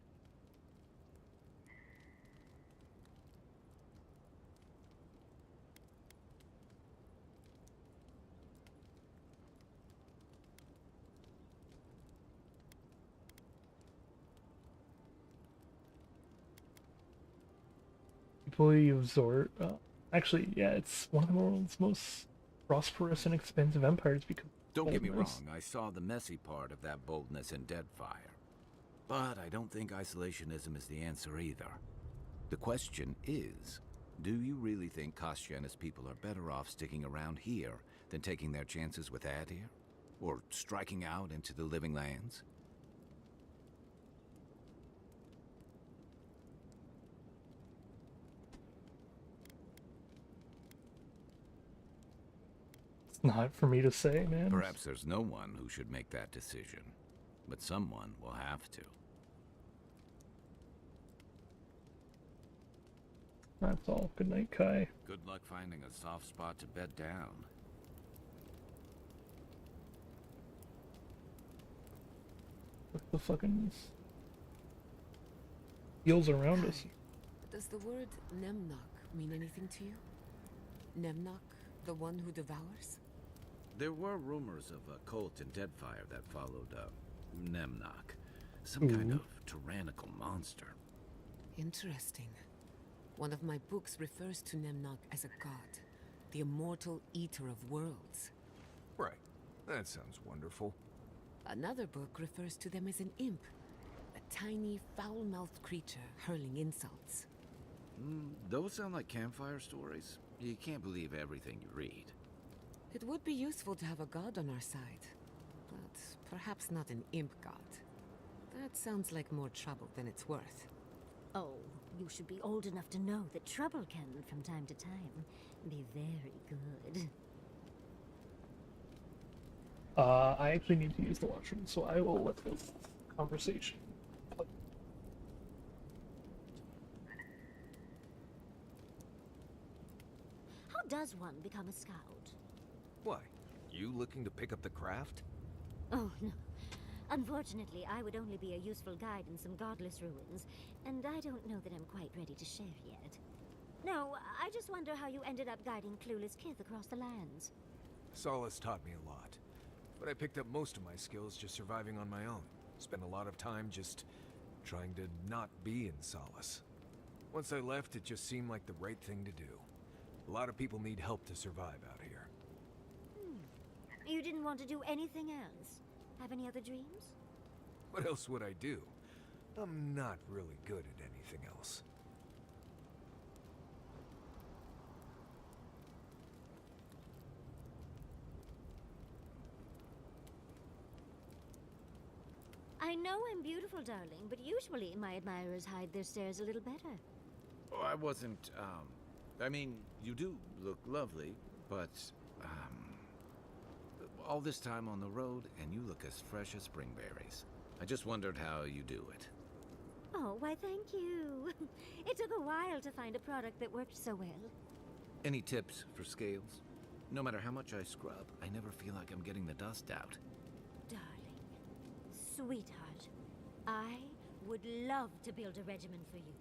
People of Zord. Actually, yeah, it's one of the world's most prosperous and expansive empires because. Don't get me wrong, I saw the messy part of that boldness in Deadfire. But I don't think isolationism is the answer either. The question is, do you really think Kostya and his people are better off sticking around here than taking their chances with Adir? Or striking out into the living lands? Not for me to say, man. Perhaps there's no one who should make that decision, but someone will have to. That's all. Good night, Kai. Good luck finding a soft spot to bed down. What the fucking heels around us? Does the word Nemnok mean anything to you? Nemnok, the one who devours? There were rumors of a cult in Deadfire that followed Nemnok. Some kind of tyrannical monster. Interesting. One of my books refers to Nemnok as a god, the immortal eater of worlds. Right. That sounds wonderful. Another book refers to them as an imp, a tiny, foul-mouthed creature hurling insults. Those sound like campfire stories. You can't believe everything you read. It would be useful to have a god on our side, but perhaps not an imp god. That sounds like more trouble than it's worth. Oh, you should be old enough to know that trouble can, from time to time, be very good. I actually need to use the washroom, so I will let this conversation play. How does one become a scout? Why? You looking to pick up the craft? Oh, no. Unfortunately, I would only be a useful guide in some godless ruins, and I don't know that I'm quite ready to share yet. No, I just wonder how you ended up guiding clueless Kith across the lands. Solace taught me a lot, but I picked up most of my skills just surviving on my own. Spent a lot of time just trying to not be in Solace. Once I left, it just seemed like the right thing to do. A lot of people need help to survive out here. You didn't want to do anything else? Have any other dreams? What else would I do? I'm not really good at anything else. I know I'm beautiful, darling, but usually my admirers hide their stares a little better. Oh, I wasn't, I mean, you do look lovely, but, all this time on the road, and you look as fresh as spring berries. I just wondered how you do it. Oh, why thank you. It took a while to find a product that worked so well. Any tips for scales? No matter how much I scrub, I never feel like I'm getting the dust out. Darling, sweetheart, I would love to build a regimen for you.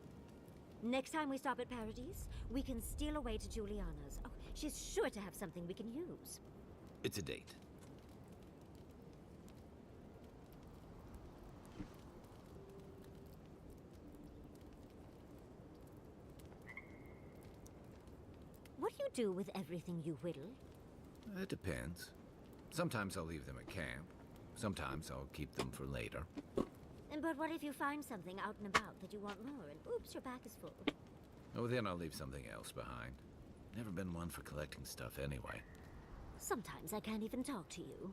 Next time we stop at Paradise, we can steal away to Juliana's. Oh, she's sure to have something we can use. It's a date. What do you do with everything you whittle? It depends. Sometimes I'll leave them at camp. Sometimes I'll keep them for later. But what if you find something out and about that you want more, and oops, your back is full? Oh, then I'll leave something else behind. Never been one for collecting stuff anyway. Sometimes I can't even talk to you.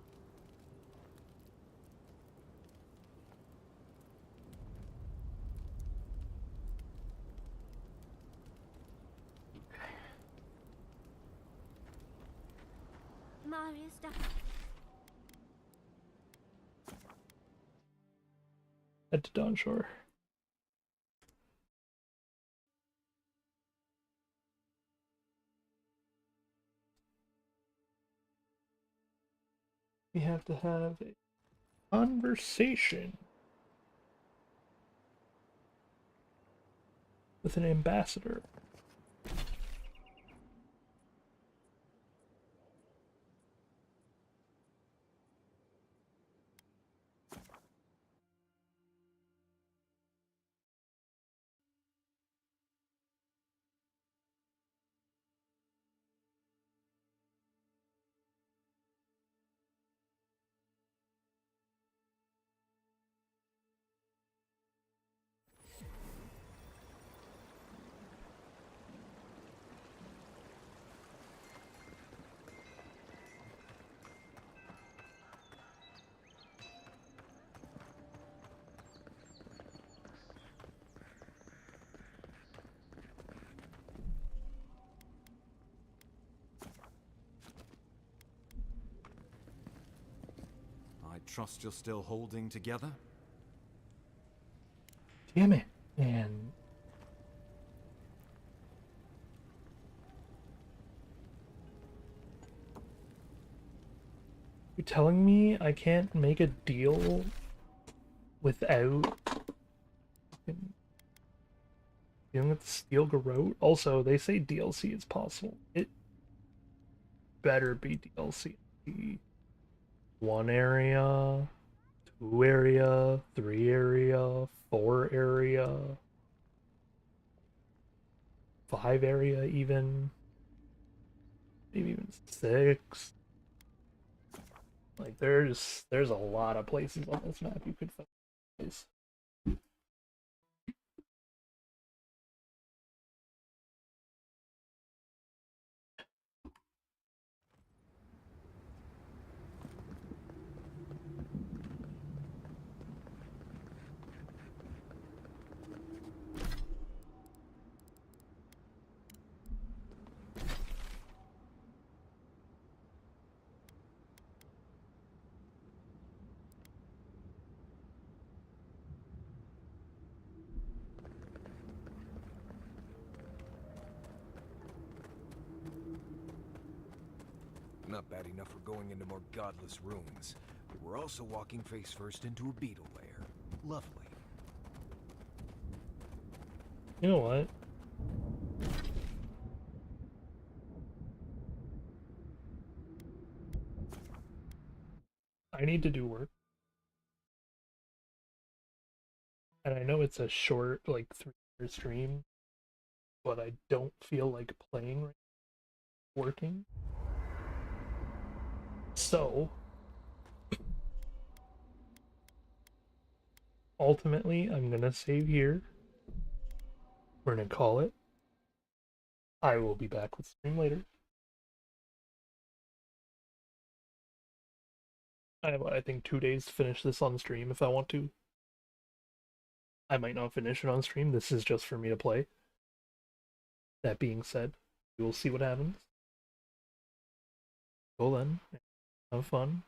Marius Head to Dawnshore. We have to have a conversation with an ambassador. I trust you're still holding together? Damn it, man. You're telling me I can't make a deal without dealing with Steel Garrote? Also, they say DLC is possible. It better be DLC. 1 area, 2 area, 3 area, 4 area, 5 area even. Maybe even 6. Like there's a lot of places on this map you could find this. Not bad enough for going into more godless ruins, but we're also walking face first into a beetle lair. Lovely. You know what? I need to do work. And I know it's a short, like 3-hour stream, but I don't feel like playing right now, working. So, ultimately, I'm gonna save here. We're gonna call it. I will be back with stream later. I have, I think, 2 days to finish this on stream if I want to. I might not finish it on stream. This is just for me to play. That being said, we will see what happens. Till then, have fun.